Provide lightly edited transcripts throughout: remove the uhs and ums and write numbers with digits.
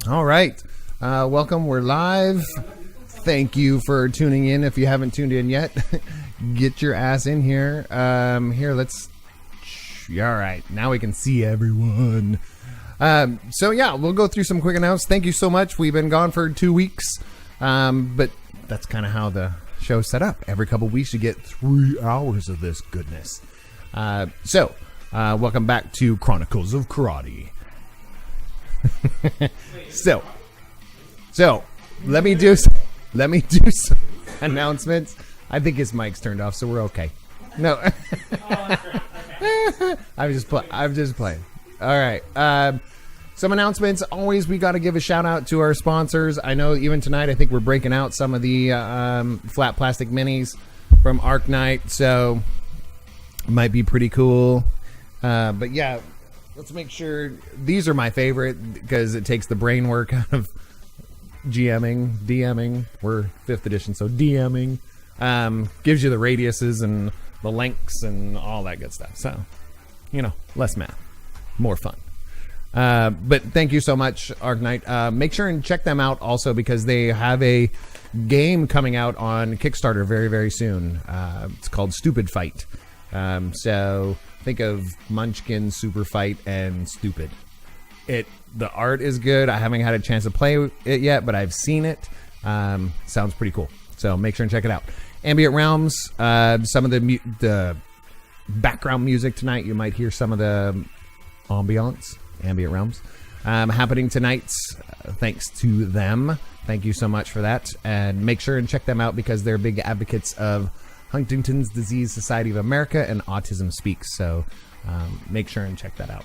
All right. Welcome. We're live. Thank you for tuning in. If you haven't tuned in yet, get your ass in here. Let's... All right. Now we can see everyone. We'll go through some quick announcements. Thank you so much. We've been gone for 2 weeks. But that's kind of how the show's set up. Every couple weeks you get 3 hours of this goodness. Welcome back to Chronicles of Crotty. So let me do some announcements. I think his mic's turned off, so we're okay. No, I'm just playing. All right. Some announcements. Always, we got to give a shout out to our sponsors. I know even tonight, I think we're breaking out some of the flat plastic minis from Arc Knight, so it might be pretty cool. But yeah, let's make sure. These are my favorite because it takes the brain work out of DMing. We're 5th edition, so DMing gives you the radiuses and the lengths and all that good stuff. So, less math, more fun. But thank you so much, Arc Knight. Make sure and check them out also because they have a game coming out on Kickstarter very, very soon. It's called Stupid Fight. So think of Munchkin, Super Fight, and Stupid. The art is good. I haven't had a chance to play it yet, but I've seen it. Sounds pretty cool. So make sure and check it out. Ambient Realms. Some of the background music tonight. You might hear some of the ambiance. Ambient Realms happening tonight. Thanks to them. Thank you so much for that. And make sure and check them out because they're big advocates of Huntington's Disease Society of America and Autism Speaks. So make sure and check that out.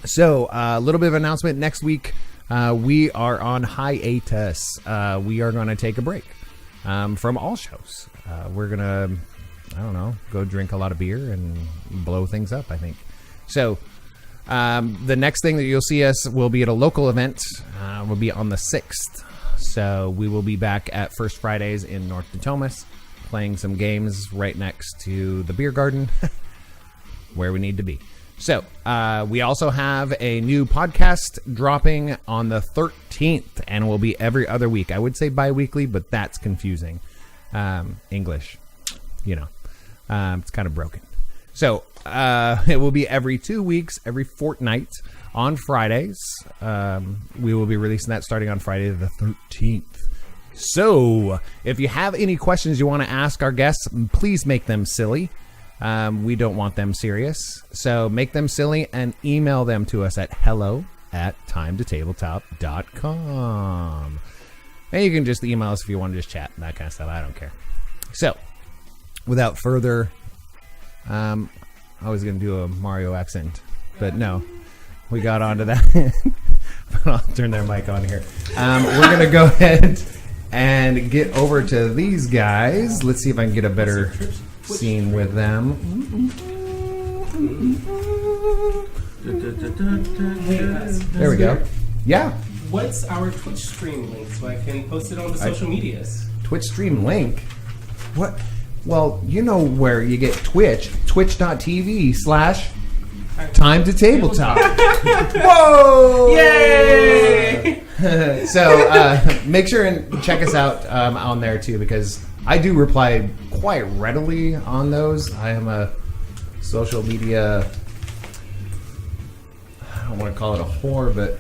So a little bit of announcement. Next week, we are on hiatus. We are going to take a break from all shows. We're going to, go drink a lot of beer and blow things up, I think. So the next thing that you'll see us will be at a local event. Will be on the 6th. So we will be back at First Fridays in North Natomas, playing some games right next to the beer garden, where we need to be. So, we also have a new podcast dropping on the 13th, and will be every other week. I would say bi-weekly, but that's confusing. English, it's kind of broken. So, it will be every 2 weeks, every fortnight on Fridays. We will be releasing that starting on Friday the 13th. So, if you have any questions you want to ask our guests, please make them silly. We don't want them serious. So make them silly and email them to us at hello@timetotabletop.com. And you can just email us if you want to just chat and that kind of stuff. I don't care. So, without further... I was going to do a Mario accent, but no. We got onto that. I'll turn their mic on here. We're going to go ahead and get over to these guys. Let's see if I can get a better... scene with them. There we go. Yeah. What's our Twitch stream link so I can post it on the social medias? Twitch stream link? What? Well, you know where you get Twitch. Twitch.tv/Time to Tabletop. Whoa! Yay! So make sure and check us out on there too, because I do reply quite readily on those. I am a social media, I don't want to call it a whore, but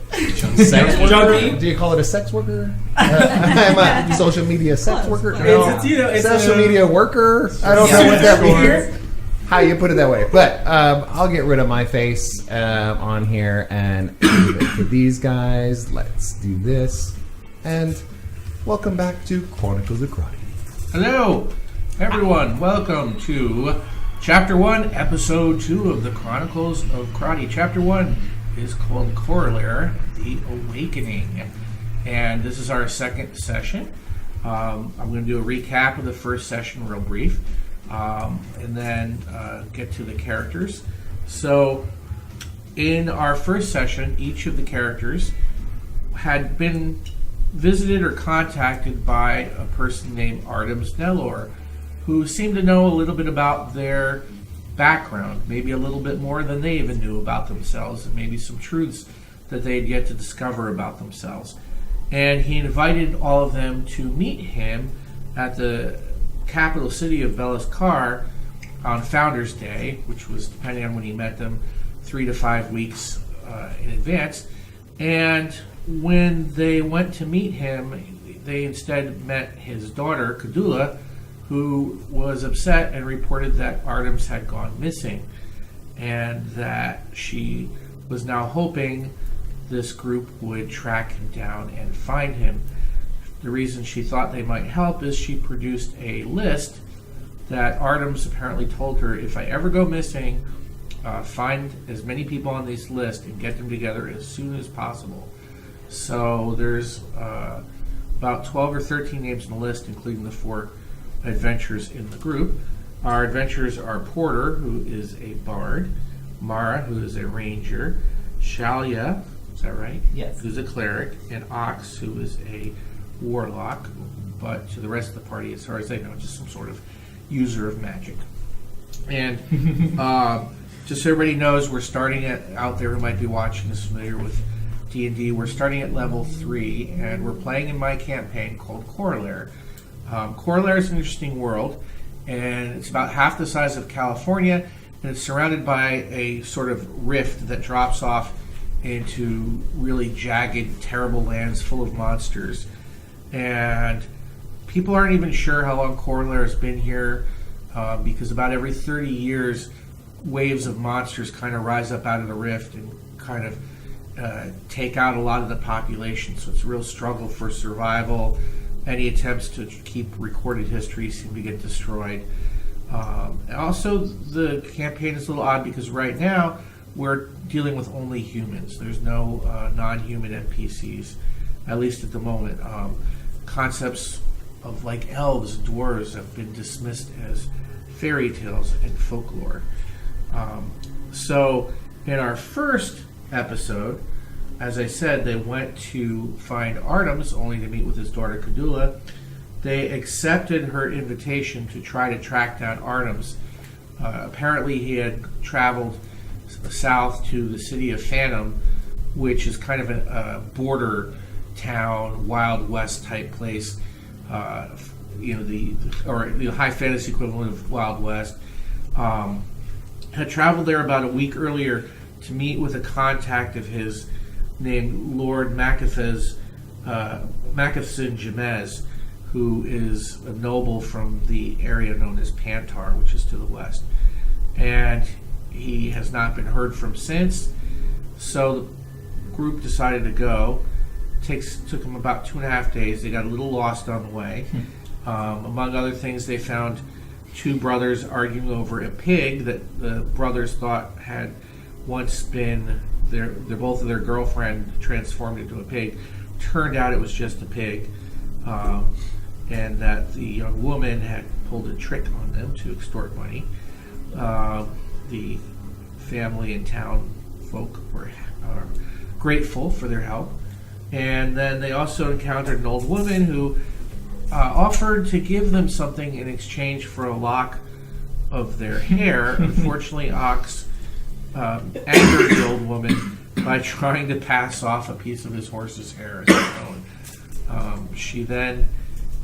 sex worker? Do you call it a sex worker? I'm a social media sex worker. No, social media worker. I don't know what that means. How you put it that way. But I'll get rid of my face on here and give it to these guys. Let's do this. And welcome back to Chronicles of Crotty. Hello, everyone. Welcome to Chapter 1, Episode 2 of the Chronicles of Crotty. Chapter 1 is called Coralaire, The Awakening. And this is our second session. I'm going to do a recap of the first session real brief. And then get to the characters. So, in our first session, each of the characters had been visited or contacted by a person named Artemis Nelor, who seemed to know a little bit about their background, maybe a little bit more than they even knew about themselves, and maybe some truths that they had yet to discover about themselves. And he invited all of them to meet him at the capital city of Beliskar on Founders Day, which was, depending on when he met them, 3 to 5 weeks in advance. And when they went to meet him, they instead met his daughter, Kadula, who was upset and reported that Artemis had gone missing, and that she was now hoping this group would track him down and find him. The reason she thought they might help is she produced a list that Artemis apparently told her, if I ever go missing, find as many people on this list and get them together as soon as possible. So there's about 12 or 13 names on the list, including the 4 adventurers in the group. Our adventurers are Porter, who is a bard, Mara, who is a ranger, Shalia, is that right? Yes. Who's a cleric, and Ox, who is a warlock, but to the rest of the party, as far as they know, just some sort of user of magic. And just so everybody knows, we're starting out there who might be watching is familiar with D&D, we're starting at level 3, and we're playing in my campaign called Coralaire. Coralaire is an interesting world, and it's about half the size of California, and it's surrounded by a sort of rift that drops off into really jagged, terrible lands full of monsters. And people aren't even sure how long Coralaire has been here, because about every 30 years, waves of monsters kind of rise up out of the rift and kind of take out a lot of the population. So it's a real struggle for survival. Any attempts to keep recorded history seem to get destroyed. Also, the campaign is a little odd because right now we're dealing with only humans. There's no non-human NPCs, at least at the moment. Concepts of like elves, dwarves have been dismissed as fairy tales and folklore. So in our first episode, as I said, they went to find Artemis only to meet with his daughter Kadula. They accepted her invitation to try to track down Artemis. Apparently he had traveled south to the city of Phantom, which is kind of a border town, Wild West type place, the high fantasy equivalent of Wild West. Had traveled there about a week earlier to meet with a contact of his named Lord Macathson Jamez, who is a noble from the area known as Pantar, which is to the west. And he has not been heard from since, so the group decided to go. Took them about 2.5 days. They got a little lost on the way. Among other things, they found 2 brothers arguing over a pig that the brothers thought had once been both of their girlfriend transformed into a pig. Turned out it was just a pig, and that the young woman had pulled a trick on them to extort money. The family and town folk were grateful for their help. And then they also encountered an old woman who offered to give them something in exchange for a lock of their hair. Unfortunately, Ox angered the old woman by trying to pass off a piece of his horse's hair as her own. She then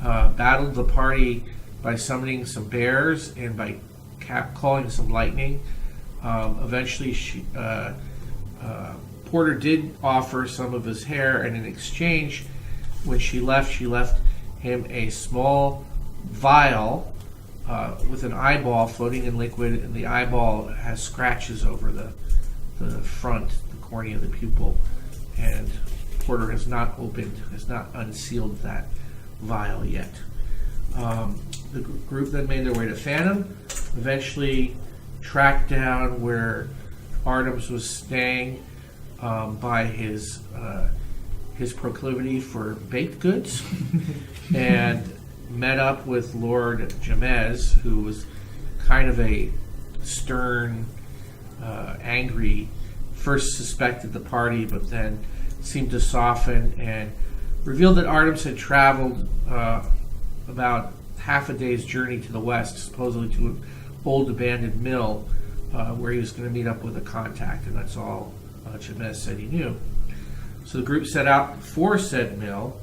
battled the party by summoning some bears and by calling some lightning. Eventually, Porter did offer some of his hair, and in exchange, when she left him a small vial with an eyeball floating in liquid, and the eyeball has scratches over the front, the cornea of the pupil, and Porter has not unsealed that vial yet. The group then made their way to Phantom, eventually tracked down where Artemis was staying by his proclivity for baked goods, and met up with Lord Jamez, who was kind of a stern, angry, first suspected the party, but then seemed to soften and revealed that Artemis had traveled about half a day's journey to the west, supposedly to an old abandoned mill, where he was going to meet up with a contact, and that's all Jamez said he knew. So the group set out for said mill,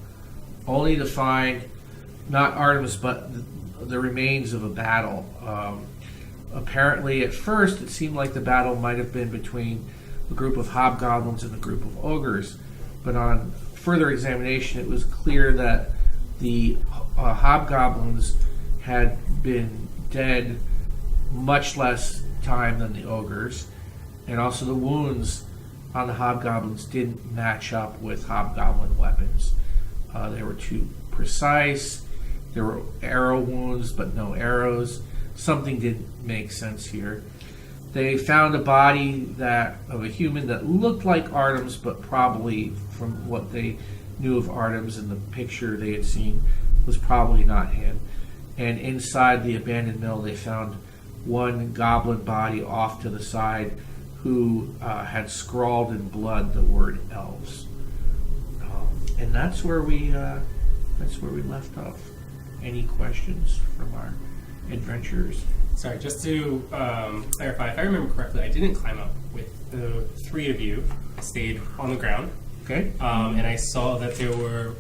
only to find not Artemis, but the remains of a battle. Apparently, at first, it seemed like the battle might have been between a group of hobgoblins and a group of ogres. But on further examination, it was clear that the hobgoblins had been dead much less time than the ogres. And also the wounds on the hobgoblins didn't match up with hobgoblin weapons. They were too precise. There were arrow wounds, but no arrows. Something didn't make sense here. They found a body of a human that looked like Artemis, but probably from what they knew of Artemis and the picture they had seen was probably not him. And inside the abandoned mill, they found one goblin body off to the side who had scrawled in blood the word elves. And that's where we left off. Any questions from our adventurers? Sorry, just to clarify, if I remember correctly, I didn't climb up with the three of you. I stayed on the ground. Okay. And I saw that there were,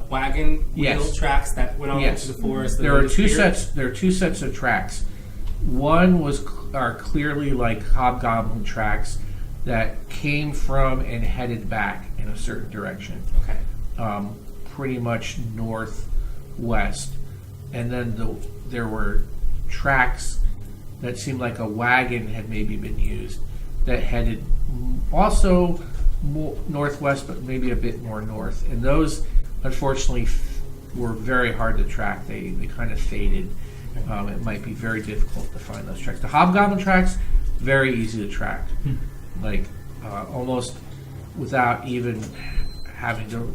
wagon wheel tracks that went off into the forest. There are two sets. There are two sets of tracks. One are clearly like hobgoblin tracks that came from and headed back in a certain direction. Okay. Pretty much northwest, and then there were tracks that seemed like a wagon had maybe been used that headed also northwest, but maybe a bit more north. And those, unfortunately, were very hard to track. They kind of faded. It might be very difficult to find those tracks. The hobgoblin tracks, very easy to track. Like almost without even having to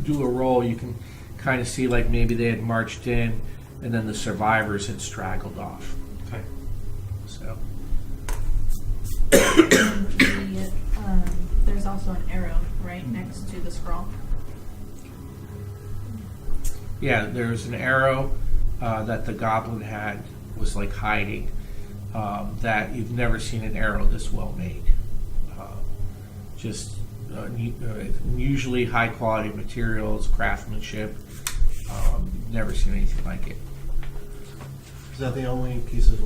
do a roll, you can kind of see like maybe they had marched in and then the survivors had straggled off. Okay. So there's also an arrow right next to the scroll. yeah, there's an arrow that the goblin was like hiding, that you've never seen an arrow this well made. Just usually high quality materials, craftsmanship. Never seen anything like it. Is that the only piece of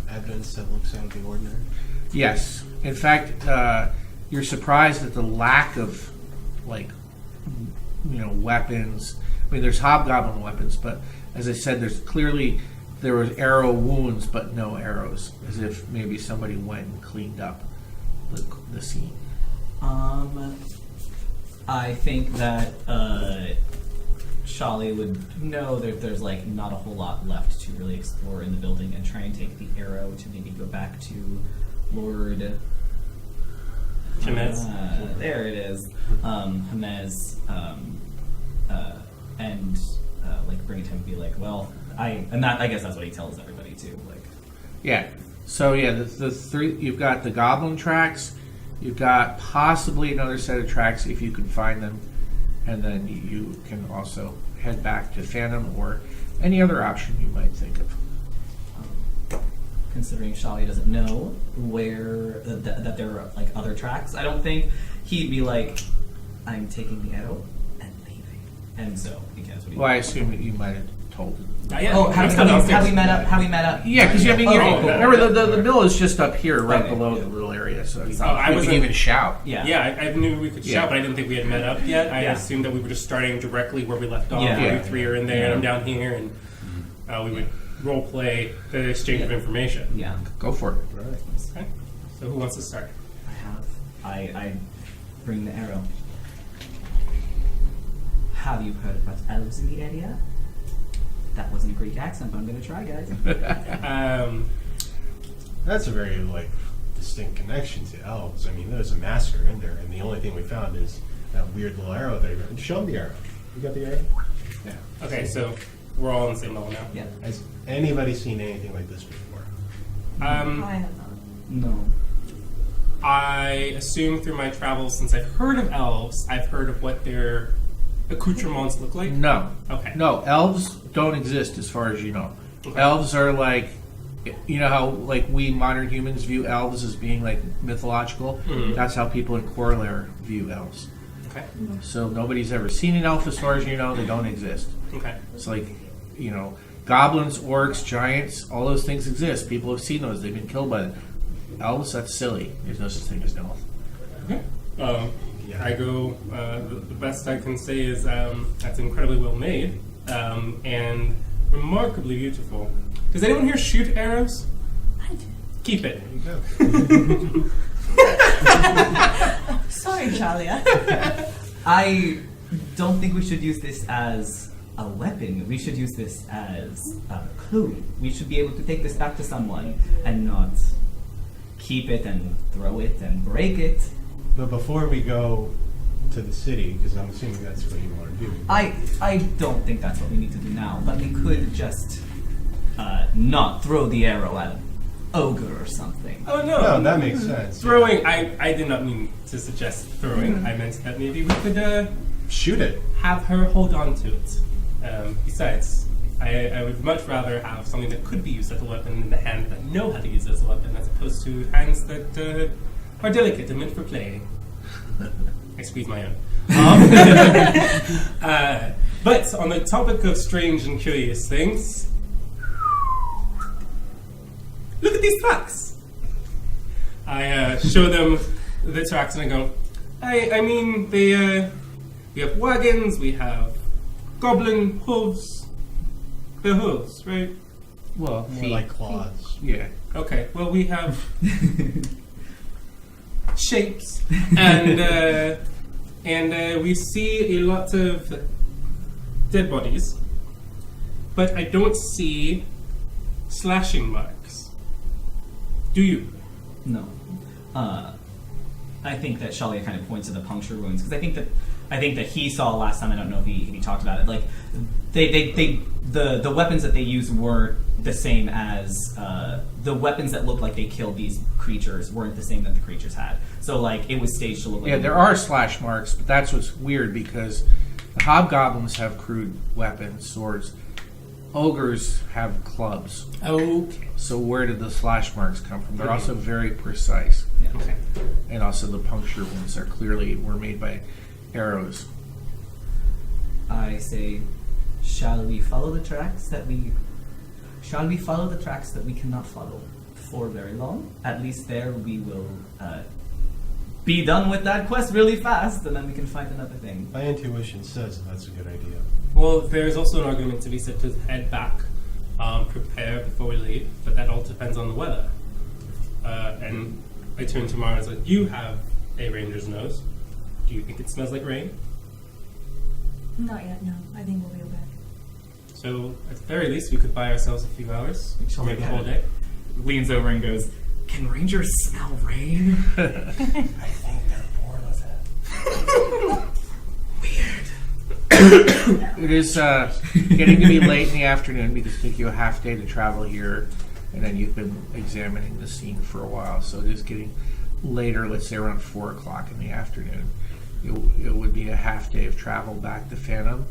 evidence that looks out of the ordinary? Yes. In fact, you're surprised at the lack of weapons. I mean, there's hobgoblin weapons, but as I said, there was arrow wounds, but no arrows, as if maybe somebody went and cleaned up the scene. I think that Shali would know that there's not a whole lot left to really explore in the building, and try and take the arrow to maybe go back to Lord Hamez. There it is. Hamez, and bring it to him and be like, well, I guess that's what he tells everybody too. Yeah. So yeah, the three, you've got the goblin tracks, you've got possibly another set of tracks if you can find them, and then you can also head back to Phantom or any other option you might think of. Considering Shali doesn't know where that there are other tracks, I don't think he'd be like, I'm taking the arrow and leaving. And so he can't. Well, I assume that you might have told him. How we met up? Yeah, because cool. Remember the mill is just up here, right below the little area, so you can even shout. Yeah, I knew we could shout, but I didn't think we had met up yet. I assumed that we were just starting directly where we left off. Yeah. You three are in there, and I'm down here, and we would role play the exchange of information. Yeah. Go for it. Right. Okay. So who wants to start? I bring the arrow. Have you heard about elves in the area? That wasn't a Greek accent, but I'm going to try, guys. That's a very distinct connection to elves. I mean, there's a massacre in there, and the only thing we found is that weird little arrow there. Show them the arrow. You got the arrow? Yeah. Okay, so we're all on the same level now. Yeah. Has anybody seen anything like this before? I have not. No. I assume through my travels, since I've heard of elves, I've heard of what their accoutrements look like. No. Okay. No, elves don't exist as far as you know. Okay. Elves are you know how like we modern humans view elves as being like mythological? Mhm. That's how people in Coralaire view elves. Okay. So nobody's ever seen an elf as far as you know. They don't exist. Okay. It's like, you know, goblins, orcs, giants, all those things exist. People have seen those. They've been killed by them. Elves, that's silly. There's no such thing as an elf. Okay. I go. The best I can say is that's incredibly well made and remarkably beautiful. Does anyone here shoot arrows? I do. Keep it. Sorry, Charlie. I don't think we should use this as a weapon. We should use this as a clue. We should be able to take this back to someone and not keep it and throw it and break it. But before we go to the city, because I'm assuming that's what you want to do. I don't think that's what we need to do now, but we could just not throw the arrow at an ogre or something. Oh no! No, that makes sense. Throwing. I did not mean to suggest throwing. I meant that maybe we could Shoot it. have her hold on to it. Besides, I would much rather have something that could be used as a weapon in the hands that know how to use it as a weapon, as opposed to hands that are delicate and meant for play. I squeeze my own. But on the topic of strange and curious things, look at these tracks. I show them the tracks and I go, I mean, we have wagons, we have goblin hooves. They're hooves, right? Well, More feet. like claws. Yeah. Okay, well, we have shapes, and we see a lot of dead bodies, but I don't see slashing marks. Do you? No. I think that Shalia kind of points to the puncture wounds because I think that he saw last time. I don't know if he talked about it. Like the weapons that they used weren't the same as the weapons that looked like they killed these creatures weren't the same that the creatures had. So like it was staged to look like Yeah, there are slash marks, but that's what's weird because the hobgoblins have crude weapons, swords. Ogres have clubs. Okay. So where did the slash marks come from? They're also very precise. Yeah. Okay. And also the puncture wounds are clearly were made by arrows. I say, shall we follow the tracks that we cannot follow for very long? At least there we will be done with that quest really fast, and then we can find another thing. My intuition says that's a good idea. Well, there's also an argument to be said to head back, prepare before we leave, but that all depends on the weather. And I turn to Mara and say, you have a ranger's nose. Do you think it smells like rain? Not yet, no. I think we'll be okay. So, at the very least, we could buy ourselves a few hours, or maybe a whole day. Leans over and goes, "Can rangers smell rain?" I think they're born with it. It is getting to be late in the afternoon because it took you a half day to travel here, and then you've been examining the scene for a while. So it is getting later, let's say around 4 o'clock in the afternoon. It would be a half day of travel back to Phantom.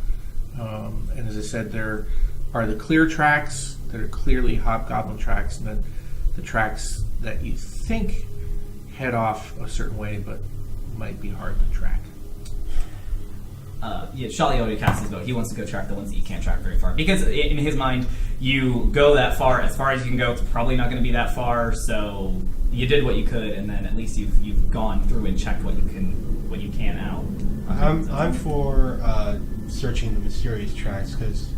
And as I said, there are the clear tracks that are clearly Hobgoblin tracks, and then the tracks that you think head off a certain way but might be hard to track. Yeah, Shali already cast his vote. He wants to go track the ones that you can't track very far. Because in his mind, you go that far as you can go. It's probably not going to be that far, so you did what you could, and then at least you've gone through and checked what you can out. I'm for searching the mysterious tracks because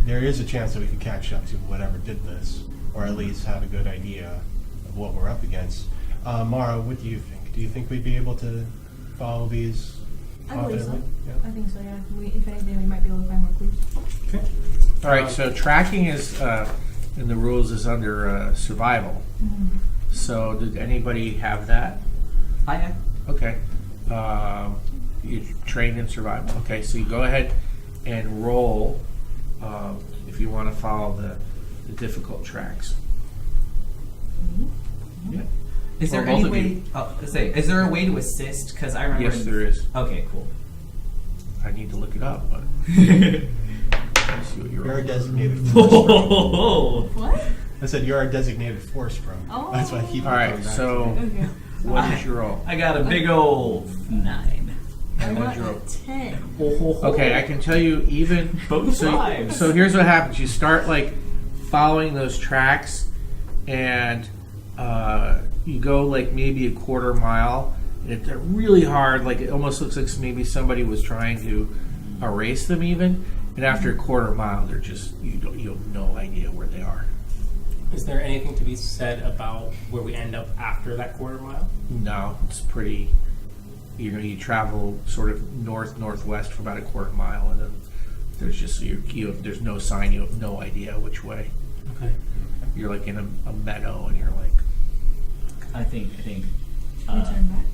there is a chance that we could catch up to whatever did this, or at least have a good idea of what we're up against. Mara, what do you think? Do you think we'd be able to follow these? I believe so. confidently? Yeah. I think so, yeah. If anything, we might be able to find more clues. Okay. All right, so tracking is in the rules is under survival. Mm-hmm. So did anybody have that? I am. Okay. You trained in survival. Okay, so you go ahead and roll if you want to follow the difficult tracks. Yeah. Is there Or both any of way? you. Is there a way to assist? Because I remember. Yes, there is. Okay, cool. I need to look it up, but let's see what you're You're a rolling. designated. Whoa! What? I said you're our designated force, bro. Oh. That's why I keep All right, coming back so to it. Okay. what did you roll? I got a big old 9. I got you roll? a 10. Okay, I can tell you even. Both So, lives. so here's what happens: you start like following those tracks, and you go like maybe a quarter mile. And they're really hard. Like it almost looks like maybe somebody was trying to erase them even. And after a quarter mile, they're just you have no idea where they are. Is there anything to be said about where we end up after that quarter mile? No, it's pretty. You travel sort of northwest for about a quarter mile, and then there's just there's no sign. You have no idea which way. Okay. You're like in a meadow, and you're like. I think. Can we turn back?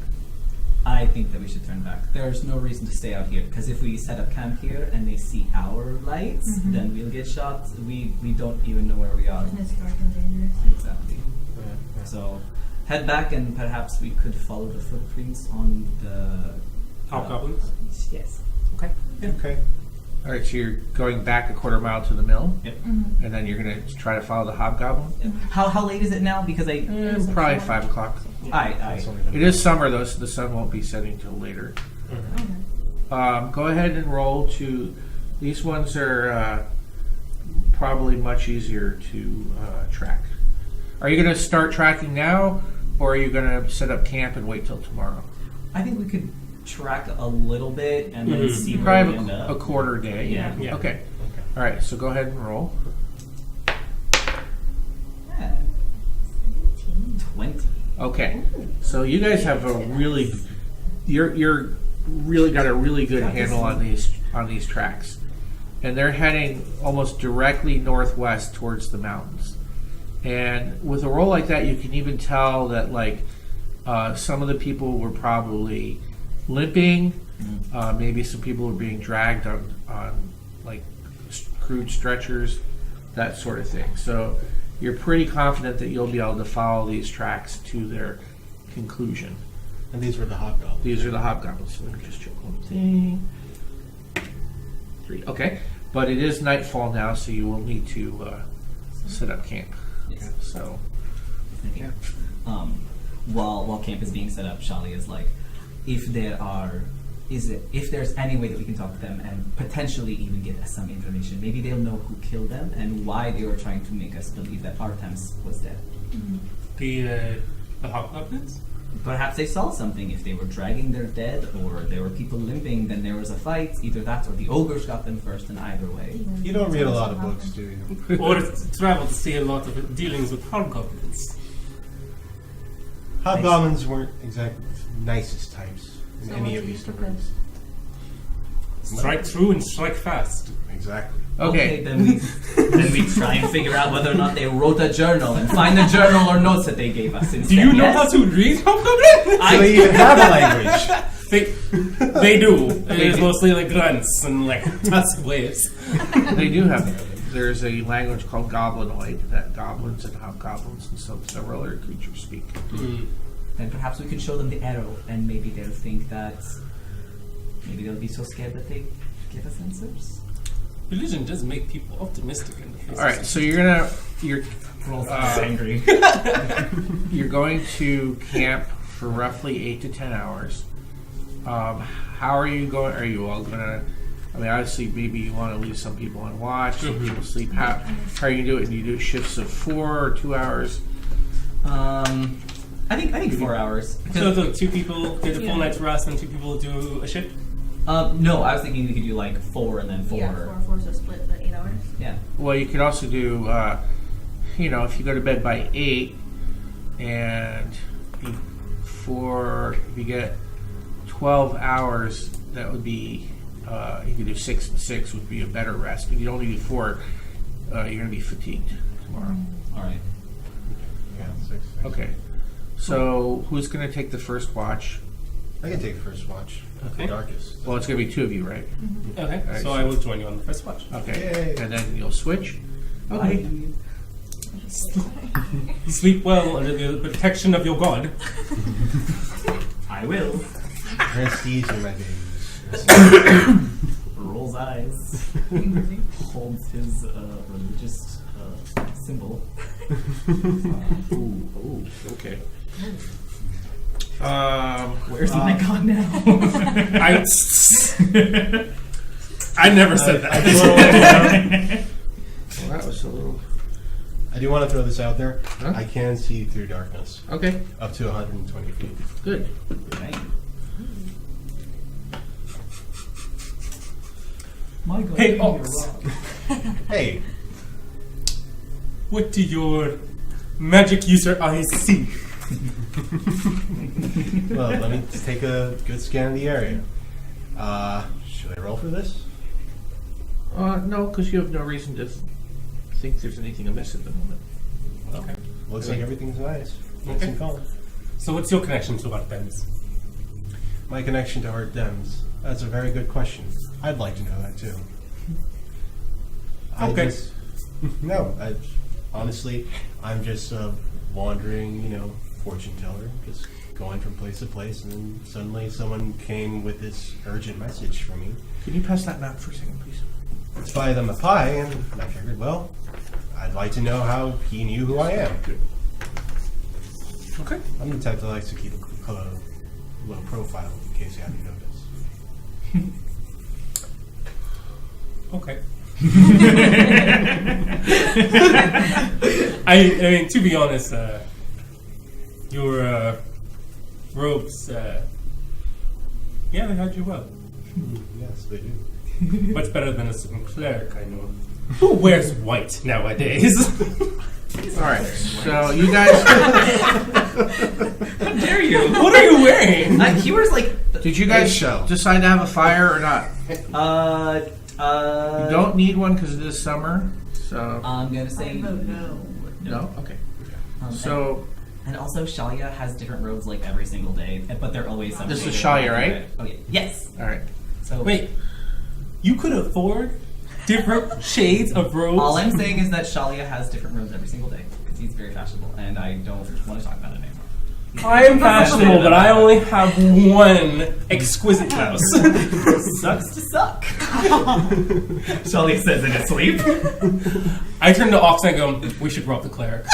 I think that we should turn back. There's no reason to stay out here because if we set up camp here and they see our lights, then we'll get shot. We don't even know where we are. And it's dark and dangerous. Exactly. So head back and perhaps we could follow the footprints on the Hobgoblins? Yes. Okay. Yeah. Okay. All right, so you're going back a quarter mile to the mill, Yep. and then you're going to try to follow the hobgoblin. Yep. How late is it now? Because I Probably 5 o'clock. I It is summer though, so the sun won't be setting till later. Okay. Go ahead and roll to. These ones are probably much easier to track. Are you going to start tracking now, or are you going to set up camp and wait till tomorrow? I think we could track a little bit and then see You where we probably end have a up. quarter day. Yeah. Yeah. Okay. All right. So go ahead and roll. Yeah. 20. Okay. So you guys have a really, you're really got a really good handle on these tracks, and they're heading almost directly northwest towards the mountains. And with a roll like that, you can even tell that like some of the people were probably limping. Maybe some people were being dragged on like crude stretchers, that sort of thing. So you're pretty confident that you'll be able to follow these tracks to their conclusion. And these were the hobgoblins. These are the hobgoblins. So let me just check one thing. 3. Okay. But it is nightfall now, so you will need to set up camp. Yes. So, Yeah. While camp is being set up, Shali is like, if there's any way that we can talk to them and potentially even get us some information, maybe they'll know who killed them and why they were trying to make us believe that Artemis was dead. The Hobgoblins? Perhaps they saw something. If they were dragging their dead or there were people limping, then there was a fight. Either that or the ogres got them first, and either way. You don't read a lot of books, do you? Or travel to see a lot of dealings with Hobgoblins. Hobgoblins weren't exactly the nicest types in So any what of do these you propose? stories. Strike true and strike fast. Exactly. okay. Then we try and figure out whether or not they wrote a journal and find the journal or notes that they gave us. Do you know how to read Hobgoblin? Do they even have a language? They do. It is mostly like grunts and like passive waves. They do have. There's a language called Goblinoid that goblins and hobgoblins and several other creatures speak. Then perhaps we could show them the arrow, and maybe they'll think that. Maybe they'll be so scared that they give us answers. Religion does make people optimistic in the face. All right, so you're angry. you're going to camp for roughly 8 to 10 hours. How are you going? Are you all gonna? I mean, obviously, maybe you want to leave some people on watch, some people sleep. How are you doing? Do you do shifts of 4 or 2 hours? I think 4 hours. So the 2 people get a full night's rest and 2 people do a shift? No, I was thinking we could do like 4 and then 4. Yeah, 4, so split the 8 hours. Yeah. Well, you could also do, if you go to bed by 8, and if you get 12 hours, that would be, you could do 6 and 6 would be a better rest. If you only do 4, you're going to be fatigued tomorrow. All right. Yeah, 6. Okay. So, who's going to take the first watch? I can take the first watch. Okay. The darkest. Well, it's going to be 2 of you, right? Okay, Alright, so I will join you on the first watch. Okay. Yay. And then you'll switch? Okay. Sleep well under the protection of your god. I will. Rest easy, my babies. Rolls eyes. Holds his religious symbol. Ooh, okay. Where's my god now? I never said that. Well, that was a little... I do want to throw this out there. Huh? I can see through darkness Okay, up to 120 feet. good. Right. My god. Hey, Ox. Hey, What do your magic user eyes see? well, let me take a good scan of the area. Should I roll for this? No, because you have no reason to think there's anything amiss at the moment. Okay. Looks like everything's nice. Nice Okay. and calm. So what's your connection to Art Benz? My connection to Art Dems. That's a very good question. I'd like to know that too. Okay. Honestly, I'm just a wandering, fortune teller, just going from place to place, and then suddenly someone came with this urgent message for me. Can you pass that map for a second, please? Let's buy them a pie, and I figured, well, I'd like to know how he knew who I am. Okay. I'm the type that likes to keep a low profile, in case you haven't noticed. Okay. I mean, to be honest, your robes, they hide you well. Yes, they do. Much better than a certain cleric I know. Who wears white nowadays? All right, so you guys... How dare you? What are you wearing? He wears like. Did you guys Eggshell. decide to have a fire or not? You You don't need one because it is summer, so... I'm gonna say no. No? Okay. Um, So, and also, Shalia has different robes like every single day, but they're always something. This is Shalia, right? Oh yeah. Yes. all right. So Wait, you could afford different shades of robes? all I'm saying is that Shalia has different robes every single day because he's very fashionable, and I don't want to talk about it anymore. I am fashionable, but I only have one exquisite house. Sucks to suck. Shalia says in his sleep. I turn to Ox and I go, we should rob the cleric.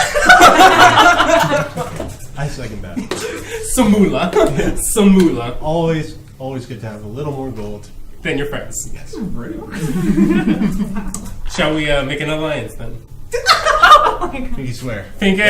I second that. Samula. Samula. Always good to have a little more gold. Then your friends. Yes. Shall we make an alliance then? You swear. Pinky!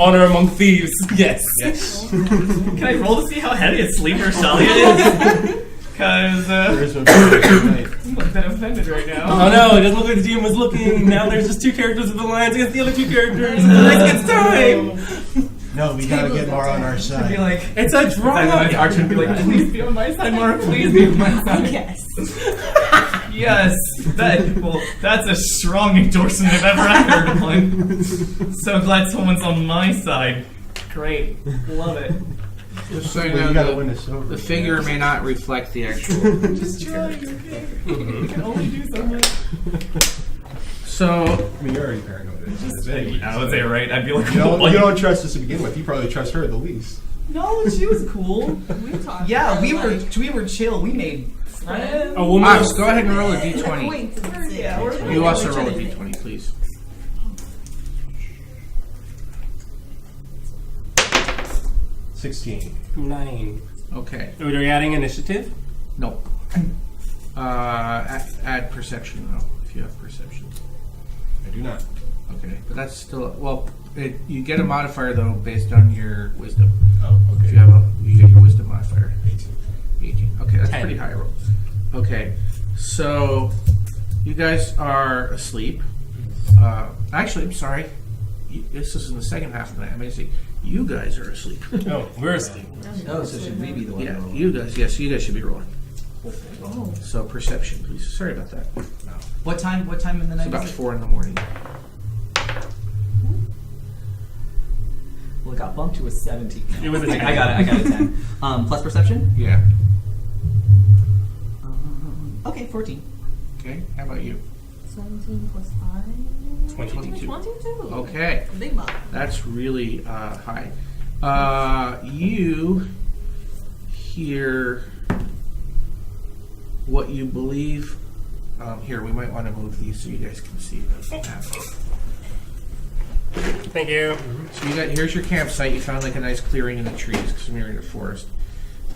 Honor among thieves. Yes. Yes. Can I roll to see how heavy a sleeper Shalia is? Because There is no tonight. I'm a bit offended right now. Oh no, it doesn't look like the GM was looking. Now there's just two characters in the alliance against the other two characters. It's time! No, we gotta get Mara on our I'd be side. like, It's a drama! Archer would be like, please be on my side, Mara, please be on my side. Yes. Yes, that's a strong endorsement if ever I heard one. So glad someone's on my side. Great, love it. Just so you Well, know, you gotta win this over. the figure may not reflect the actual... Just trying, okay? You can only do so much. So, I mean, you're already paranoid. I would say right. I'd be like, You don't trust us to begin with. You probably trust her the least. no, she was cool. We talked. Yeah, we like, were chill. We made friends. A woman. Ox, go ahead and roll a d20. acquaintances. Yeah, we're You also roll a d20, please. 16. 9. Okay. Are we adding initiative? Nope. Add perception, though, if you have perception. I do not. Okay, but that's still... Well, you get a modifier, though, based on your wisdom. Oh, okay. If you get your wisdom modifier. 18. 18. Okay, that's 10. pretty high roll. Okay, so you guys are asleep. Actually, I'm sorry. This is in the second half of the night. I'm going to say you guys are asleep. Oh, we're asleep. Oh, so should we be the one? Yeah, rolling? you guys. Yes, you guys should be rolling. Oh. So perception, please. Sorry about that. What time? What time in the It's night? about is it? 4 in the morning. Well, it got bumped to a 17. It was a 10. I got a 10. Plus perception? Yeah. Okay, 14. Okay. How about you? 17 plus 5. 22. 22. Okay. A big bump. That's really high. You hear what you believe Here, we might want to move these so you guys can see the map. Thank you. So here's your campsite. You found like a nice clearing in the trees because you're in the forest,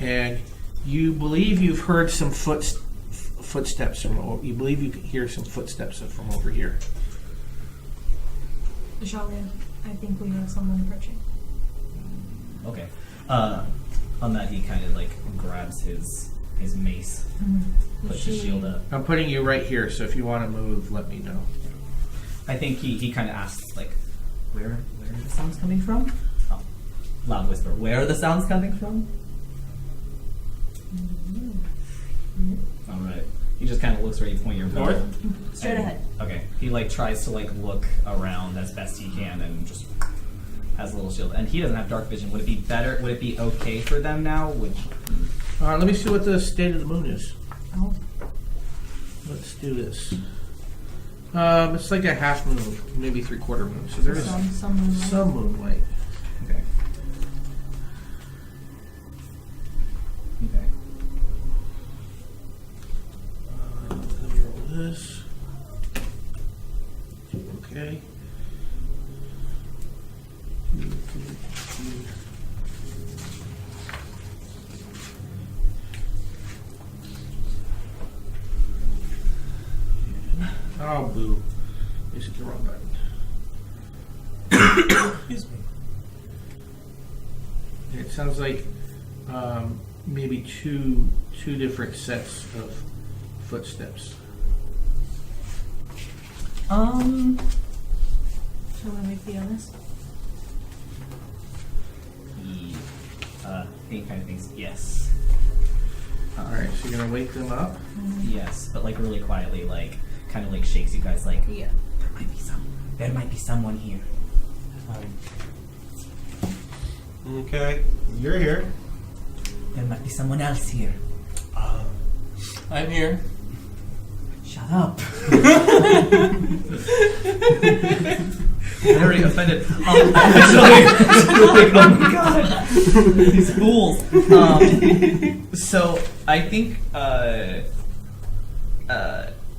and you believe you've heard some footsteps from. You believe you can hear some footsteps from over here. Shalia, I think we have someone approaching. Okay. On that, he kind of like grabs his mace, puts his shield up. I'm putting you right here, so if you want to move, let me know. I think he kind of asks like, where are the sounds coming from? Oh, loud whisper. Where are the sounds coming from? All right. He just kind of looks where you point your bow. North? Straight ahead. Okay. He like tries to like look around as best he can and just has a little shield. And he doesn't have dark vision. Would it be better? Would it be okay for them now? Let me see what the state of the moon is. Oh. Let's do this. It's like a half moon, maybe 3/4 moon. So there is Some moonlight. some moonlight. Okay. Okay. Let me roll this. Okay. Oh, boo. This is the wrong button. Excuse me. It sounds like maybe two different sets of footsteps. Shall I make the honest? He kind of thinks yes. Alright, so you're going to wake them up? Yes, but like really quietly, like kind of like shakes you guys like, Yeah. there might be someone here. Okay, you're here. There might be someone else here. I'm here. Shut up. Very offended. Actually, oh my god, these fools. So I think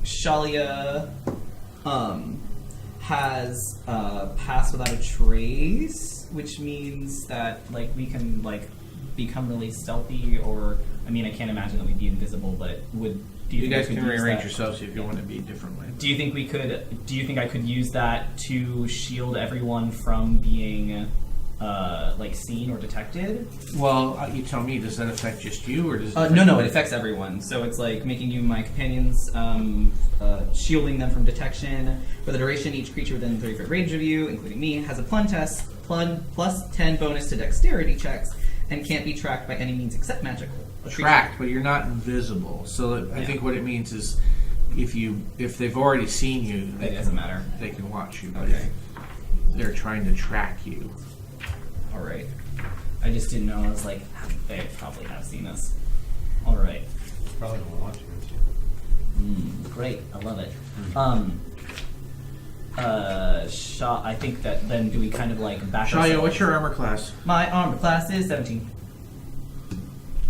Shalia has passed without a trace, which means that like we can like become really stealthy, or I mean I can't imagine that we'd be invisible, but do you think guys I could can use rearrange that? yourselves if you want to be a different way. Do you think we could? Do you think I could use that to shield everyone from being like seen or detected? Well, you tell me. Does that affect just you, or does it No, it affects everyone. So it's like making you my companions, shielding them from detection. For the duration, each creature within 30-foot range of you, including me, has a plus 10 bonus to dexterity checks and can't be tracked by any means except magical. tracked, but you're not invisible. So I think what it means is if they've already seen you, It doesn't matter. they can watch you. But Okay. they're trying to track you. All right. I just didn't know. I was like, they probably have seen us. All right. Probably don't want to. Great. I love it. I think that then do we kind of like back Shalia, ourselves? what's your armor class? My armor class is 17.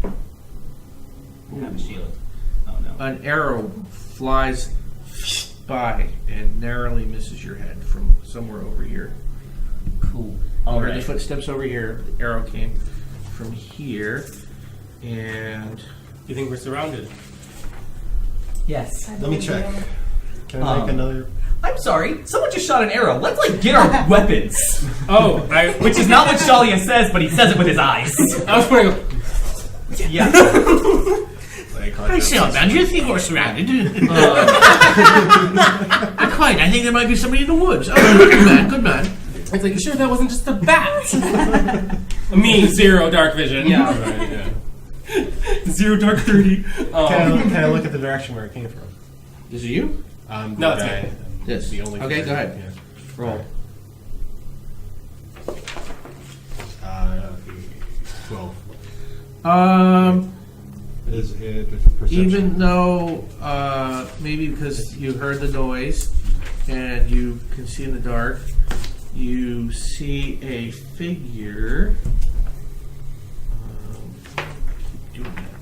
I have a shield. Oh no. An arrow flies by and narrowly misses your head from somewhere over here. Cool. I All heard the right. footsteps over here. The arrow came from here, and You think we're surrounded? Yes. Let me check. Can I make another? I'm sorry. Someone just shot an arrow. Let's like get our weapons. Oh, Which is not what Shalia says, but he says it with his eyes. I was pointing. Yeah. I see how bad you think we're surrounded. Quite. I think there might be somebody in the woods. Oh, good man, good man. It's like, you sure that wasn't just a bat? Me, 0 dark vision. Yeah. Right, yeah. 0 dark 30. Can I look at the direction where it came from? Is it you? No, it's me. This. The only Okay, go ahead. Yeah. Roll. 12. Is it perception? Even though maybe because you heard the noise and you can see in the dark, you see a figure. Keep doing that.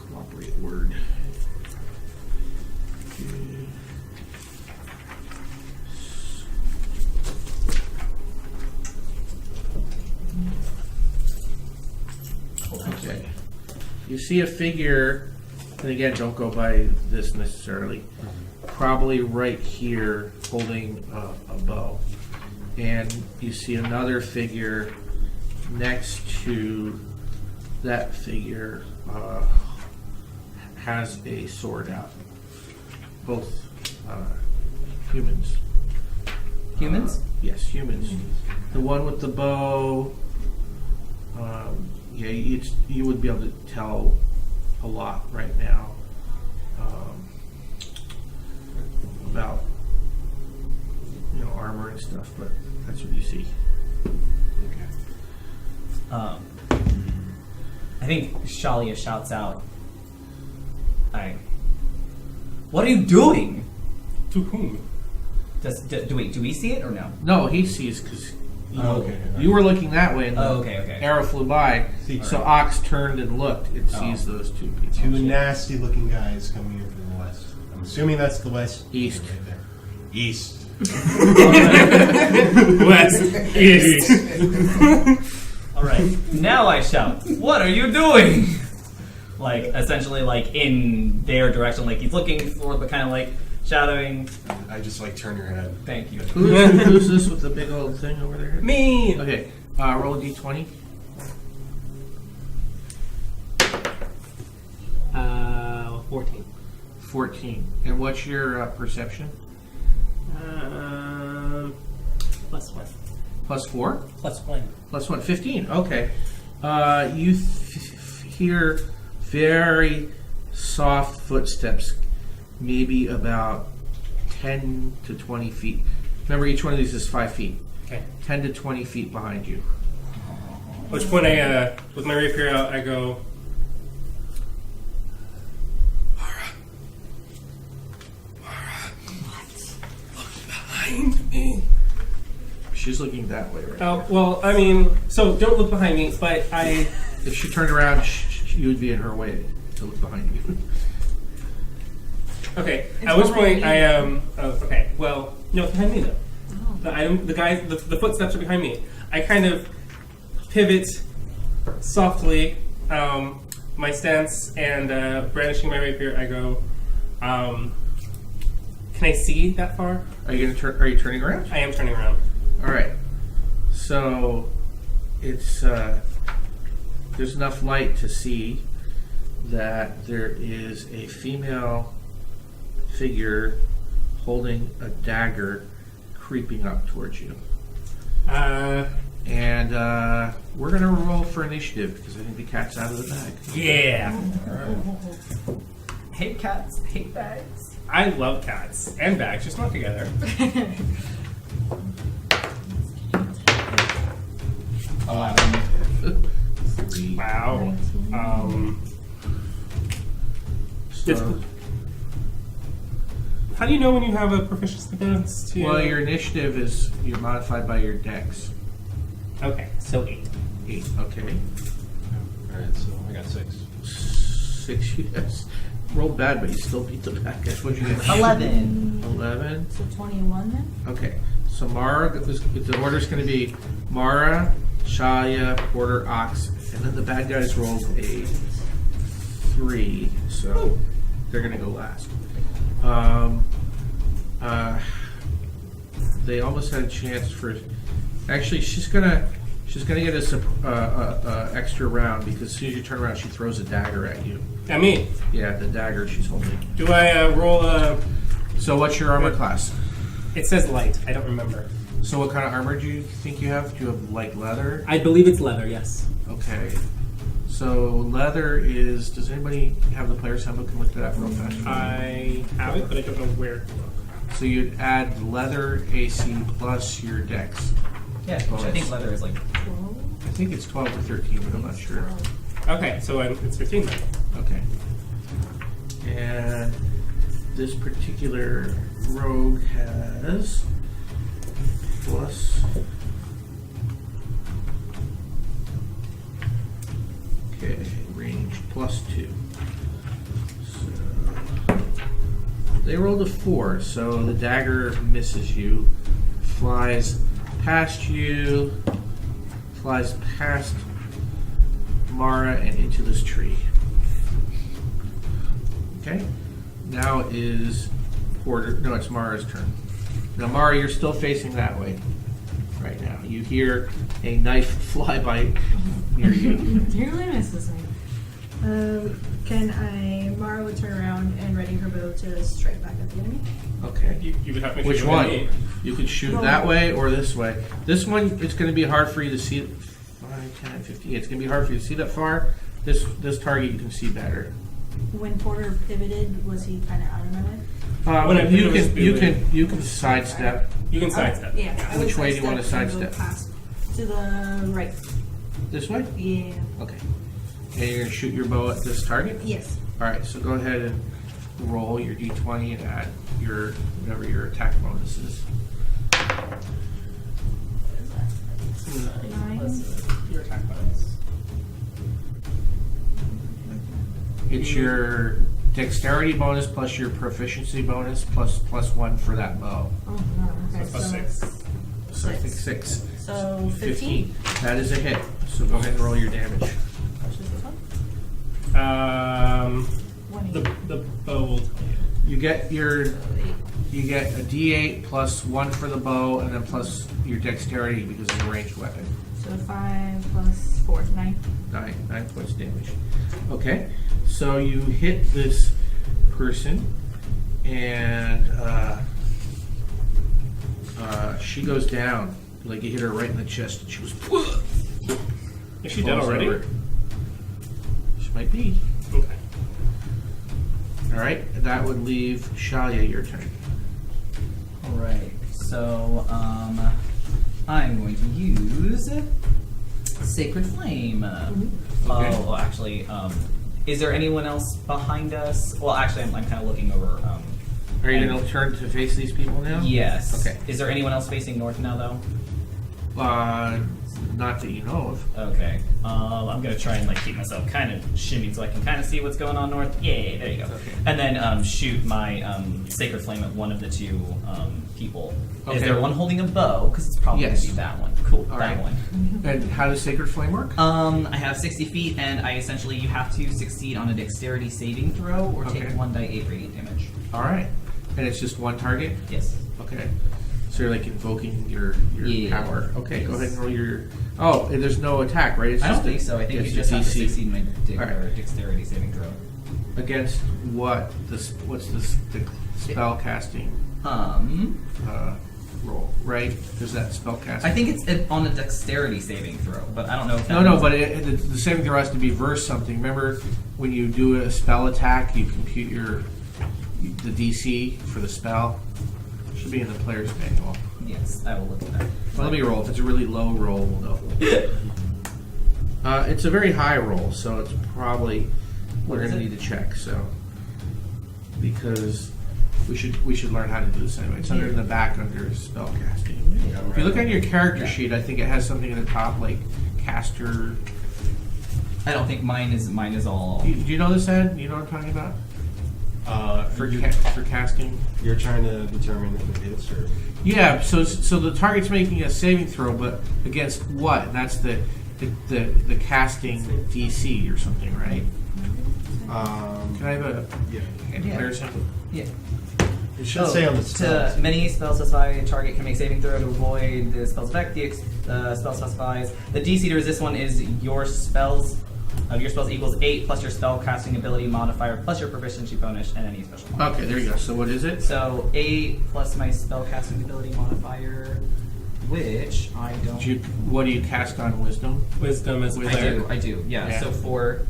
Cooperate word. Okay. You see a figure, and again, don't go by this necessarily. Probably right here, holding a bow, and you see another figure next to that figure has a sword out. Both humans. Humans? Yes, humans. The one with the bow. Yeah, you would be able to tell a lot right now about armor and stuff, but that's what you see. I think Shalia shouts out, what are you doing? To whom? Do we see it or no? No, he sees because okay. you were looking that way, and the Okay. arrow flew by. See. So Ox turned and looked. It sees those two people. Two nasty looking guys coming in from the west. I'm assuming that's the west. East. Right there. East. West. East. Alright, now I shout, what are you doing? Essentially, in their direction, he's looking forward, but kind of shouting. I just turn your head. Thank you. Who's this with the big old thing over there? Me. Okay, roll a d20. 14. 14. And what's your perception? Plus 1. Plus 4? Plus 1. Plus 1. 15. Okay. You hear very soft footsteps, maybe about 10 to 20 feet. Remember, each one of these is 5 feet. Okay. 10 to 20 feet behind you. At which point with my rapier out, I go, Mara, look behind me. She's looking that way right now. Well, so don't look behind me, but If she turned around, you would be in her way to look behind you. Okay. It's At which behind point me. I okay. Well, no, it's behind me though. Oh. The footsteps are behind me. I kind of pivot softly, my stance, and brandishing my rapier, I go. Can I see that far? Are you turning around? I am turning around. All right. So it's there's enough light to see that there is a female figure holding a dagger creeping up towards you. And we're going to roll for initiative because I think the cat's out of the bag. Yeah. Hate cats, hate bags. I love cats and bags, just not together. Wow. So, How do you know when you have a proficiency bonus to? well, your initiative is you're modified by your dex. Okay, so 8. 8. Okay. Alright, so I got 6. 6. Yes. Rolled bad, but you still beat the bad guys. What'd you get? 11. 11. So 21 then? Okay, so Mara, the order's going to be Mara, Shalia, Porter, Ox, and then the bad guys rolled a 3, so they're going to go last. They almost had a chance for. Actually, she's gonna get us a extra round because as soon as you turn around, she throws a dagger at you. At me. Yeah, the dagger she's holding. Do I roll a? So, what's your armor class? It says light. I don't remember. So, what kind of armor do you think you have? Do you have like leather? I believe it's leather. Yes. Okay. So leather is. Does anybody have the player's handbook? Can look that up real fast. I have it, but I don't know where to look. So you'd add leather AC plus your dex. Yeah, which I think leather is 12? I think it's 12 or 13, but I'm not sure. Okay, so it's 15 then. Okay. And this particular rogue has plus. Okay, range +2. So they rolled a 4, so the dagger misses you, flies past you, flies past Mara and into this tree. Okay. Now is Porter. No, it's Mara's turn. Now, Mara, you're still facing that way right now. You hear a knife fly by near you. Nearly misses me. Mara would turn around and ready her bow to strike back at the enemy. Okay. You would have to Which shoot one? me. You could shoot that way or this way. This one, it's going to be hard for you to see. 5, 10, 15. It's going to be hard for you to see that far. This target you can see better. When Porter pivoted, was he kind of out of my way? When I You pivoted, you can sidestep. You can sidestep. Yeah. I would Which way do you want to and go sidestep? past to the right. This way. Yeah. Okay. And you're going to shoot your bow at this target. Yes. All right. So go ahead and roll your d20 and add your whatever your attack bonus is. 9. Your attack bonus. It's your dexterity bonus plus your proficiency bonus plus +1 for that bow. Oh no. Okay. So plus 6. So I think 6. So 15. That is a hit. So go ahead and roll your damage. Which is this one? The bow will tell you. You get a D8 plus 1 for the bow, and then plus your dexterity because it's a ranged weapon. So 5 plus 4, 9. 9 points damage. Okay, so you hit this person, and she goes down. Like you hit her right in the chest, and she goes. Is she dead falls already? over. She might be. Okay. All right, that would leave Shalia your turn. Alright, so I'm going to use Sacred Flame. Okay. Oh, actually, is there anyone else behind us? Well, actually, I'm kind of looking over. Are you going to turn to face these people now? Yes. Okay. Is there anyone else facing north now, though? Not that you know of. Okay. I'm gonna try and keep myself kind of shimmied so I can kind of see what's going on north. Yay! There you go. Okay. And then shoot my Sacred Flame at one of the two people. Okay. Is there one holding a bow? Because it's probably Yes. gonna be that one. Cool. All that right. one. And how does Sacred Flame work? I have 60 feet, and you have to succeed on a dexterity saving throw or take Okay. 1d8 radiant damage. All right. And it's just one target? Yes. Okay. So you're invoking your Yeah. power. Okay, go Yes. ahead and roll your... Oh, and there's no attack, right? It's I don't just think so. I think it's you just have to DC. succeed my All right. dexterity saving throw. Against what? What's the spell casting roll, right? There's that spell casting. I think it's on a dexterity saving throw, but I don't know if that No, means- but the saving throw has to be versus something. Remember, when you do a spell attack, you compute the DC for the spell. Should be in the player's manual. Yes, I will look at that. Well, let me roll. If it's a really low roll, we'll know. It's a very high roll, so it's probably we're What is going to it? need to check. So because we should learn how to do this anyway. It's under in the back under spell casting. If you look on your character sheet, I think it has something in the top like caster. I don't think mine is all. Do you know this, Ed? You know what I'm talking about? For casting. You're trying to determine if it hits or... Yeah. So the target's making a saving throw, but against what? And that's the casting DC or something, right? Can I have a Yeah. comparison? Yeah. It should say on the spell. Many spells specify a target can make saving throw to avoid the spell's effect. The spell specifies the DC to resist one is your spells equals 8 plus your spell casting ability modifier plus your proficiency bonus and any special modifier. Okay, there you go. So what is it? So 8 plus my spell casting ability modifier, which I don't. What do you cast on Wisdom? Wisdom is I do. Yeah. Yeah. So 4.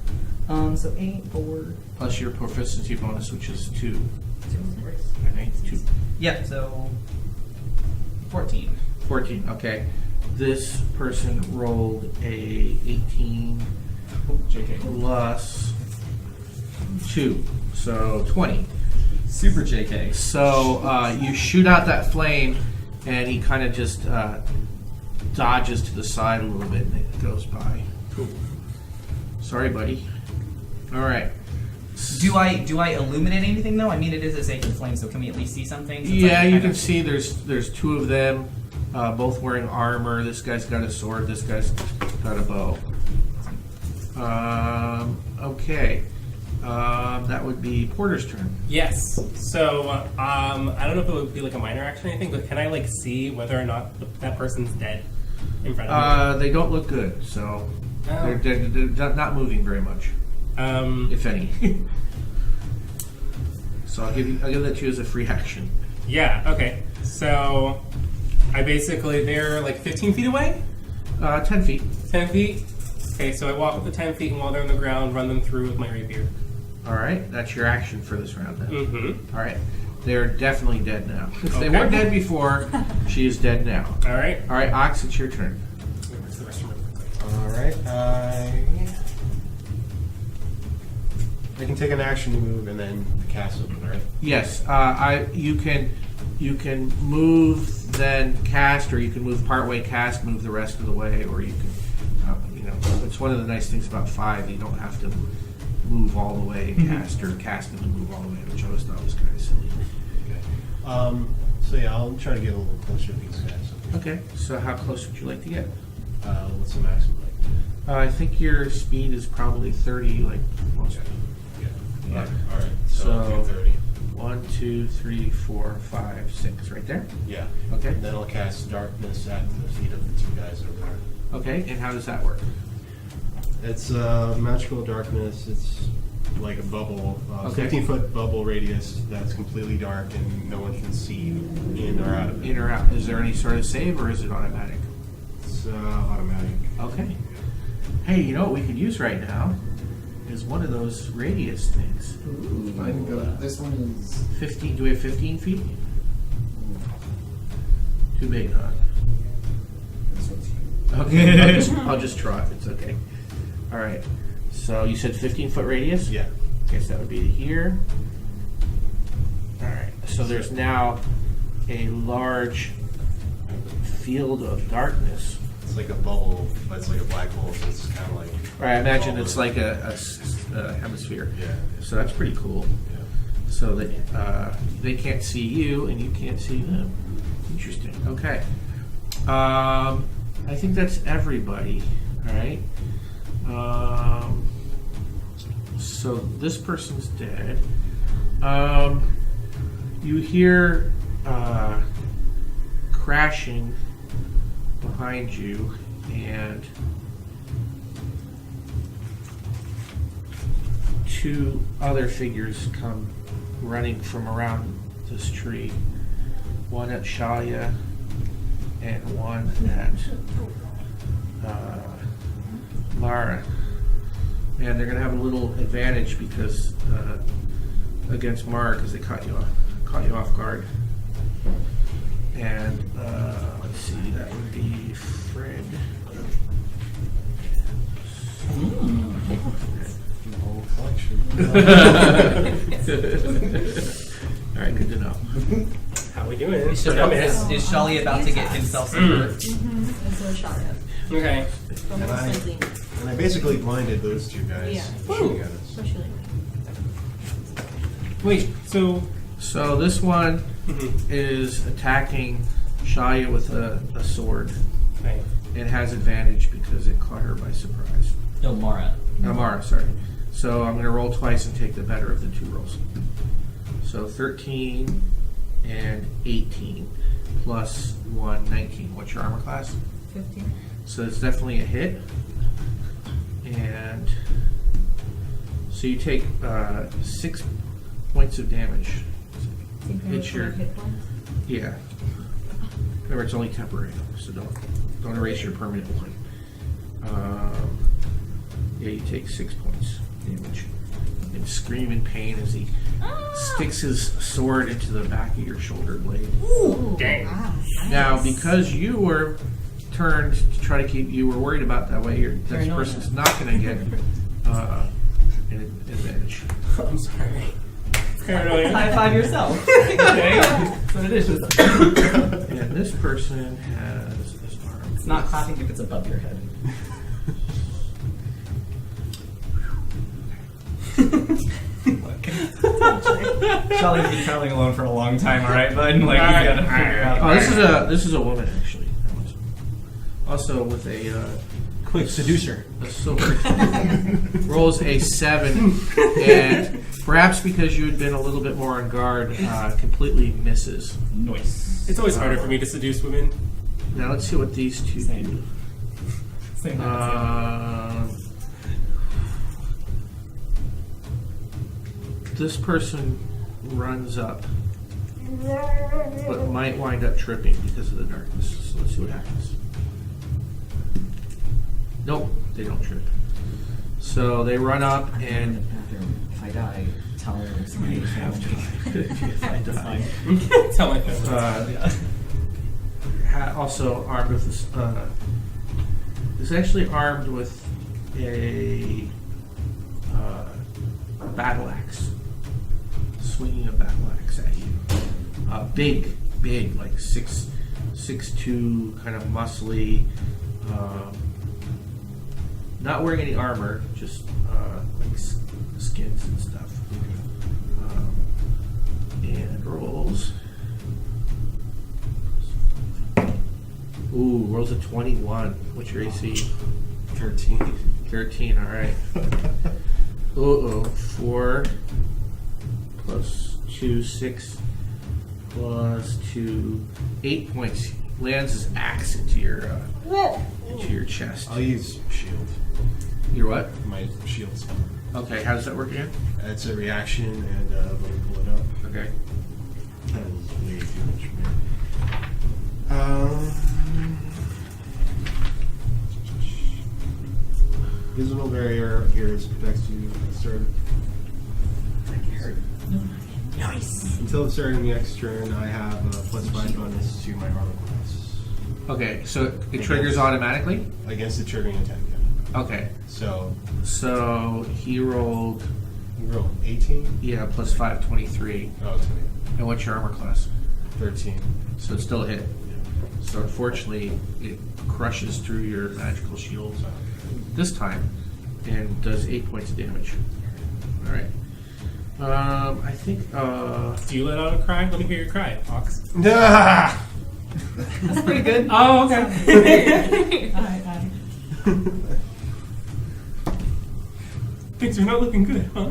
So 8, 4. Plus your proficiency bonus, which is 2. 2. I think 2. Yeah. So 14. 14. Okay. This person rolled a 18 JK. plus 2, so 20. Super JK. So you shoot out that flame, and he kind of just dodges to the side a little bit, and it goes by. Cool. Sorry, buddy. All right. Do I illuminate anything though? I mean, it is a sacred flame, so can we at least see something? Since Yeah, I you kind can of- see there's two of them, both wearing armor. This guy's got a sword. This guy's got a bow. Okay. That would be Porter's turn. Yes. So I don't know if it would be like a minor action or anything, but can I like see whether or not that person's dead in front of me? They don't look good, so Oh. they're not moving very much, if any. So I'll give that to you as a free action. Yeah. Okay. So they're like 15 feet away. 10 feet. 10 feet. Okay. So I walk up the 10 feet, and while they're on the ground, run them through with my rapier. All right, that's your action for this round then. Mm-hmm. All right, they're definitely dead now. If they Okay. weren't dead before, she is dead now. All right. All right, Ox, it's your turn. Where's the restroom? All right. I can take an action to move and then cast it, right? Yes, you can move then cast, or you can move partway cast, move the rest of the way, or you can it's one of the nice things about 5. You don't have to move all the way and cast, or cast and then move all the way, which I always thought was kind of silly. Okay. So yeah, I'll try to get a little closer to these guys. Okay, so how close would you like to get? What's the maximum like? I think your speed is probably 30, like most. Yeah. All right. So I'll do 30. 1, 2, 3, 4, 5, 6, right there. Yeah. Okay. And then I'll cast darkness at the feet of the 2 guys over there. Okay, and how does that work? It's magical darkness. It's like a bubble, Okay. 15-foot bubble radius that's completely dark and no one can see in or out of it. In or out? Is there any sort of save, or is it automatic? It's automatic. Okay. Hey, you know what we could use right now is one of those radius things. This one is 15. Do we have 15 feet? Too big, huh? this one's Okay. I'll just try it. It's okay. All right. So you said 15-foot radius? Yeah. Okay, so that would be to here. All right. So there's now a large field of darkness. It's like a bubble, but it's like a black hole. So it's kind of like. Right. I imagine it's like a hemisphere. Yeah. So that's pretty cool. Yeah. So that they can't see you and you can't see them. Interesting. Okay. I think that's everybody. All right. So this person's dead. You hear crashing behind you, and 2 other figures come running from around this tree. One at Shalia and one at Lara. And they're going to have a little advantage because against Mara, because they caught you off guard. And let's see, that would be Fred. Whole collection. All right, good to know. How we doing? Is Shali about to get himself some hurt? And so shot it. Okay. From And the I- sleeping. And I basically blinded those 2 guys. Yeah. Shooting at us. Especially. Wait. So. So this one is attacking Shia with a sword. Okay. It has advantage because it caught her by surprise. No, Mara. Mara, sorry. So I'm going to roll twice and take the better of the 2 rolls. So 13 and 18 plus 1, 19. What's your armor class? 15. So it's definitely a hit. And so you take 6 points of damage. It's your hit points. yeah. Remember, it's only temporary, so don't erase your permanent one. Yeah, you take 6 points damage and scream in pain as he sticks his sword into the back of your shoulder blade. Ooh, Dang. wow, nice. Now, because you were turned to try to keep, you were worried about that way, this Paranoia. person's not going to get an advantage. I'm sorry. Paranoia. High 5 yourself. Okay. That's what it is. And this person has his arm. It's not clapping if it's above your head. Charlie's been traveling alone for a long time, alright, bud? Like, you gotta figure out. Oh, this is a woman actually. Also with a Quick, seducer. A sword. Rolls a 7, and perhaps because you had been a little bit more on guard, completely misses. Nice. It's always harder for me to seduce women. Now let's see what these two do. Same. This person runs up, but might wind up tripping because of the darkness. So let's see what happens. Nope, they don't trip. So they run up and If I die, tell somebody to have to. If I It's die. fine. Tell my parents. Also armed with this. Is actually armed with a battle axe, swinging a battle axe at you. Big, like 6'2", kind of muscly. Not wearing any armor, just like skins and stuff. And rolls. Ooh, rolls a 21. What's your AC? 13. 13, alright. 4 plus 2, 6 plus 2, 8 points. Lands his axe into your chest. I'll use shield. Your what? My shield's Okay, how does that work again? It's a reaction, and let me pull it up. Okay. That was way too much for me. Visible barrier appears, protects you at the start. Nice. Until the start of the next turn, I have a +5 bonus to my armor class. Okay, so it triggers automatically? Against the triggering attack, yeah. Okay. So, He rolled, you roll 18? yeah, plus 5, 23. Oh, it's me. And what's your armor class? 13. So it's still a hit. So unfortunately, it crushes through your magical shield this time and does 8 points of damage. All right. I think. Do you let out a cry? Let me hear your cry, Fox. Ah! That's pretty good. Oh, okay. Aye. Things are not looking good, huh?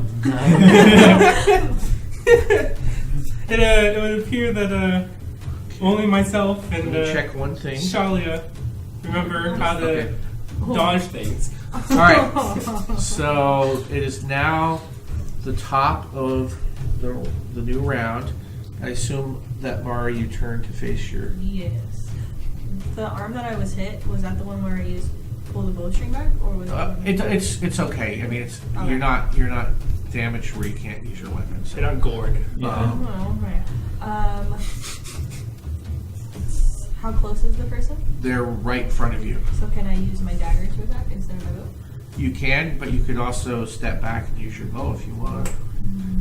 It would appear that only myself and let me check one thing. Shalia remember how to dodge things. All right. So it is now the top of the new round. I assume that Mara, you turn to face your. Yes. The arm that I was hit, was that the one where I pulled the bowstring back, or was it? It's okay. I mean, it's Okay. you're not damaged where you can't use your weapons. They're not gored. Oh, right. How close is the person? They're right in front of you. So can I use my dagger to attack instead of my bow? You can, but you could also step back and use your bow if you want.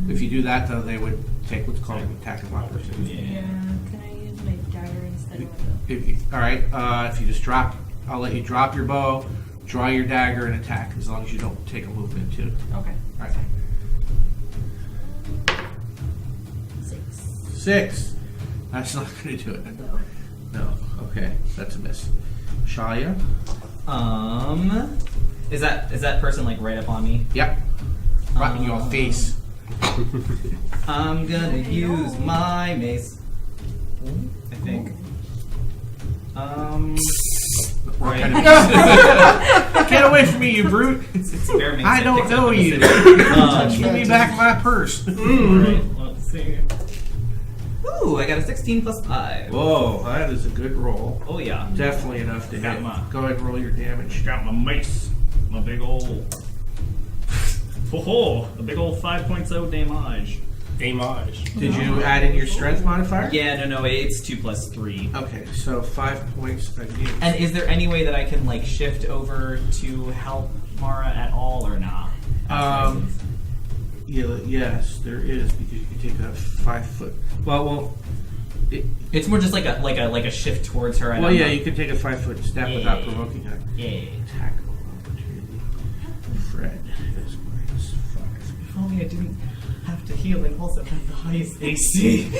If you do that, though, they would take what's called an attack of opportunity. Yeah. Can I use my dagger instead of my bow? All right. If you just drop, I'll let you drop your bow, draw your dagger, and attack. As long as you don't take a movement too. Okay. All right. 6. That's not going to do it. No. Okay, that's a miss. Shalia. Is that person like right up on me? Yep. Right in your face. I'm gonna use my mace. I think. Get away from me, you brute! It's bear mace. I don't picked up know in the you. city. Give me back my purse. Alright, let's see. Ooh, I got a 16 plus 5. Whoa, that is a good roll. Oh yeah. Definitely enough to Got hit. my- Go ahead and roll your damage. Got my mace. My big old. A big old 5 points of damage. Damage. Did you add in your strength modifier? Yeah, no, it's 2 plus 3. Okay, so 5 points of damage. And is there any way that I can like shift over to help Mara at all or not? Yes, there is, because you can take a 5 foot. Well, It's more just like a shift towards her. And well, I'm yeah, not- you can take a 5 foot step without provoking her. Yeah. Attack of opportunity. Fred is -5. If only I didn't have to heal and also have the highest AC.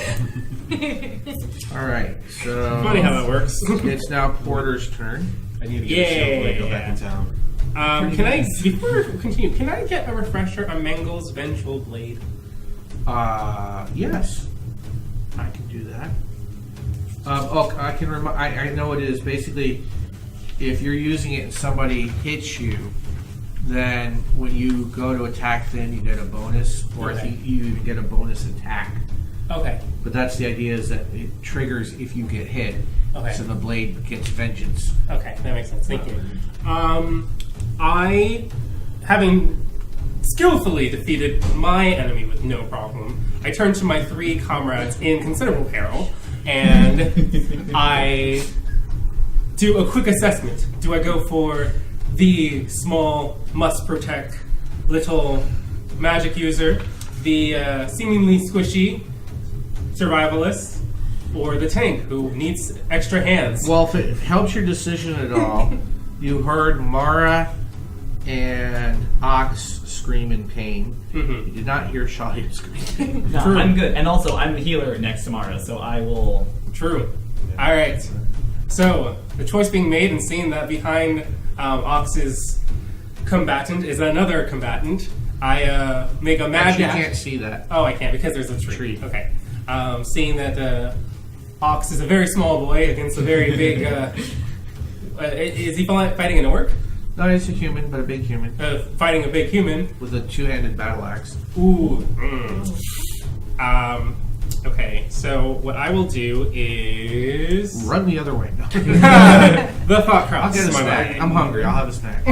All right, so Funny how that works. it's now Porter's turn. I I need to get a shield when I go back in town. Can I, before we continue, can I get a refresher on Mangel's Vengeful Blade? Yes. I can do that. I can I know it is basically if you're using it and somebody hits you, then when you go to attack them, you get a bonus, or I think you even get a bonus attack. Okay. But that's the idea, is that it triggers if you get hit. Okay. So the blade gets vengeance. Okay, that makes sense. Thank you. I, having skillfully defeated my enemy with no problem, I turn to my 3 comrades in considerable peril, and I do a quick assessment. Do I go for the small, must-protect little magic user, the seemingly squishy survivalist, or the tank who needs extra hands? Well, if it helps your decision at all, you heard Mara and Ox scream in pain. Mm-hmm. You did not hear Shahid scream. No, True. I'm good. And also, I'm the healer next to Mara, so I will... True. All right. So the choice being made, and seeing that behind Ox's combatant is another combatant, I make a mad Actually, you dash. can't see that. Oh, I can't because there's a tree. Tree. Okay. Seeing that Ox is a very small boy against a very big. Is he fighting an orc? No, it's a human, but a big human. Fighting a big human. With a 2-handed battle axe. Ooh. Okay, so what I will do is Run the other way. No. the thought I'll crosses get a my snack. mind. I'm hungry. I'll have a snack.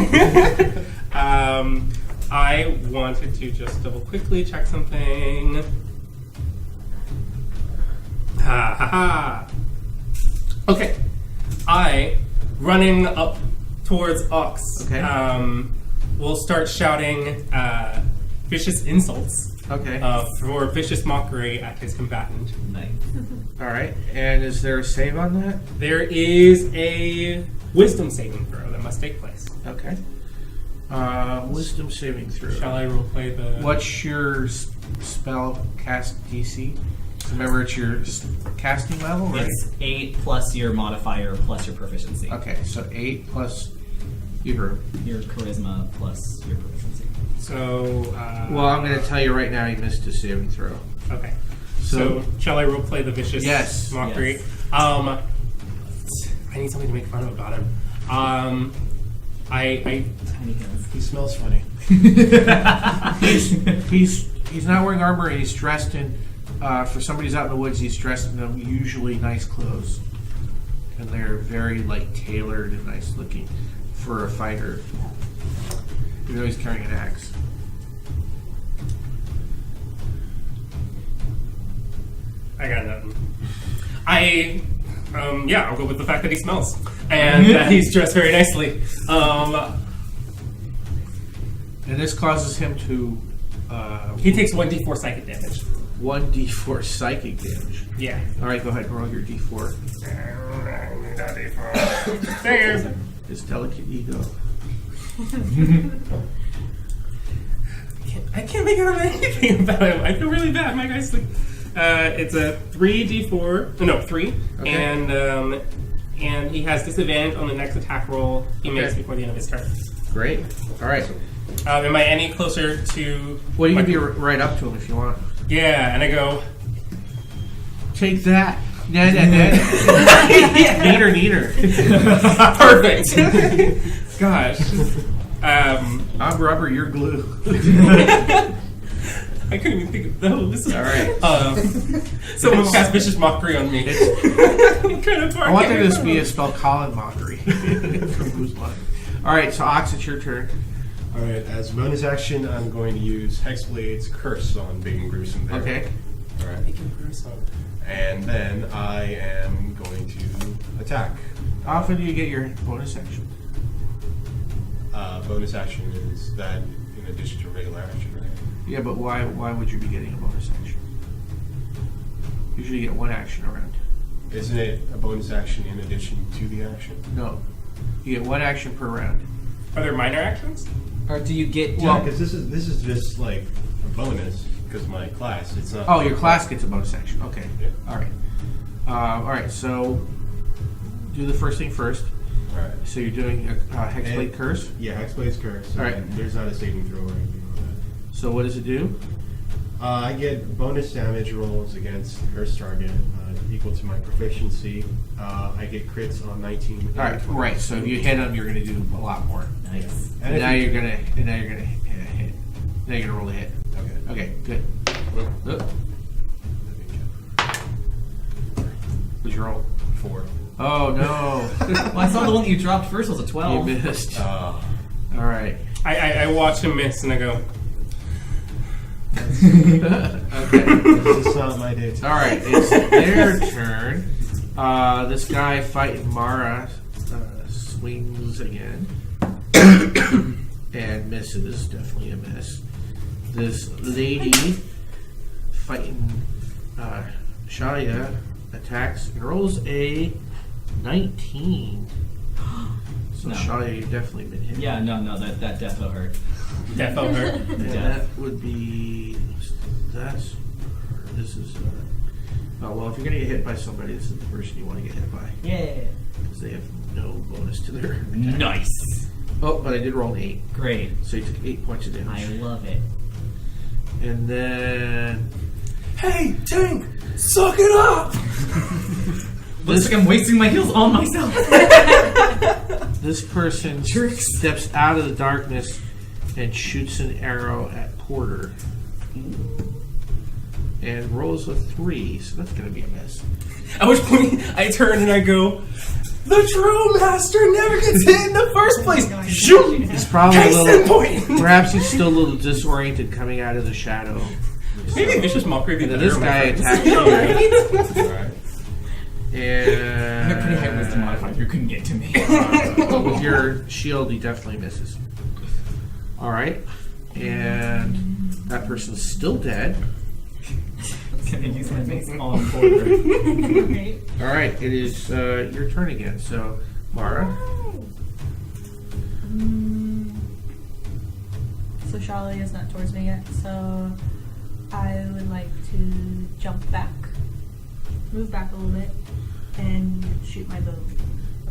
I wanted to just double quickly check something. Ha ha ha. Okay. I, running up towards Ox, Okay. will start shouting vicious insults Okay. for vicious mockery at his combatant. Nice. All right. And is there a save on that? There is a wisdom saving throw that must take place. Okay. Wisdom saving throw. Shall I roleplay the... What's your spell cast DC? Remember, it's your casting level, right? It's 8 plus your modifier plus your proficiency. Okay, so 8 plus your Charisma plus your proficiency. So... Well, I'm going to tell you right now, you missed a saving throw. Okay. So- So shall I roleplay the vicious Yes. mockery? Yes. I need something to make fun of about him. I Tiny hands. He smells funny. He's not wearing armor, and he's dressed in. For somebody who's out in the woods, he's dressed in usually nice clothes, and they're very tailored and nice looking for a fighter. Even though he's carrying an axe. I got nothing. I'll go with the fact that he smells and that he's dressed very nicely. And this causes him to He takes 1d4 psychic damage. 1d4 psychic damage. Yeah. All right, go ahead and roll your d4. There's. His delicate ego. I can't make out anything about him. I feel really bad. My guy's like, it's a 3d4. No, 3, Okay. and he has disadvantage on the next attack roll he makes before the end of his turn. Great. All right. Am I any closer to? Well, you my- can be right up to him if you want. Yeah, and I go. Take that. Neater. Perfect. Gosh. I'm rubber, you're glue. I couldn't even think of those. All right. Someone cast vicious mockery on me. Kind of I want there to be a spell Colin Mockery from Boo's Blood. All right, so Ox, it's your turn. Alright, as a bonus action, I'm going to use Hexblade's Curse on Big and Gruesome Bear. Okay. Alright. And then I am going to attack. How often do you get your bonus action? Bonus action is that in addition to regular action, right? Yeah, but why would you be getting a bonus action? Usually you get one action around. Isn't it a bonus action in addition to the action? No. You get one action per round. Are there minor actions? Or do you get... Yeah, because this is just like a bonus because my class. It's not. Oh, your class gets a bonus action. Okay. Yeah. All right. All right, so do the first thing first. Alright. So you're doing a Hexblade And- Curse. Yeah, Hexblade's Curse. Alright. And there's not a saving throw or anything like that. So what does it do? I get bonus damage rolls against the cursed target equal to my proficiency. I get crits on 19. All right, right. So if you hit them, you're going to do a lot more. Nice. And now you're gonna hit. Now you're gonna roll a hit. Okay. Okay, good. What'd you roll? 4. Oh no, Well, I saw the one that you dropped first was a 12. you missed. Uh, All right. I watch him miss and I go, Okay. this is not my day. All right. It's their turn. This guy fighting Mara swings again and misses. Definitely a miss. This lady fighting Shaya attacks and rolls a 19. So No. Shaya, you've definitely been hit. Yeah, no, that defo hurt. that felt hurt. And Yeah. that would be this is oh well, if you're gonna get hit by somebody, this is the person you want to get hit by Yeah. because they have no bonus to their attack. Nice. Oh, but I did roll an 8, Great. so you took 8 points of damage. I love it. And then Hey, Tank, suck it up! Looks like I'm wasting my heals on myself. this person steps out of the darkness and shoots an arrow at Porter and rolls a 3, so that's gonna be a miss. At which point, I turn and I go, the true master never gets hit in the first place! Shoot! He's probably a Case in little, point! perhaps he's still a little disoriented coming out of the shadow. Maybe Vicious Mockery would be And then better. this guy attacks you. Alright. I have pretty high And wisdom modifier. You couldn't get to me. with your shield, he definitely misses. All right, and that person's still dead. Can I use my mace on Porter? Right. All right, it is your turn again. So, Mara. So Charlie is not towards me yet, so I would like to jump back, move back a little bit, and shoot my bow.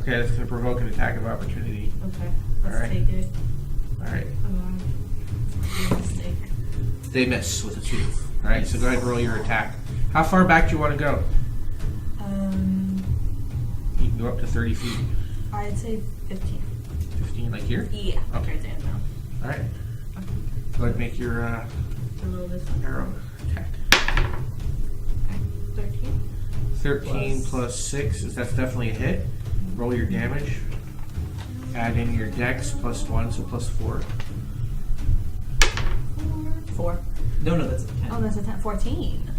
Okay, that's going to provoke an attack of opportunity. Okay, let's Alright. take it. All right, Mistake. they miss with a 2. All right, so go ahead and roll your attack. How far back do you want to go? You can go up to 30 feet. I'd say 15. 15, like here? Yeah. Okay. Right there now. All right. Go ahead and make your A little bit. arrow attack. 13. 13 plus 6, that's definitely a hit. Roll your damage. Add in your dex plus 1, so plus 4. 4. No, that's a 10. Oh, that's a 10. 14.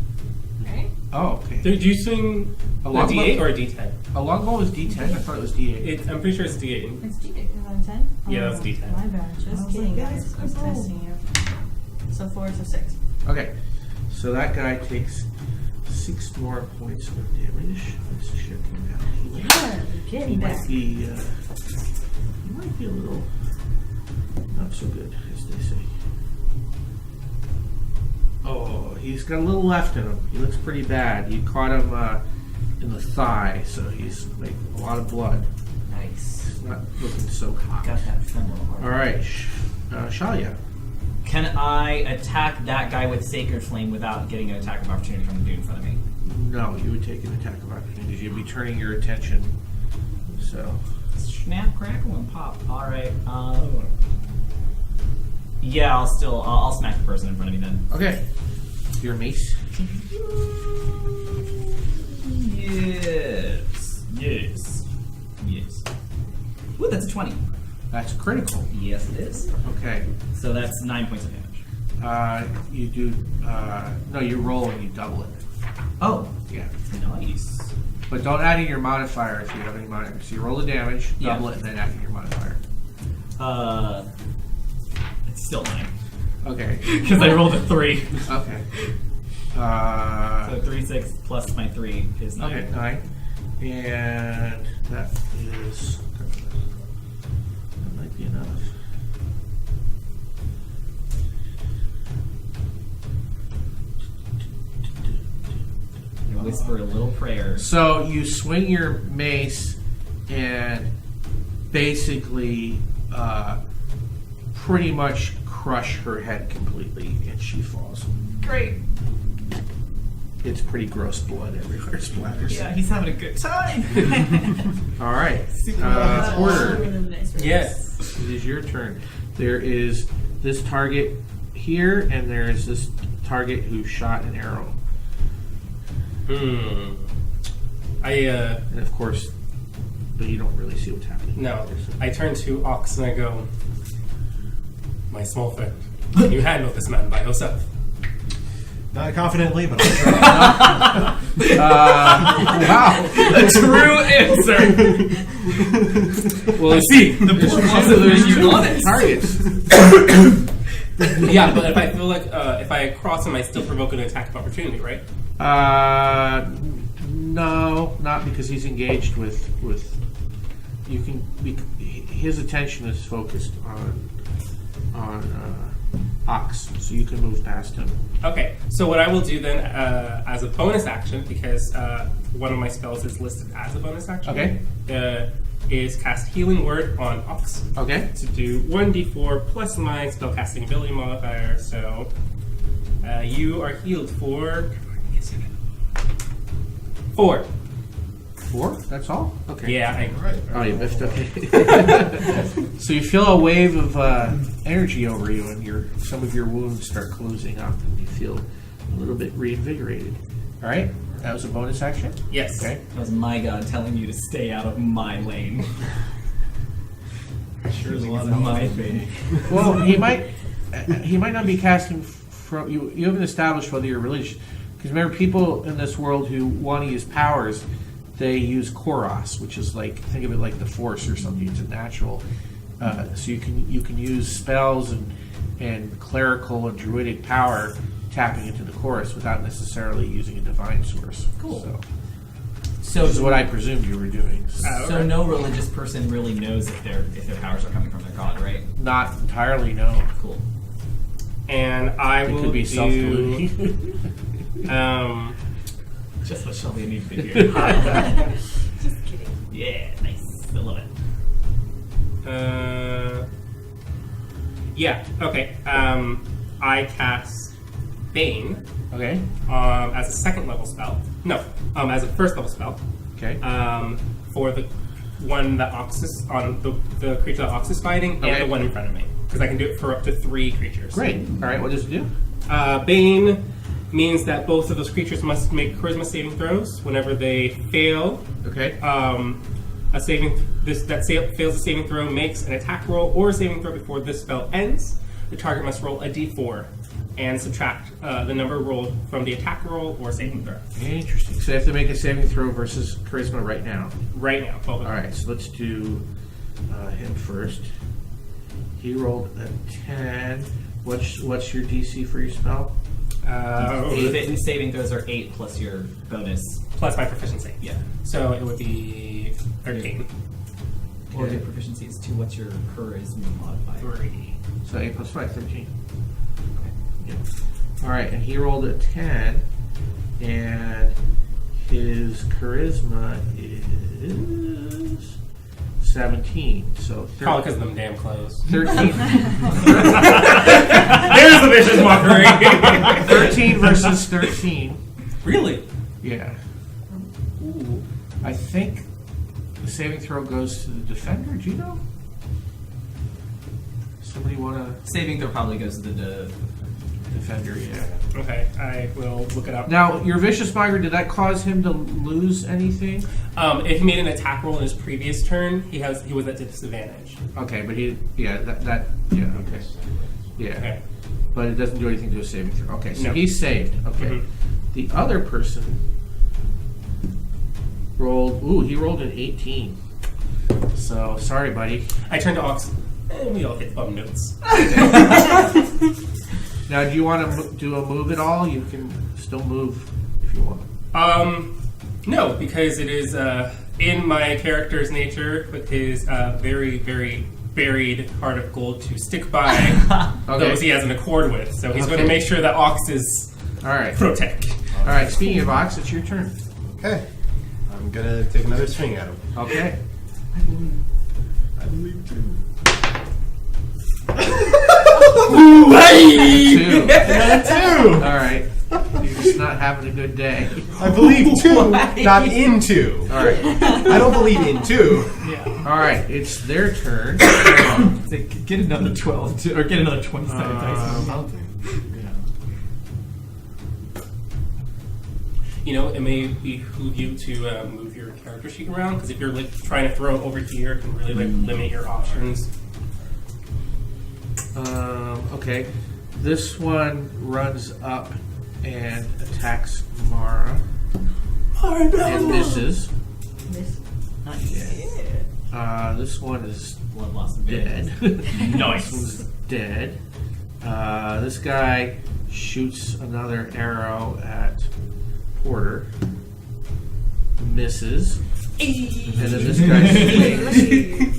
Right? Oh, okay. Do you swing A a longbow? D8 or a D10? A longbow is D10. I thought it was D8. I'm pretty sure it's D8. It's D8. Is that a 10? Yeah, that's D10. My bad. Just kidding, guys. I'm testing you. So 4 is a 6. Okay, so that guy takes 6 more points of damage. Let's shift him down. He Getting back. might be, he might be a little not so good, as they say. Oh, he's got a little left in him. He looks pretty bad. You caught him in the thigh, so he's like a lot of blood. Nice. He's not looking so hot. Got that femoral heart. All right, Shalia. Can I attack that guy with Sacred Flame without getting an attack of opportunity from the dude in front of me? No, you would take an attack of opportunity. You'd be turning your attention. So, Snap, crackle, and pop. All right. Yeah, I'll smack the person in front of me then. okay. Your mace. Yes. Ooh, that's a 20. That's critical. Yes, it is. Okay. So that's 9 points of damage. You do. No, you roll and you double it. Oh, Yeah. nice. But don't add in your modifier if you have any modifier. So you roll the damage, Yeah. double it, and then add in your modifier. It's still 9. Okay. Because I rolled a 3. Okay. So 3, 6 plus my 3 is 9. Okay, 9. And that is. That might be enough. You whisper a little prayer. So you swing your mace, and basically pretty much crush her head completely, and she falls. Great. It's pretty gross blood everywhere splatters. Yeah, he's having a good time. All right. One Porter, of them nice rooms. Yes. it is your turn. There is this target here, and there is this target who shot an arrow. And of course, but you don't really see what's happening. No. I turn to Ox and I go, my small friend, you handle this man by yourself. Not confidently, but I'll try. Wow. A true answer. Well, See, The poor monster is you honest. targets. yeah, but if I feel like if I cross him, I still provoke an attack of opportunity, right? No, not because he's engaged with. You can. His attention is focused on Ox, so you can move past him. Okay, so what I will do then, as a bonus action, because one of my spells is listed as a bonus action, Okay. Is cast Healing Word on Ox. Okay. To do 1d4 plus my spellcasting ability modifier, so you are healed for 4. 4? That's all? Okay. Yeah, Oh, you missed. Okay. So you feel a wave of energy over you, and some of your wounds start closing up, and you feel a little bit reinvigorated. All right. That was a bonus action. yes. Okay. That was my god telling you to stay out of my lane. Sure is a lot It's of my help. thing. Well, he might not be casting from you. You haven't established whether you're religious, because remember, people in this world who want to use powers, they use Koros, which is like, think of it like the Force or something. It's a natural. So you can use spells and clerical and druidic power tapping into the Chorus without necessarily using a divine source. Cool. So this is what I presumed you were doing. So no religious person really knows if their powers are coming from their god, right? Not entirely, no. Cool. And I It will could be do, self-deluding. Just what Shelby needs to hear. Just kidding. Yeah, nice. I love it. yeah, okay. I cast Bane Okay. as a second level spell. No, as a first level spell. Okay. For the one that Ox is on the creature that Ox is fighting, Okay. and the one in front of me, because I can do it for up to 3 creatures. Great. All right. What does it do? Bane means that both of those creatures must make charisma saving throws. Whenever they fail, Okay. fails a saving throw makes an attack roll or a saving throw before this spell ends. The target must roll a d4 and subtract the number rolled from the attack roll or saving throw. Interesting. So you have to make a saving throw versus charisma right now. Right now, both of All them. right. So let's do him first. He rolled a 10. What's your DC for your spell? The saving throws are 8 plus your bonus. Plus my proficiency. Yeah. So it would be 13. Or your proficiency is 2. What's your charisma modifier? 3. So 8 plus 5, 13. Yeah. All right, and he rolled a 10, and his charisma is 17. So Probably because of them damn clothes. 13. There's the vicious mockery. 13 versus 13. Really? Yeah. Ooh. I think the saving throw goes to the defender. Do you know? Somebody want to Saving throw probably goes to the defender? Yeah. Okay, I will look it up. Now, your vicious mockery, did that cause him to lose anything? If he made an attack roll in his previous turn, he was at disadvantage. Okay, but yeah, okay. Yeah. Okay. But it doesn't do anything to a saving throw. Okay, so No. he's saved. Okay. Mhm. The other person he rolled an 18. So, sorry, buddy. I turn to Ox, and we all get bum notes. Now, do you want to do a move at all? You can still move if you want. No, because it is in my character's nature with his very, very buried heart of gold to stick by those he has an accord with. So he's going to Okay. make sure that Ox is All right. protect. All right, speaking of Ox, it's your turn. Okay. I'm gonna take another swing at him. Okay. I believe too. Two. All right. You're just not having a good day. I believe two, not in two. All right. I don't believe in two. All right. It's their turn. It's like, get another 12 or get another 20-sided dice. Something. You know, it may behoove you to move your character sheet around, because if you're like trying to throw it over here, it can really like limit your options. Okay. This one runs up and attacks Mara. And misses. Miss. This one is Blood loss of dead. Nice. This one's dead. This guy shoots another arrow at Porter. Misses. And then this guy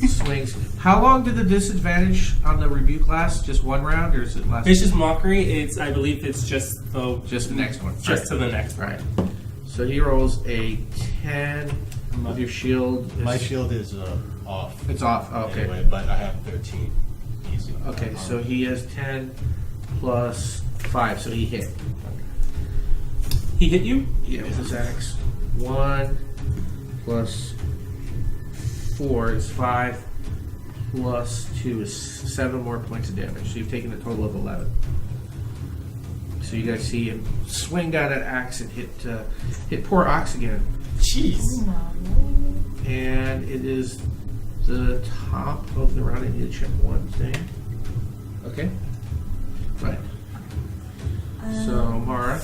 swings. How long did the disadvantage on the rebuke last? Just one round, or is it last? Vicious Mockery, I believe it's just the next one. Just to the next one. Right. So he rolls a 10 with your shield. My shield is off. It's off. Okay. Anyway, but I have 13. Easy. Okay, so he has 10 plus 5, so he hit. He hit you? Yeah, with his axe. 1 plus 4 is 5, plus 2 is 7 more points of damage. So you've taken a total of 11. So you guys see him swing down that axe and hit poor Ox again. Jeez. And it is the top of the round. I need to check one thing. Okay. Right. So, Mara.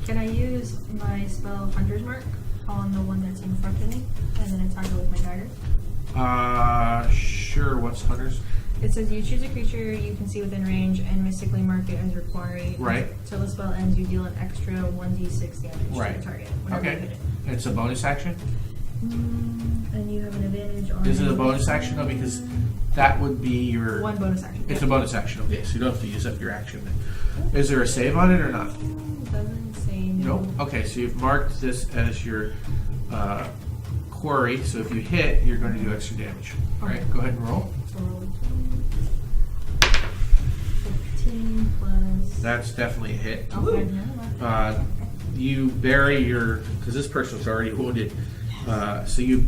Can I use my spell Hunter's Mark on the one that's in front of me, and then attack it with my dagger? Sure. What's Hunter's? It says you choose a creature you can see within range and mystically mark it as your quarry. Right. Until the spell ends, you deal an extra 1d6 damage Right. to the target whenever you hit Okay. it. It's a bonus action? And you have an advantage on... Is it a bonus action? No, because that would be your... One bonus action. It's a bonus action, okay, so you don't have to use up your action. Is there a save on it or not? Doesn't say no. Nope. Okay, so you've marked this as your quarry, so if you hit, you're going to do extra damage. Alright, go ahead and roll. So roll 15 plus... That's definitely a hit. Okay, no. You bury your... Because this person's already wounded. So you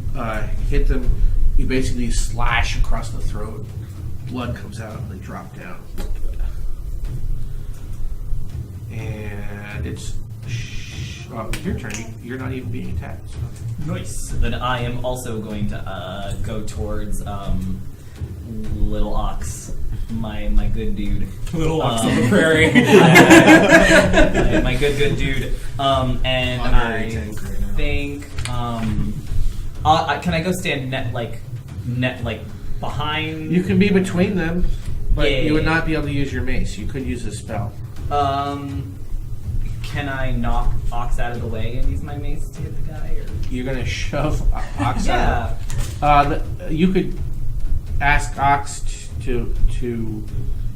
hit them, you basically slash across the throat. Blood comes out and they drop down. And it's your turn. You're not even being attacked. So. Nice. Then I am also going to go towards Little Ox, my good dude. Little Ox on the prairie. My good dude. And I think can I go stand net behind? You can be between them, but Yeah. you would not be able to use your mace. You could use a spell. Can I knock Ox out of the way and use my mace to hit the guy? Or? You're going to shove Ox Yeah. out. You could ask Ox to.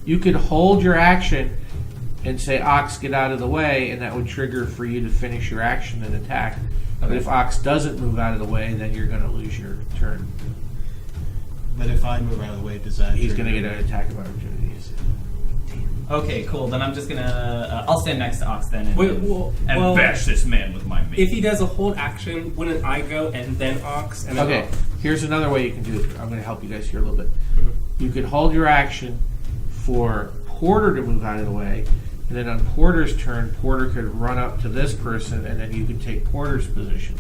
You could hold your action and say, Ox, get out of the way, and that would trigger for you to finish your action and attack. But Okay. if Ox doesn't move out of the way, then you're going to lose your turn. But if I move out of the way, does that... He's going to get an attack of opportunity. Okay, cool. Then I'm just gonna. I'll stand next to Ox then. And, Wait, well, Bash this man with my mace. if he does a hold action, wouldn't I go and then Ox and then Okay, Ox? here's another way you can do it. I'm going to help you guys here a little bit. You could hold your action for Porter to move out of the way, and then on Porter's turn, Porter could run up to this person, and then you could take Porter's position.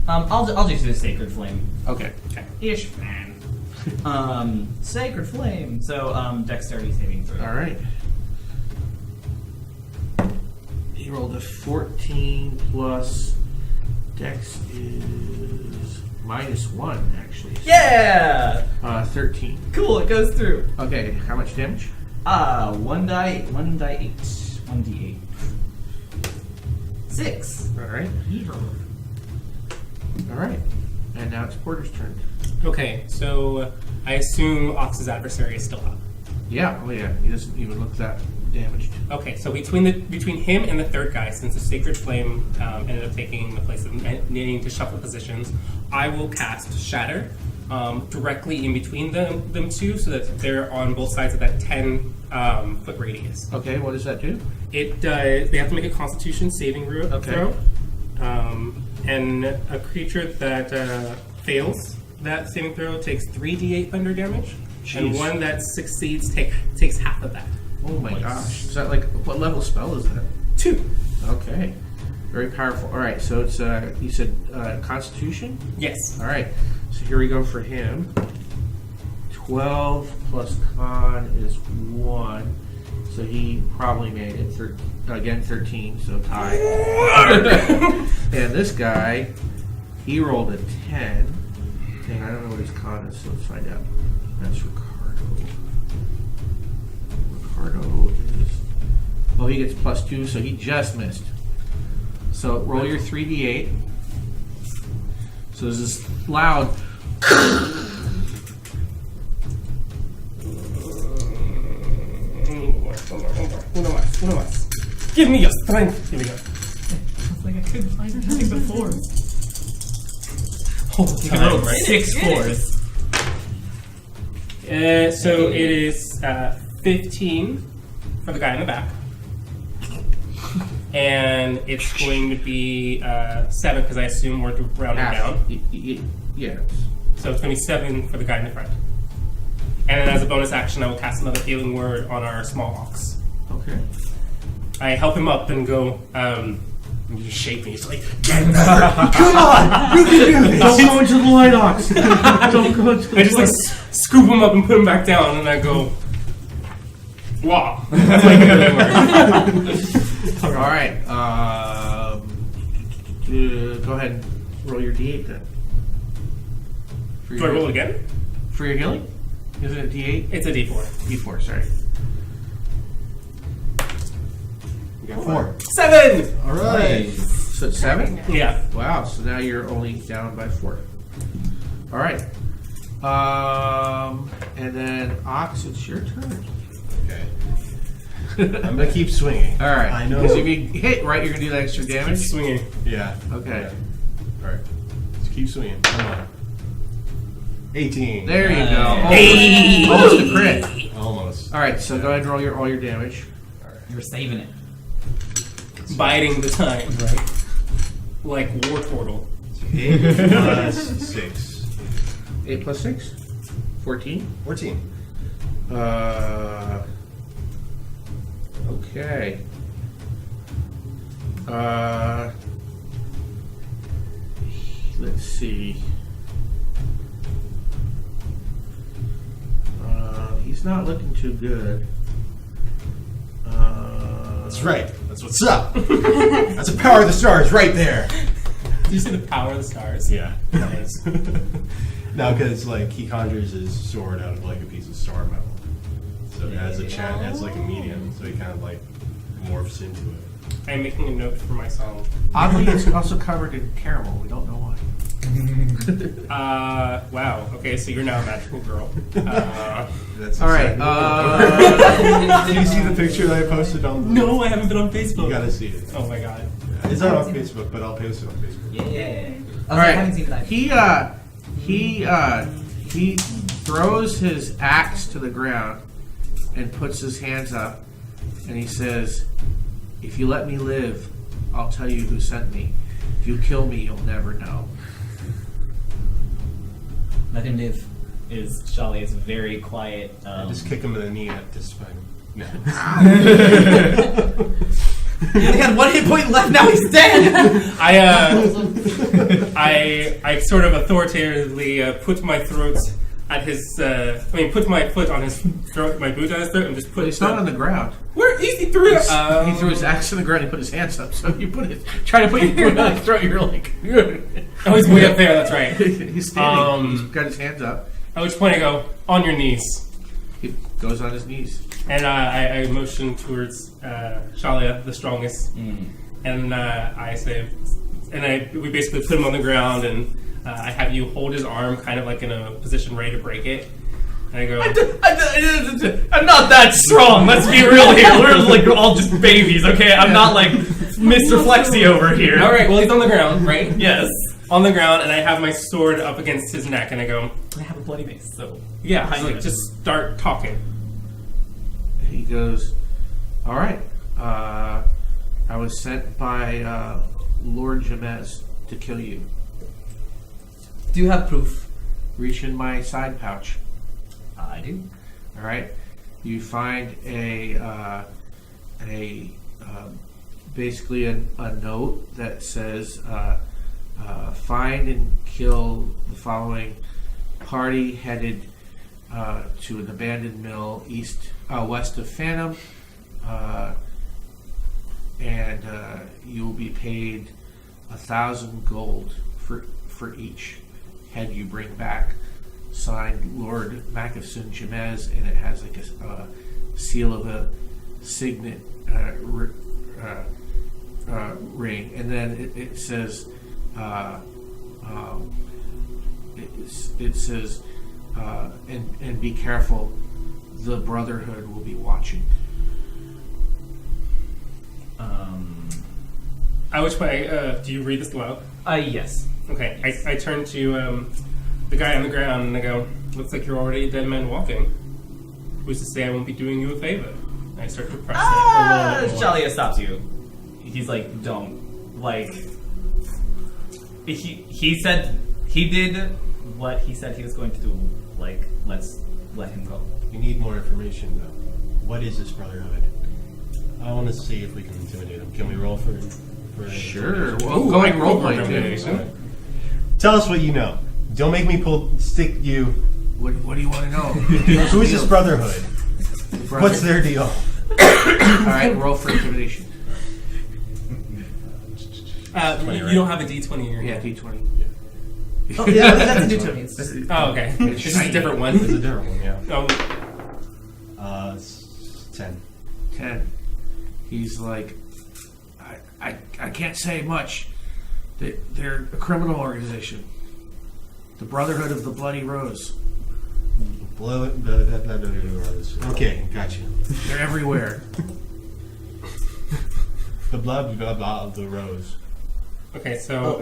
I'll just do Sacred Flame. Okay. Ish, man. Sacred Flame. So, Dexterity saving throw. All right. He rolled a 14 plus Dex is -1 actually. Yeah. 13. Cool. It goes through. Okay. How much damage? 1d8. 6. All right. All right. And now it's Porter's turn. Okay, so I assume Ox's adversary is still up. Yeah. Oh yeah. He doesn't even look that damaged. Okay, so between him and the third guy, since the Sacred Flame ended up taking the place of needing to shuffle positions, I will cast Shatter directly in between them two, so that they're on both sides of that 10-foot radius. Okay. What does that do? They have to make a Constitution saving throw, and a creature that fails that saving throw takes 3d8 thunder damage, and one that succeeds takes half of that. Oh my gosh. Is that like, what level spell is that? 2. Okay. Very powerful. All right, so it's, you said Constitution? Yes. All right, so here we go for him. 12 plus con is 1, so he probably made it. Again, 13, so tie. And this guy, he rolled a 10. Dang, I don't know what his con is, so let's find out. That's Ricardo. Ricardo is... Oh, he gets plus 2, so he just missed. So roll your 3d8. So there's this loud... Uno más. Give me your strength. Here we go. It's like I couldn't find anything before. You can roll 6 4s. So it is 15 for the guy in the back. And it's going to be 7, because I assume we're rounding down. Yeah. So it's going to be 7 for the guy in the front. And then as a bonus action, I will cast another healing word on our small ox. Okay. I help him up and go, he's shaking. He's like, Come on! You can do this! Don't go into the light ox! Don't go into the I just like scoop him up and put him back down, and I go, wow. That's like another word. All right. Go ahead and roll your d8 then. Do I roll again? For your healing? Is it a d8? It's a d4. d4, sorry. You got 4. 7! All right. So it's 7? Yeah. Wow, so now you're only down by 4. All right. And then Ox, it's your turn. Okay. I'm gonna keep swinging. All right. I know. Because if you hit right, you're gonna do that extra Keep damage. swinging. Yeah. Okay. Yeah. All right. Just keep swinging. Come on. 18. There you go. Hey. Almost a crit. Almost. All right, so go ahead and roll all your damage. You're saving it. Biding the time, right? Like War Portal. 8 plus 6. 8 plus 6? 14? 14. Okay. Let's see. He's not looking too good. That's right. That's what's up. That's the power of the stars right there. Did you say the power of the stars? Yeah. Nice. No, because like he conjures his sword out of like a piece of star metal, so it has a chant, has like a medium, so he kind of like morphs into it. I'm making a note for my song. Oddly, it's also covered in caramel. We don't know why. Wow. Okay, so you're now a magical girl. That's All right. Did you see the picture that I posted on? No, I haven't been on Facebook. You gotta see it. Oh my god. It's not on Facebook, but I'll post it on Facebook. Yeah. All right. He throws his axe to the ground and puts his hands up, and he says, "If you let me live, I'll tell you who sent me. If you kill me, you'll never know." Let him live. Shali is very quiet. I just kick him in the knee at this point. No. He only had 1 hit point left. Now he's dead. I sort of authoritatively put my throat at his. Put my foot on his throat, my boot on his throat, and just put. It's not on the ground. Where he threw it? He threw his axe to the ground and put his hands up. So you try to put your foot on his throat. You're like, oh, he's way up there. That's right. He's standing. He's got his hands up. At which point I go on your knees. He goes on his knees. And I motion towards Shalia, the strongest, and I say, we basically put him on the ground, and I have you hold his arm, kind of like in a position ready to break it, I go, I'm not that strong. Let's be real here. We're like all just babies, okay? I'm not like Mr. Flexi over here. all right, well, he's on the ground, right? Yes. On the ground, and I have my sword up against his neck, and I go, I have a bloody mace, so yeah, Behind like, you. just start talking. He goes, all right. I was sent by Lord Jamez to kill you. Do you have proof? Reach in my side pouch. I do. All right. You find a basically a note that says, find and kill the following party headed to an abandoned mill west of Phantom, and you will be paid 1,000 gold for each head you bring back. Signed, Lord Macafson Jamez, and it has like a seal of a signet ring, and then it says it says and be careful, the Brotherhood will be watching. Which way, do you read this aloud? Yes. Okay, I turn to the guy on the ground and I go, looks like you're already a dead man walking. Who's to say I won't be doing you a favor? And I start to press it a little more. Shalia stops you. He's like, don't. Like, he said, he did what he said he was going to do. Like, let's let him go. You need more information, though. What is this Brotherhood? I want to see if we can intimidate them. Can we roll for Sure. intimidation? Well, Ooh, go I ahead and roll roll for play too. intimidation. Tell us what you know. Don't make me stick you. What do you want to know? Who is this Brotherhood? What's their deal? All right, roll for intimidation. You don't have a D20 in your Yeah, hand. D20. Oh, yeah, that's a new turn. Oh, okay. It's just a different one. It's a different one, yeah. Oh, 10. 10. He's like, I can't say much. They're a criminal organization. The Brotherhood of the Bloody Rose. Blow it. Blah, blah, blah, blah, blah, blah. Okay, gotcha. They're everywhere. The blah blah blah of the rose. okay, so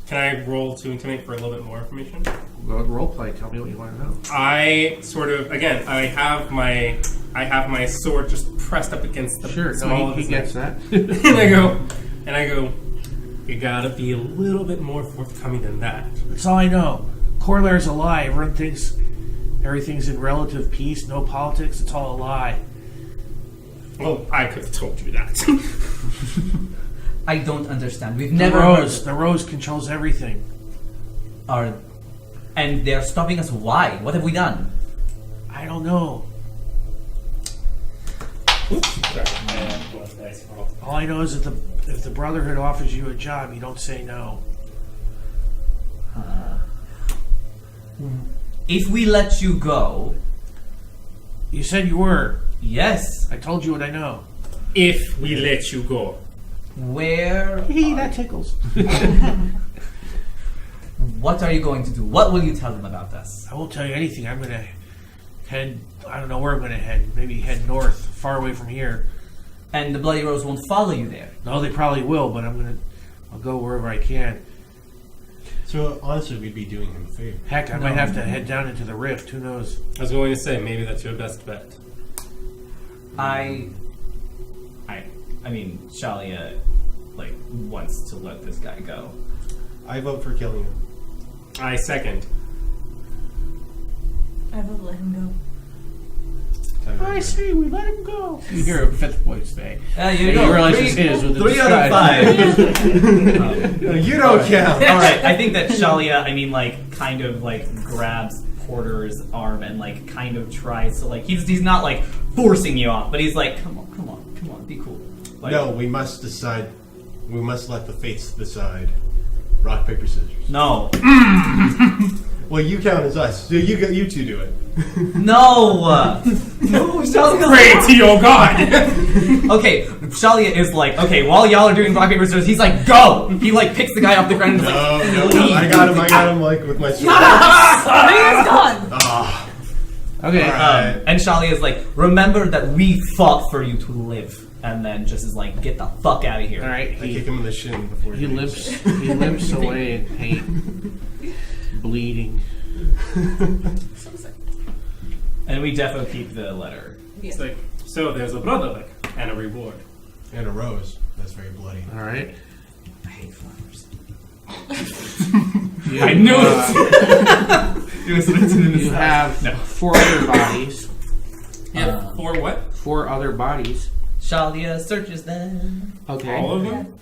can I roll to intimidate for a little bit more information? Go ahead, role play. Tell me what you want to know. I sort of, again, I have my sword just pressed up against the small of he his gets neck. that. and I go, you gotta be a little bit more forthcoming than that. That's all I know. Coralaire's a lie. Everyone thinks everything's in relative peace, no politics. It's all a lie. Well, I could have told you that. I don't understand. We've The never Rose. The Rose controls everything. and they're stopping us. Why? What have we done? I don't know. All I know is that if the Brotherhood offers you a job, you don't say no. If we let you go, You said you were. yes. I told you what I know. If we let you go. Where? That tickles. What are you going to do? What will you tell them about us? I won't tell you anything. I'm gonna head. I don't know where I'm gonna head. Maybe head north, far away from here. And the Bloody Rose won't follow you there. No, they probably will, but I'll go wherever I can. So honestly, we'd be doing him a favor. Heck, I might have to head down into the rift. Who knows? I was going to say, maybe that's your best bet. I mean, Shalia, wants to let this guy go. I vote for killing him. I second. I would let him go. I see. We let him go. You hear a fifth voice say. You You realize it's his with the 3 out of disguise. 5. You don't count. All right, I think that Shalia, kind of grabs Porter's arm and kind of tries to he's not forcing you off, but he's like, come on, be cool. No, we must decide. We must let the fates decide. Rock, paper, scissors. No, Well, you count as us. So you two do it. no, Shalia. Pray to your god! Okay, Shalia is okay, while y'all are doing rock, paper, scissors, he's like, go! He picks the guy off the ground and is No, I got him with my sword. He's gone! Okay. Alright. And Shalia is like, remember that we fought for you to live. And then just is like, get the fuck out of here. All right. I kick him in the shin before He leaves. limps away in pain, bleeding. And we defo keep the letter. It's like, so there's a brother and a reward. And a rose. That's very bloody. All right. I hate flowers. You, I knew it! It was written in the You side. have No. 4 other bodies. Yeah, for what? 4 other bodies. Shalia searches them. Okay. All of them?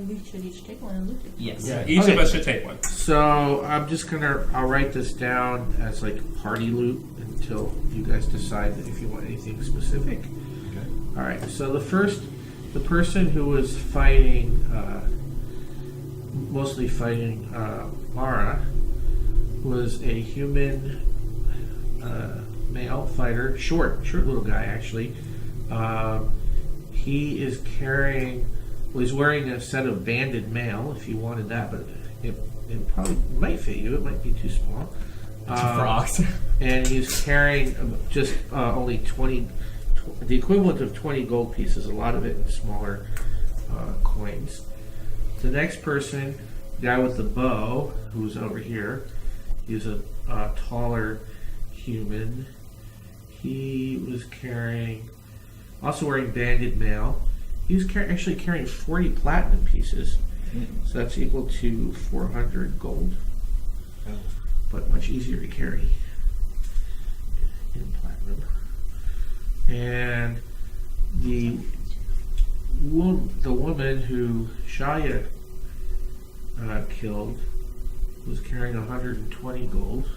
We should each take one and loot it. Yes. Yeah, each Okay. of us should take one. So I'm just I'll write this down as like party loot until you guys decide if you want anything specific. Okay. All right. So the person who was fighting, mostly fighting Mara, was a human male fighter, short little guy actually. He is carrying. Well, he's wearing a set of banded mail. If you wanted that, but it probably might fit you. It might be too small. Frogs. And he's carrying just only 20, the equivalent of 20 gold pieces. A lot of it in smaller coins. The next person, guy with the bow, who's over here, he's a taller human. He was also wearing banded mail. He was actually carrying 40 platinum pieces, so that's equal to 400 gold, but much easier to carry in platinum. And the woman who Shaya killed was carrying 120 gold.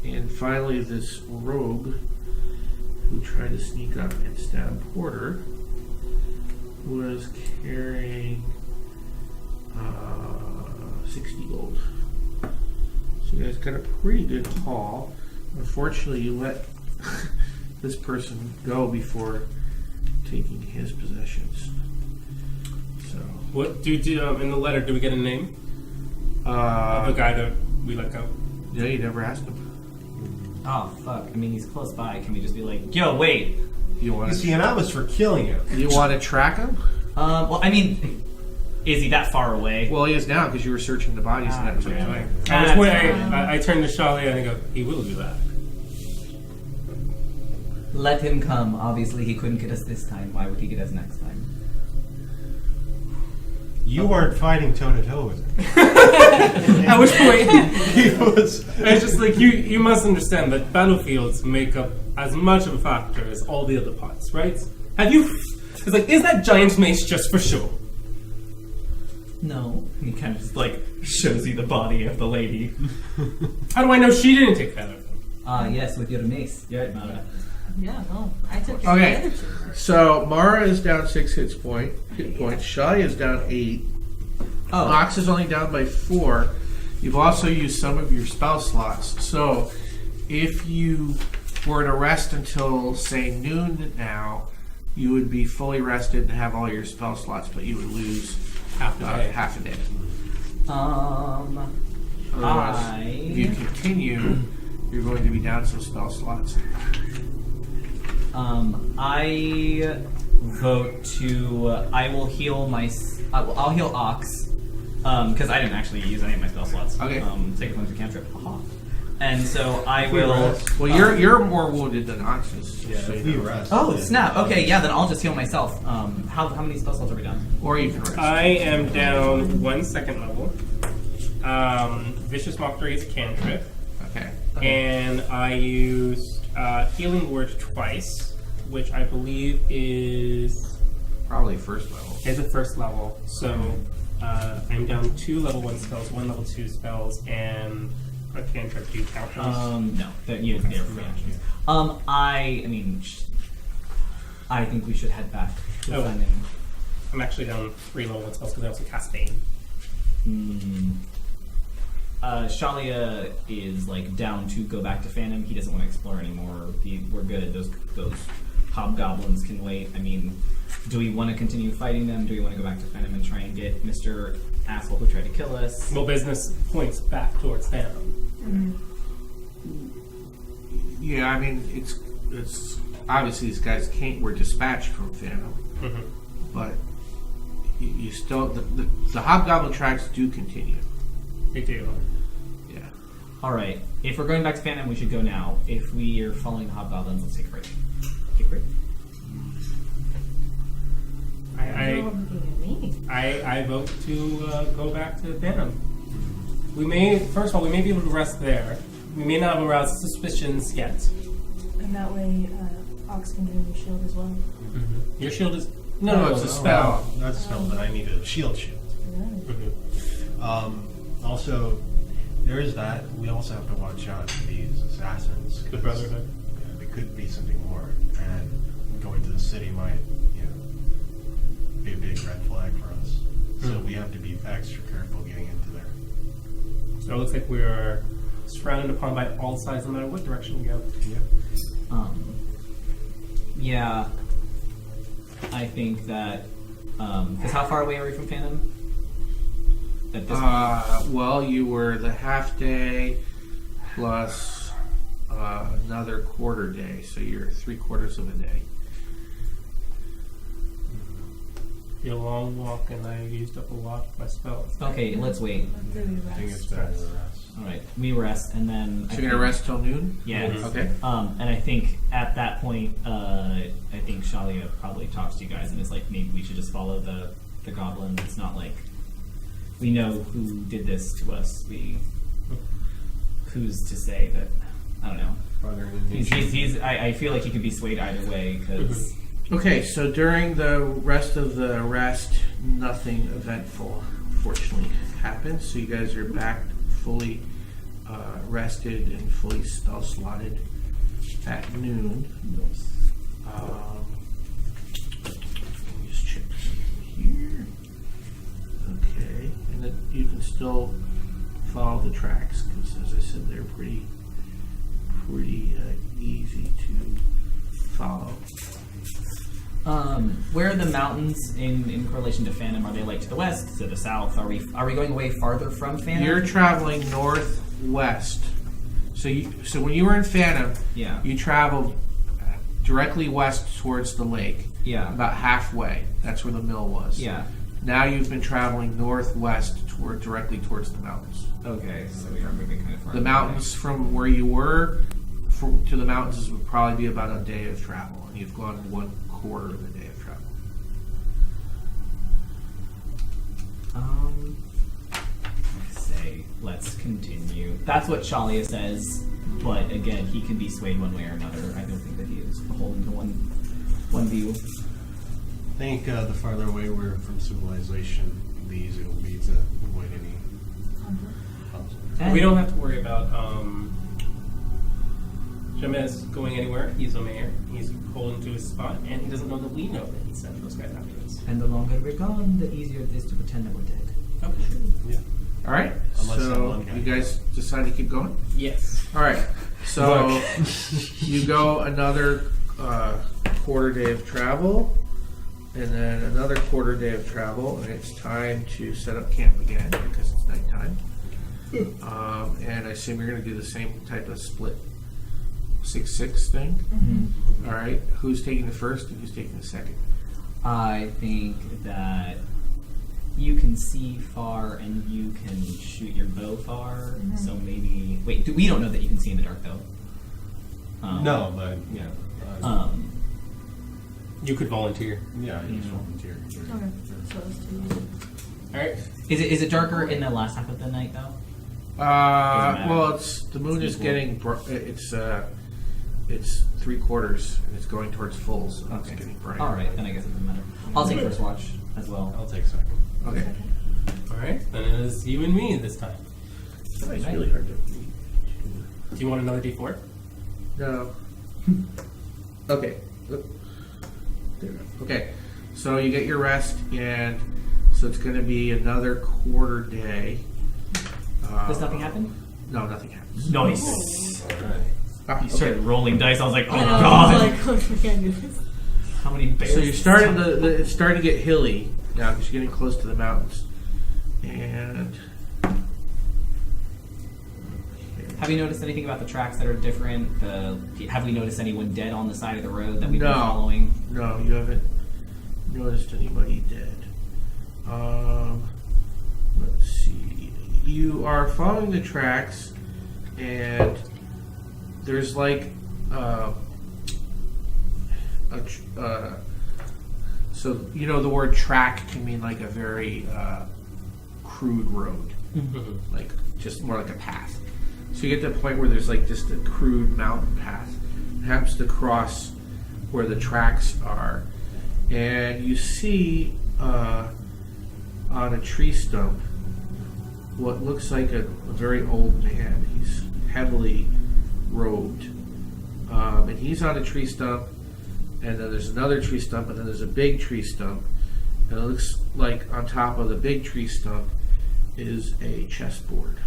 And finally, this rogue who tried to sneak up and stab Porter was carrying 60 gold. So you guys got a pretty good haul. Unfortunately, you let this person go before taking his possessions. So What do in the letter? Do we get a name of the guy that we let go? Yeah, you never asked him. Oh, fuck. I mean, he's close by. Can we just be like, yo, wait. You want You see, and I was for killing him. You want to track him? Well, I mean, is he that far away? Well, he is now because you were searching the bodies and that was yeah. time. At which point I turn to Shalia and I go, he will do that. Let him come. Obviously, he couldn't get us this time. Why would he get us next time? You weren't fighting toe to toe with him. At which point, He was. it's just like, you must understand that battlefields make up as much of a factor as all the other parts, right? Have you... It's like, is that giant mace just for show? No. He kind of just like shows you the body of the lady. How do I know she didn't take that of him? Yes, with your mace. You're right, Mara. Yeah, no. I took it Okay. the other two. So Mara is down 6 hit points. Shai is down 8. Oh. Ox is only down by 4. You've also used some of your spell slots. So if you were to rest until, say, noon now, you would be fully rested and have all your spell slots, but you would lose Half the day. half a day. I... If you continue, you're going to be down some spell slots. I vote to. I will heal my. I'll heal Ox, because I didn't actually use any of my spell slots. Okay. Take a point to cantrip. Haha. And so I will. Well, you're more wounded than Ox is. so you If we know. rest. Oh snap! Okay, yeah. Then I'll just heal myself. How many spell slots are we done? Or you can rest. I am down 1 second level. Vicious Mockery is cantrip. Okay. And I used Healing Word twice, which I believe is Probably first level. a first level. So I'm down 2 level 1 spells, 1 level 2 spells, and a cantrip. Do you count those? No, they're free actions. I think we should head back to Oh. finding. I'm actually down 3 level 1 spells because I also cast Bane. Shalia is like down to go back to Phantom. He doesn't want to explore anymore. We're good. Those hobgoblins can wait. I mean, do we want to continue fighting them? Do we want to go back to Phantom and try and get Mr. Asshole who tried to kill us? Well, business points back towards Phantom. Yeah, I mean, it's obviously these guys were dispatched from Phantom, but you still the Hobgoblin tracks do continue. They do. Yeah. All right. If we're going back to Phantom, we should go now. If we are following the Hobgoblins, let's take a break. Take a break. You're all looking at me. I vote to go back to Phantom. First of all, we may be able to rest there. We may not have aroused suspicions yet. And that way, Ox can get a new shield as well. Your shield is No, it's a spell. That's a spell, but I need a shield. Yeah. Also, there is that. We also have to watch out for these assassins. The Brotherhood. Yeah, they could be something more, and going to the city might, be a big red flag for us. So we have to be extra careful getting into there. So it looks like we are surrounded upon by all sides, no matter what direction we go. Yeah. Yeah. I think that. Because how far away are we from Phantom? At this point? Well, you were the half day plus another quarter day, so you're 3/4 of a day. A long walk, and I used up a lot of my spells. Okay, let's wait. Let's do we I think it's rest. better to rest. All right, we rest, and then. So you're gonna rest till noon? Yeah. Okay. And I think at that point, I think Shalia probably talks to you guys and is like, maybe we should just follow the goblin. It's not like we know who did this to us. Who's to say that? I don't know. I feel like he could be swayed either way because. Okay, so during the rest of the rest, nothing eventful, fortunately, happened. So you guys are back fully rested and fully spell slotted at noon. Let me just check something here. Okay, and then you can still follow the tracks because, as I said, they're pretty easy to follow. Where are the mountains in correlation to Phantom? Are they like to the west, to the south? Are we going away farther from Phantom? You're traveling northwest. So when you were in Phantom, Yeah. you traveled directly west towards the lake. Yeah. About halfway. That's where the mill was. Yeah. Now you've been traveling northwest directly towards the mountains. Okay, so we are moving kind of far. The mountains from where you were to the mountains would probably be about a day of travel, and you've gone 1/4 of a day of travel. Let's continue. That's what Shalia says, but again, he can be swayed one way or another. I don't think that he is beholden to one view. I think the farther away we're from civilization, the easier it will be to avoid any conflict. We don't have to worry about Jamez going anywhere. He's a mayor. He's holding to his spot, and he doesn't know that we know that he sent those guys after us. And the longer we're gone, the easier it is to pretend that we're dead. Okay. Yeah. All right. Unless that So one guy- you guys decide to keep going? Yes. All right. So you go another quarter day of travel, and then another quarter day of travel, and it's time to set up camp again because it's nighttime. And I assume you're going to do the same type of split 6-6 thing. Mm-hmm. All right. Who's taking the first and who's taking the second? I think that you can see far and you can shoot your bow far. So maybe we don't know that you can see in the dark though. No, but Yeah. You could volunteer. yeah, you just volunteer. Okay, so let's do. All right. Is it darker in the last half of the night though? matter. Well, the moon is getting it's 3/4 and it's going towards full, so it's getting bright. All right, then I guess it doesn't matter. I'll take first watch as well. I'll take second. Okay. All right. Then it is you and me this time. It's really hard to read. Do you want another D4? No. Okay. There we go. Okay. So you get your rest, and so it's going to be another quarter day. Does nothing happen? No, nothing happens. Nice. Ah, You started rolling dice. I was like, oh I know, god. I was like, we can't do this. How many bears? So you're starting it's starting to get hilly now because you're getting close to the mountains. And okay. Have you noticed anything about the tracks that are different? Have we noticed anyone dead on the side of the road that we've been following? No, you haven't noticed anybody dead. Let's see. You are following the tracks, and there's like so you know the word track can mean like a very crude road, like just more like a path. So you get to the point where there's like just a crude mountain path. It happens to cross where the tracks are, and you see on a tree stump what looks like a very old man. He's heavily robed, and he's on a tree stump, and then there's another tree stump, and then there's a big tree stump, and it looks like on top of the big tree stump is a chessboard.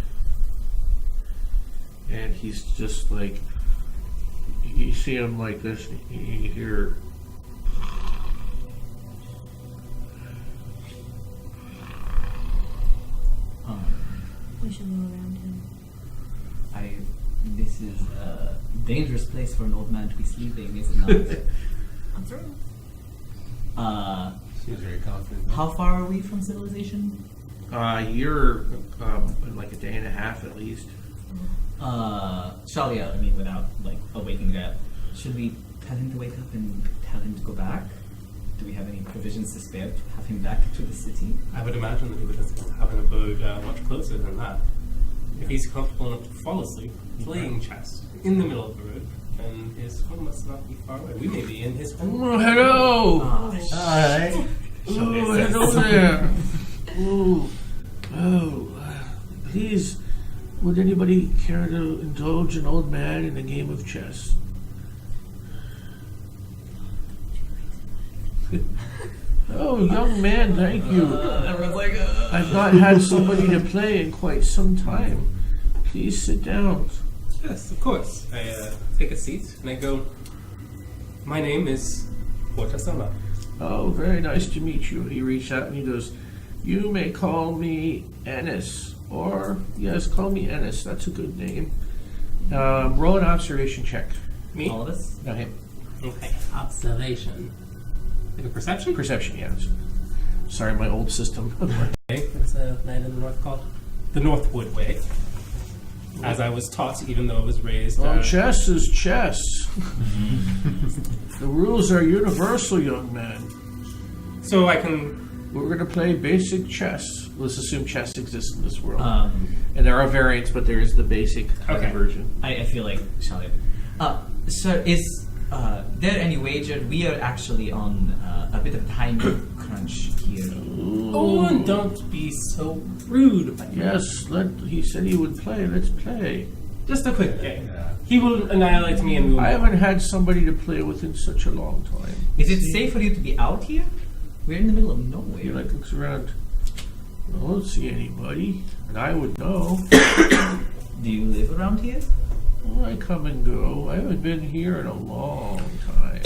And he's just like, you see him like this, and you hear We should go around him. This is a dangerous place for an old man to be sleeping, is it not? I'm through. Seems very confident. How far are we from civilization? you're in like a day and a half at least. Shalia, I mean, without like awaking up, should we tell him to wake up and tell him to go back? Do we have any provisions to spare to have him back to the city? I would imagine that he would have an abode much closer than that. If he's comfortable enough to fall asleep playing chess in the middle of the road, then his home must not be far away. We may be in his home. Oh, hello! Alright. Oh, hello there! Please, would anybody care to indulge an old man in a game of chess? Oh, young man, thank you. Everyone's like, I've not had somebody to play in quite some time. Please sit down. Yes, of course. I take a seat and I go, my name is Portasama. Oh, very nice to meet you. He reached out and he goes, you may call me Ennis. Or, yes, call me Ennis. That's a good name. Roll an observation check. Me? all of us? No, him. Okay, observation. Like a perception? Perception, yes. Sorry, my old system. Okay, it's a land in the north called the Northwood Way. As I was taught, even though I was raised... Well, chess is chess. The rules are universal, young man. So I can... We're going to play basic chess. Let's assume chess exists in this world. And And there are variants, but there is the basic Okay. version. I feel like Shalia. Sir, is there any wager? We are actually on a bit of time crunch here. Oh, and don't be so rude. Yes, he said he would play. Let's play. Just a quick game. He will annihilate me and we will... I haven't had somebody to play with in such a long time. Is it safe for you to be out here? We're in the middle of He nowhere. like looks around. I don't see anybody, and I would know. Do you live around here? Well, I come and go. I haven't been here in a long time.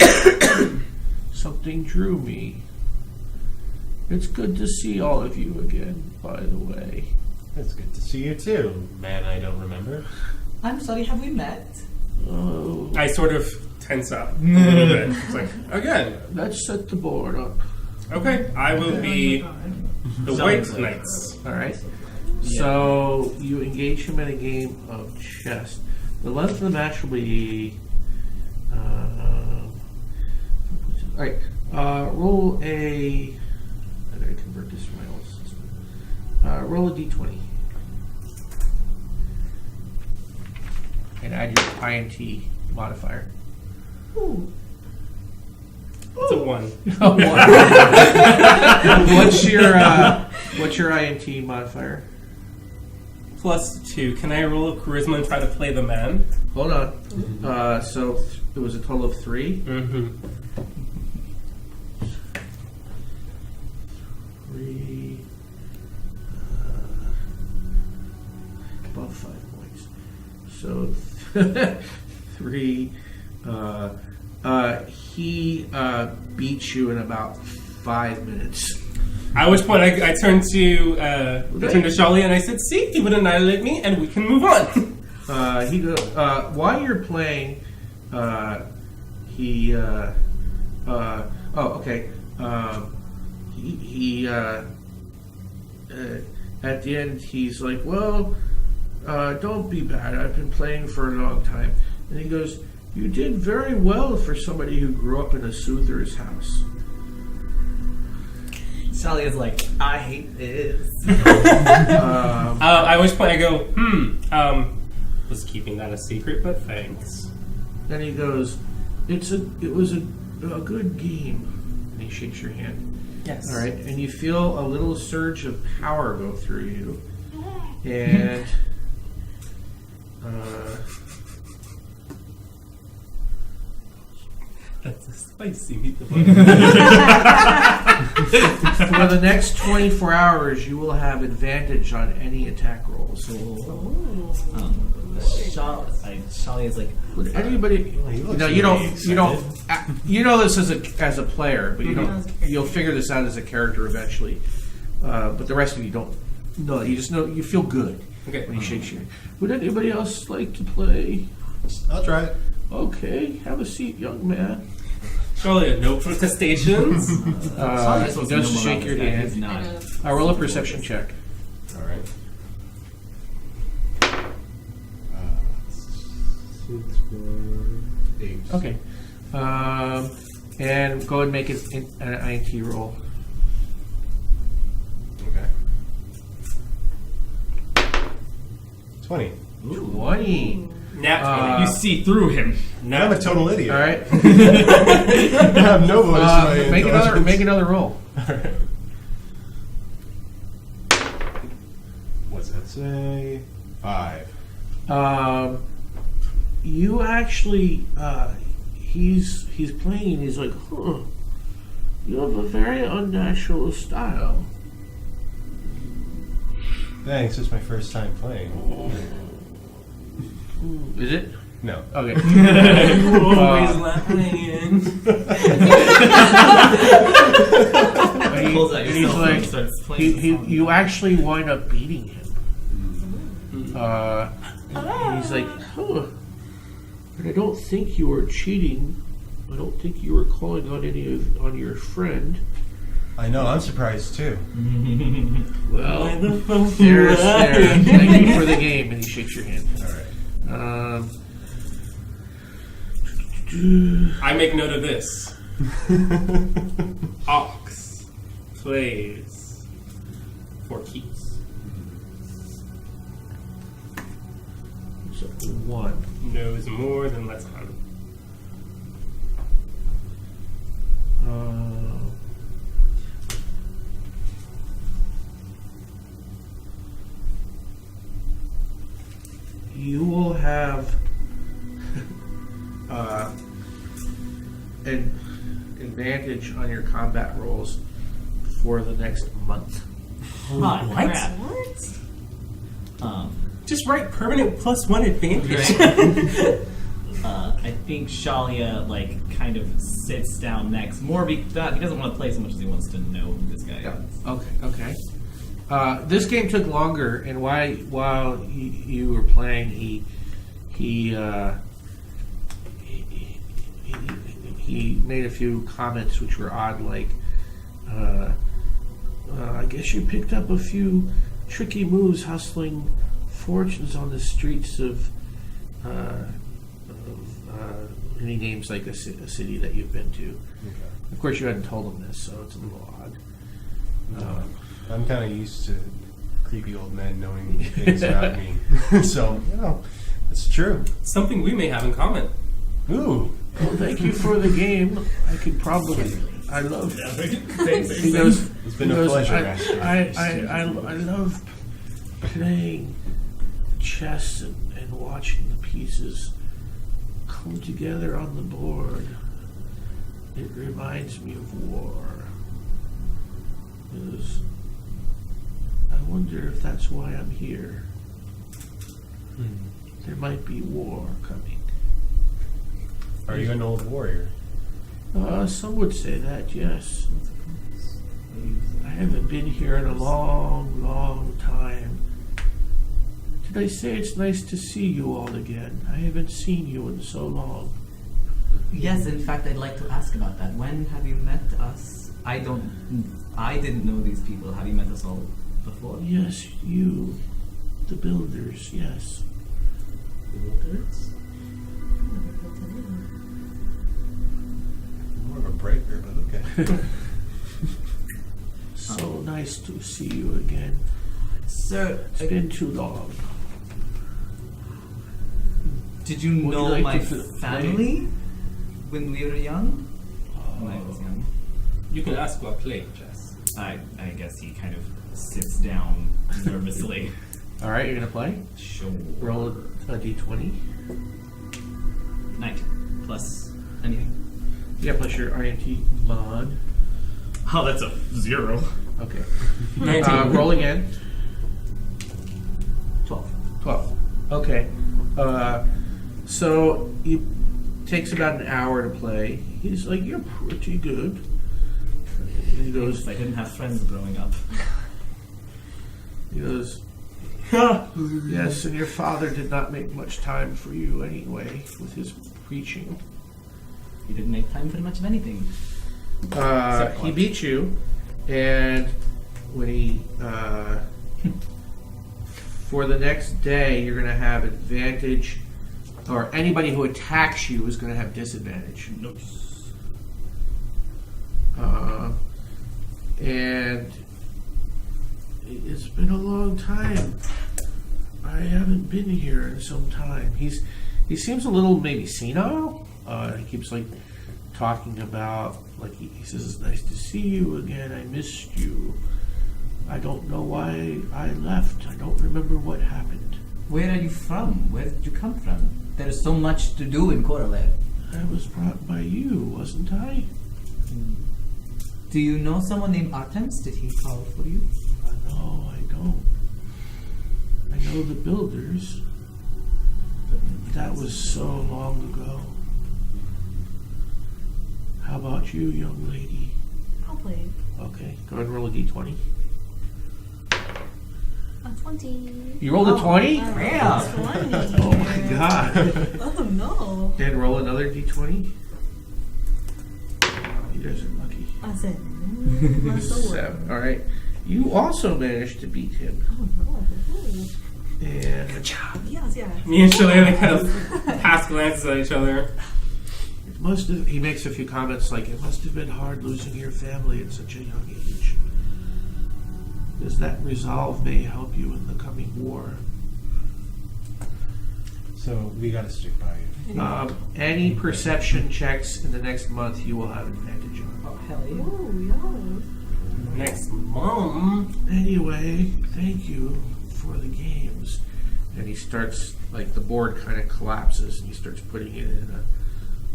Something drew me. It's good to see all of you again, by the way. It's good to see you too, man. I don't remember. I'm sorry, have we met? Oh, I sort of tense up a little bit. It's like, again, let's set the board up. okay, I will be the White Knights. All right. So you engage him in a game of chess. The length of the match will be. All right. Roll a. I gotta convert this from my old system. Roll a d20. And add your INT modifier. It's a 1. What's your INT modifier? Plus 2. Can I roll a charisma and try to play the man? Hold on. So it was a total of 3. Mm-hmm. 3. Above 5 points. So 3. He beats you in about 5 minutes. At which point I turned to Shali and I said, see, he would annihilate me and we can move on. He goes, while you're playing, he at the end, he's like, well, don't be bad. I've been playing for a long time. And he goes, you did very well for somebody who grew up in a soother's house. Sally is like, I hate this. I always play. I go, was keeping that a secret, but thanks. Then he goes, it was a good game. And he shakes your hand. Yes. All right, and you feel a little surge of power go through you, and That's a spicy meatball. for the next 24 hours, you will have advantage on any attack rolls. Sally is like, Would anybody? No, you don't. You know this as a player, but you don't. You'll figure this out as a character eventually. But the rest of you don't know. You just know you feel good Okay. when he shakes your hand. Would anybody else like to play? I'll try it. Okay, have a seat, young man. Surely no protestations. He goes to shake your hand. I know. Roll a perception check. All right. 6 + 8. Okay. And go ahead and make it an INT roll. Okay. 20. 20. Nat 20. You see through him. I'm a total idiot. All right. I have no voice. My Make intelligence. another roll. What's that say? 5. You actually, he's playing and he's like, huh, you have a very unnatural style. Thanks. It's my first time playing. Is it? No. Okay. Always lying. pulls out your He's cell phone like, and starts playing. you actually wind up beating him. And he's like, huh, but I don't think you were cheating. I don't think you were calling on on your friend. I know. I'm surprised too. Well, there's there. Thank you for the game, and he shakes your hand. All right. I make note of this. Ox plays for keeps. So 1. Knows more than lets on. You will have an advantage on your combat rolls for the next month. Hot What? crap. What? Just write permanent +1 advantage. I think Shalia kind of sits down next. More because he doesn't want to play so much as he wants to know who this guy is. Okay. This game took longer, and while you were playing, he made a few comments which were odd, like, I guess you picked up a few tricky moves hustling fortunes on the streets of any names like a city that you've been to. Okay. Of course, you hadn't told him this, so it's a little odd. I'm kind of used to creepy old men knowing things about me. So, it's true. Something we may have in common. Ooh. Well, thank you for the game. I could probably. I love. He goes. It's been he a goes, pleasure, I Master. I love playing chess and watching the pieces come together on the board. It reminds me of war. I wonder if that's why I'm here. There might be war coming. Are you an old warrior? Some would say that, yes. I haven't been here in a long, long time. To Did I say it's nice to see you all again? I haven't seen you in so long. Yes, in fact, I'd like to ask about that. When have you met us? I didn't know these people. Have you met us all before? Yes, you. The builders, yes. Builders? More of a breaker, but okay. So nice to see you again. Sir, It's been too long. did you Would you know like my to family when we were young? When I was young. You can ask while playing chess. I guess he kind of sits down nervously. All right, you're gonna play. Sure. Roll a d20. 19 plus anything. Yeah, plus your INT mod. Oh, that's a 0. Okay. 19. Roll again. 12. 12. Okay. So it takes about an hour to play. He's like, you're pretty good. And he goes, I didn't have friends growing up. he goes, yes, and your father did not make much time for you anyway with his preaching. You didn't make time for much of anything. He beat you, and when he for the next day, you're going to have advantage, or anybody who attacks you is going to have disadvantage. Nope. And it's been a long time. I haven't been here in some time. He seems a little maybe senile. He keeps like talking about, like he says, it's nice to see you again. I missed you. I don't know why I left. I don't remember what happened. Where are you from? Where did you come from? There is so much to do in Coralaire. I was brought by you, wasn't I? Do you know someone named Artemis? Did he call for you? No, I don't. I know the builders. That was so long ago. How about you, young lady? I'll play. Okay, go ahead and roll a d20. A 20. You rolled a 20? Yeah. 20. Oh my god. Oh no. Then roll another d20. You guys are lucky. I said, that's the word. 7. Alright. You also managed to beat him. Oh no. Ooh. And Yes, yeah. Me and Shillelagh kind of pass glances at each other. it must have, he makes a few comments like, it must have been hard losing your family at such a young age. Because that resolve may help you in the coming war. So we got to stick by you. Any perception checks in the next month you will have advantage on. Oh, hell yeah. Oh, yeah. Next mom. Anyway, thank you for the games. And he starts, like the board kind of collapses and he starts putting it in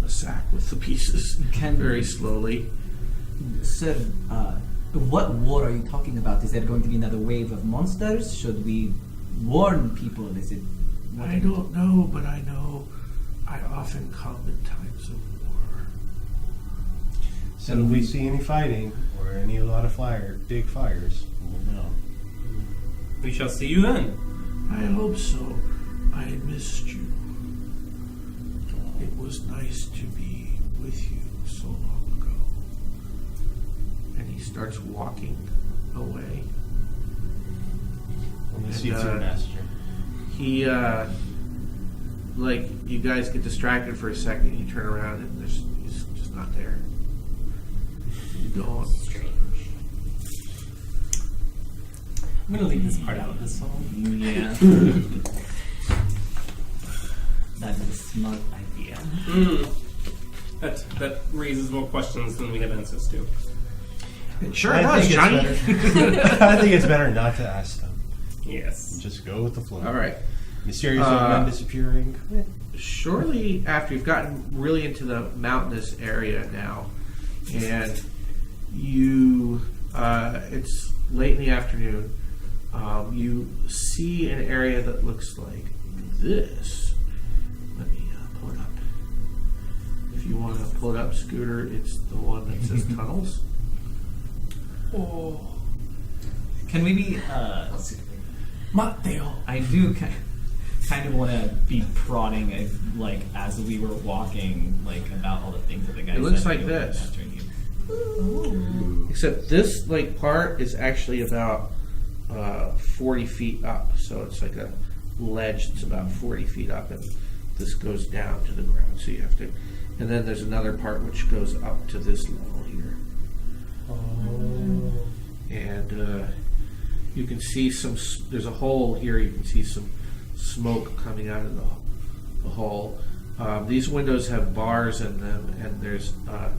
a sack with the pieces very slowly. Sir, what war are you talking about? Is there going to be another wave of monsters? Should we warn people? Is it... I don't know, but I know I often come in times of war. So if we see any fighting or a lot of big fires, we'll know. We shall see you then. I hope so. I missed you. It was nice to be with you so long ago. And he starts walking away. We'll miss And, you too, Master. He, like, you guys get distracted for a second, you turn around and he's just not there. He's gone. I'm gonna leave this part out of this song. Yeah. That is a smart idea. That raises more questions than we have answers to. It sure I does, think Johnny. I think it's better not to ask them. Yes. Just go with the flow. All right. Mysterious young men disappearing. Shortly after, you've gotten really into the mountainous area now, and you, it's late in the afternoon. You see an area that looks like this. Let me pull it up. If you want to pull it up, Scooter, it's the one that says tunnels. Can we be... Matteo. I do... kind of want to be prodding, as we were walking, about all the things that the guy said. It looks like he was this. answering you. Except this part is actually about 40 feet up. So it's like a ledge that's about 40 feet up, and this goes down to the ground. So you have to, and then there's another part which goes up to this level here. And you can see there's a hole here. You can see some smoke coming out of the hole. These windows have bars in them, and there's a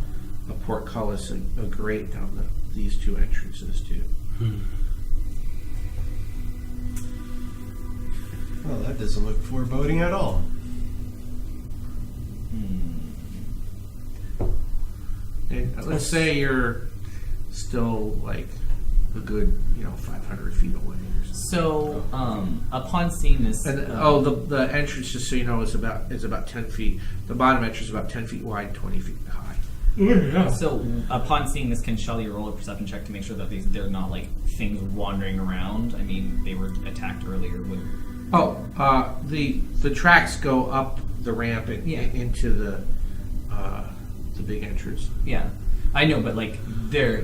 portcullis, a grate down these two entrances too. Well, that doesn't look foreboding at all. And let's say you're still like a good 500 feet away. So, upon seeing this, And the entrance, just so you know, is about 10 feet. The bottom entrance is about 10 feet wide, 20 feet high. So, upon seeing this, can Shelly roll a perception check to make sure that they're not things wandering around? I mean, they were attacked earlier. The tracks go up the ramp into the big entrance. Yeah, I know, but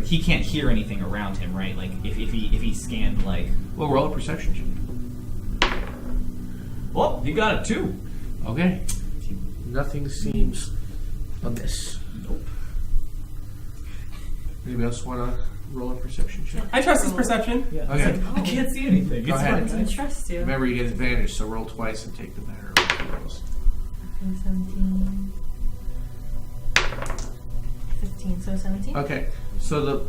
he can't hear anything around him, right? If he scanned Well, roll a perception check. oh, he got a 2. Okay. Nothing seems amiss. Nope. Anybody else want to roll a perception check? I trust his perception. Yeah. Okay. It's I can't see anything. Go It's ahead. fine. I trust you. Remember, you get advantage, so roll twice and take the better rolls. 17. 15, so 17? Okay, so the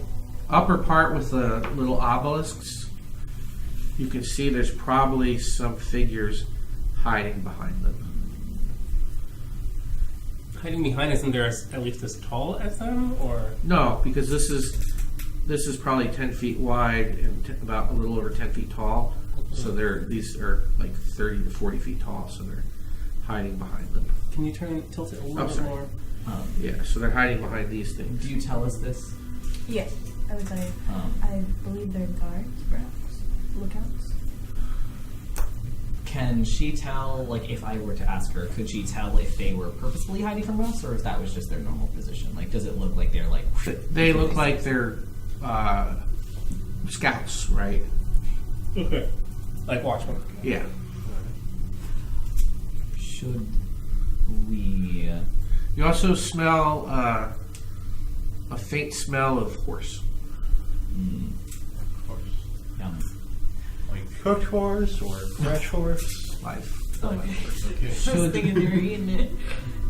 upper part with the little obelisks, you can see there's probably some figures hiding behind them. Hiding behind, isn't there at least as tall as them, or? No, because this is probably 10 feet wide and about a little over 10 feet tall. So these are 30 to 40 feet tall, so they're hiding behind them. Can you tilt it a little bit sorry. more? Yeah, so they're hiding behind these things. Do you tell us this? Yes, I would say. I believe they're guards, perhaps. Lookouts. Can she tell, if I were to ask her, could she tell if they were purposefully hiding from us, or if that was just their normal position? Does it look like they're They look like they're scouts, right? Okay. Like watchmen. Yeah. Should we... You also smell a faint smell of horse. Yum. Like cooked horse or fresh horse? Live. Okay. Okay. I was thinking they were eating it.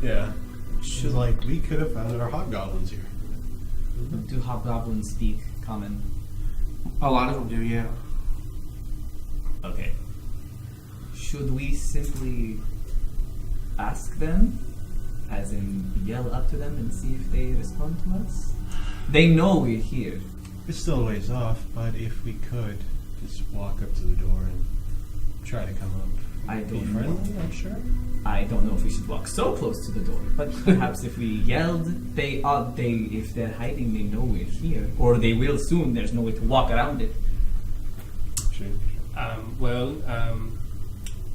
Yeah. She's like, we could have found our hobgoblins here. Do hobgoblins speak common? A lot of them do, yeah. Okay. Should we simply ask them? As in, yell up to them and see if they respond to us? They know we're here. It's still a ways off, but if we could just walk up to the door and try to come up. I Be don't know. friendly, I'm sure. I don't know if we should walk so close to the door, but perhaps if we yelled, if they're hiding, they know we're here, or they will soon. There's no way to walk around it. Sure.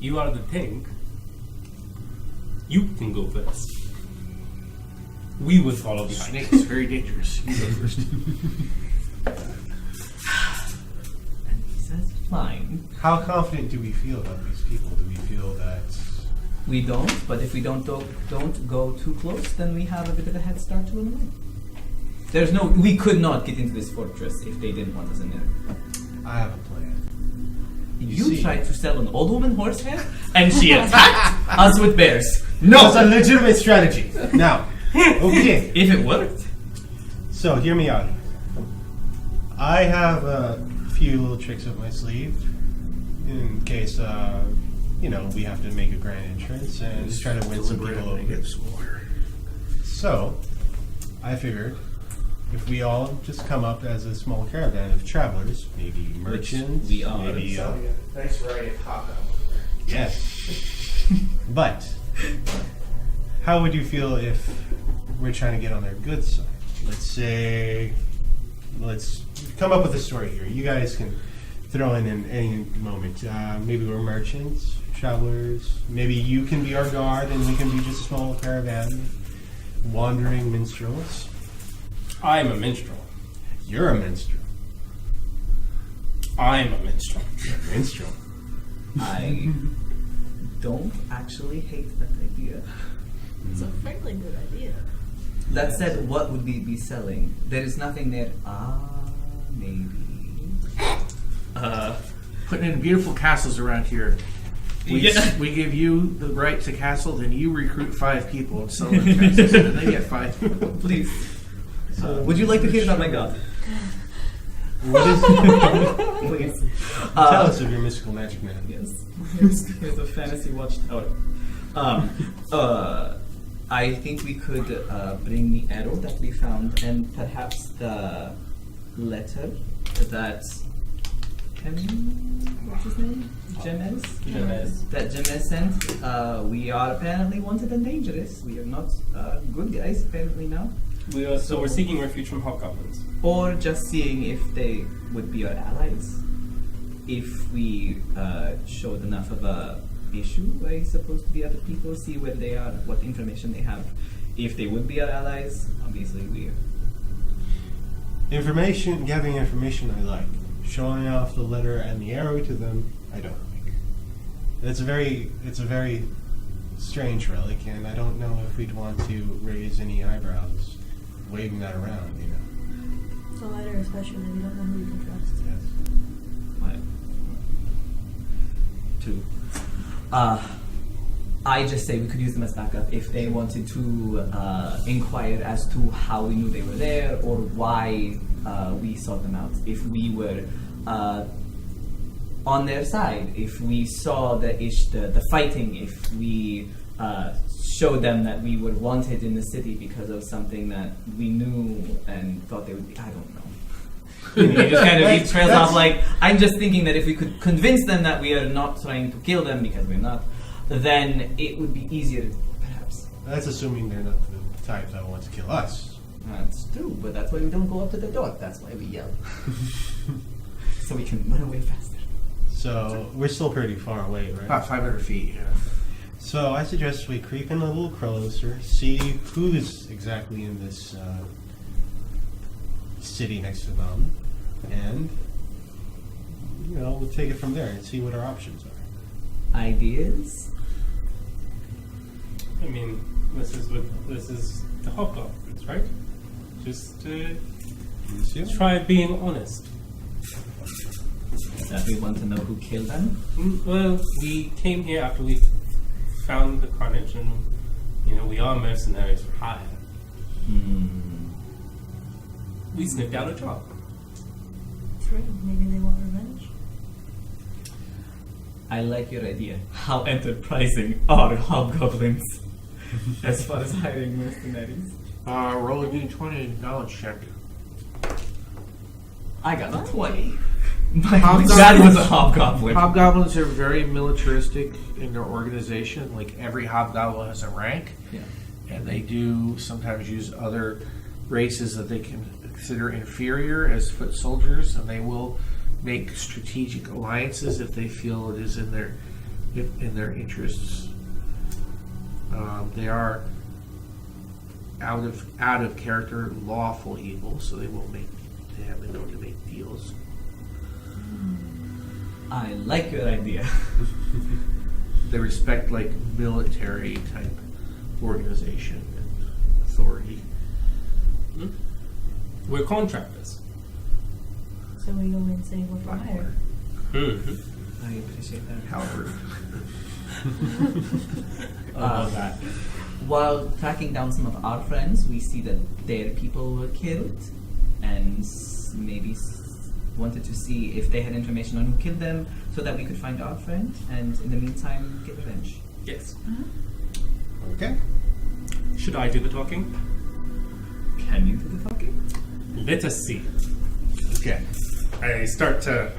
You are the tank. You can go first. We will follow behind. Snake is very dangerous. You go first. And he says, fine. How confident do we feel about these people? Do we feel that... We don't, but if we don't go too close, then we have a bit of a head start to run away. We could not get into this fortress if they didn't want us in there. I have a plan. You see- tried to sell an old woman horsehair, and she attacked us with bears. No! That's a legitimate strategy. Now, okay. If it worked. So, hear me out. I have a few little tricks up my sleeve in case, we have to make a grand entrance and just try to win some people over. Get some water. So, I figured if we all just come up as a small caravan of travelers, maybe merchants, we are. maybe Nice variety of hobgoblin. yes. But how would you feel if we're trying to get on their good side? Let's come up with a story here. You guys can throw in any moment. Maybe we're merchants travelers. Maybe you can be our guard, and we can be just a small caravan, wandering minstrels. I'm a minstrel. You're a minstrel. I'm a minstrel. You're a minstrel. I don't actually hate that idea. It's a fairly good idea. That said, what would we be selling? There is nothing there. Maybe. Putting in beautiful castles around here. We give you the right to castle, then you recruit 5 people and sell them castles, and they get 5 people. Please. Would you like to hear about my god? What is Please. Tell us of your mystical magic man. Yes. Here's a fantasy watchtower. I think we could bring the arrow that we found and perhaps the letter that what's his name? Gemez? That Gemez sent. We are apparently wanted and dangerous. We are not good guys apparently now. So we're seeking refuge from hobgoblins. Or just seeing if they would be our allies. If we showed enough of a issue, I suppose, to the other people, see where they are, what information they have. If they would be our allies, obviously we are. Gathering information I like. Showing off the letter and the arrow to them, I don't like. It's a very strange relic, and I don't know if we'd want to raise any eyebrows waving that around, you know. It's a letter, especially. We don't know who we can trust. Yes. Two. I just say we could use them as backup if they wanted to inquire as to how we knew they were there or why we sought them out. If we were on their side, if we saw the fighting, if we showed them that we were wanted in the city because of something that we knew and thought they would be, I don't know. He just kind of trails off like, I'm just thinking that if we could convince them that we are not trying to kill them because we're not, then it would be easier, perhaps. That's assuming they're not the type that want to kill us. That's true, but that's why we don't go up to the door. That's why we yell. So we can run away faster. So we're still pretty far away, right? About 500 feet, yeah. So I suggest we creep in a little closer, see who's exactly in this city next to the mountain, and we'll take it from there and see what our options are. Ideas? I mean, this is the hobgoblins, right? Just try being honest. That we want to know who killed them? Well, we came here after we found the carnage, and we are mercenaries for hire. We sniffed out a job. True. Maybe they want revenge. I like your idea. How enterprising are hobgoblins as far as hiring mercenaries? Roll a d20 knowledge check. I got a 20. That was a hobgoblin. Hobgoblins are very militaristic in their organization. Like every hobgoblin has a rank. Yeah. And they do sometimes use other races that they can consider inferior as foot soldiers, and they will make strategic alliances if they feel it is in their interests. They are out of character lawful evil, so they have been known to make deals. I like your idea. They respect like military type organization and authority. We're contractors. So we go in and say we're for hire. I appreciate that. Halberd. That. While tracking down some of our friends, we see that their people were killed, and maybe wanted to see if they had information on who killed them, so that we could find our friend, and in the meantime, get revenge. Yes. Okay. Should I do the talking? Can you do the talking? Let us see. Okay. I start to.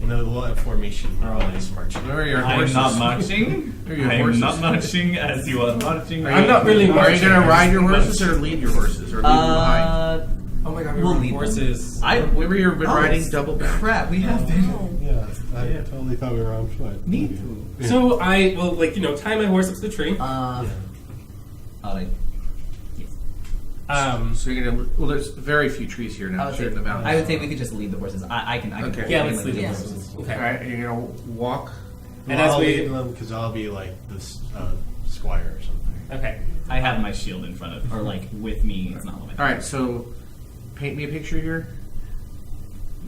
In a little formation, we're always marching. Where are your I'm horses? not marching. Where are your I'm horses? not marching as you are marching. I'm not really Are you marching. going to ride your horses or lead your horses or leave them behind? I'm my god, we We'll were leave them. horses. We were been riding it's- double back. Crap, we have been. Yeah, I totally thought we were on foot. Me Okay. too. So I will, tie my horse up to the tree. Alright. So you're gonna. Well, there's very few trees here now. You're in the mountains. I would say we could just leave the horses. I can. Okay. Yeah, I can let's leave the Yeah. horses. All Okay. right, and you're gonna walk. And as I'll we- lead them because I'll be like this squire or something. Okay. I have my shield in front of, or like with me. It's not on my. All right, so paint me a picture here.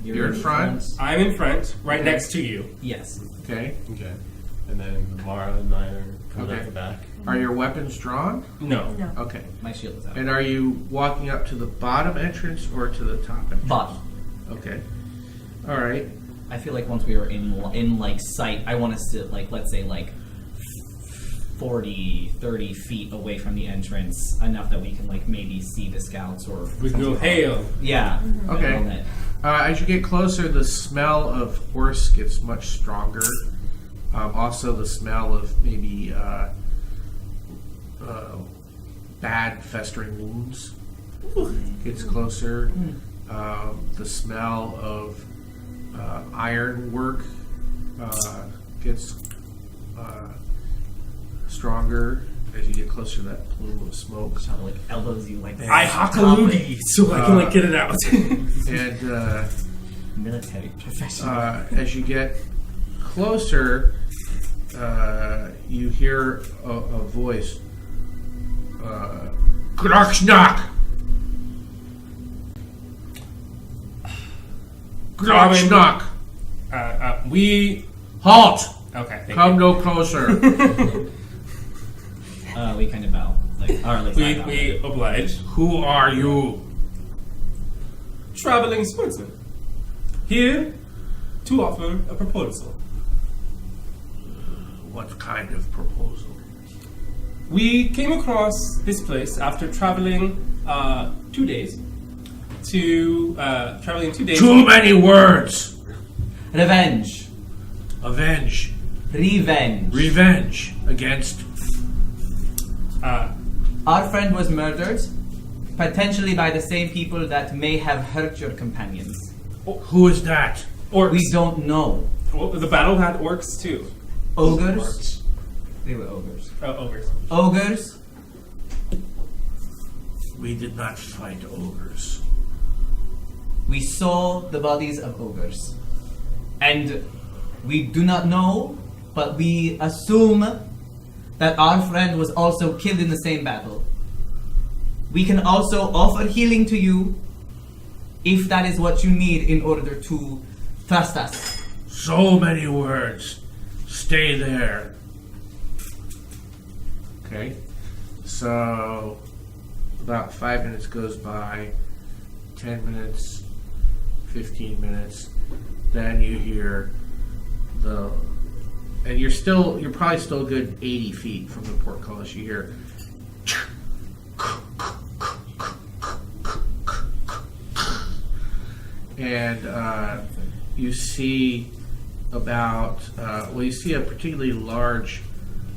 You're in front. I'm in front, right next to you. Yes. Okay. Okay. And then Mara and I are coming Okay. out the back. Are your weapons drawn? No. No. Okay. My shield is out. And are you walking up to the bottom entrance or to the top entrance? Bottom. Okay. All right. I feel like once we are in like sight, I want us to let's say 40, 30 feet away from the entrance, enough that we can maybe see the scouts or. We can go hail. Yeah. Okay. On that. As you get closer, the smell of horse gets much stronger. Also, the smell of maybe bad festering wounds gets closer. The smell of ironwork gets stronger as you get closer to that plume of smoke. So elbows you like. I hakalugi, so I can get it out. And Military professional. as you get closer, you hear a voice. Grokschnak! Grokschnak! We. Halt! Okay. Thank Come you. no closer. We kind of bow. We oblige. Who are you? Traveling sportsman. Here to offer a proposal. What kind of proposal? We came across this place after traveling 2 days. Traveling 2 days. Too many words! Revenge. Avenge. Revenge. Revenge against. Our friend was murdered, potentially by the same people that may have hurt your companions. Who is that? Orcs. We don't know. Well, the battle had orcs too. Ogres? They were ogres. Ogres. Ogres? We did not fight ogres. We saw the bodies of ogres. And we do not know, but we assume that our friend was also killed in the same battle. We can also offer healing to you if that is what you need in order to trust us. So many words. Stay there. Okay. So, about 5 minutes goes by, 10 minutes, 15 minutes. Then you hear and you're probably still a good 80 feet from the portcullis. You hear and you see you see a particularly large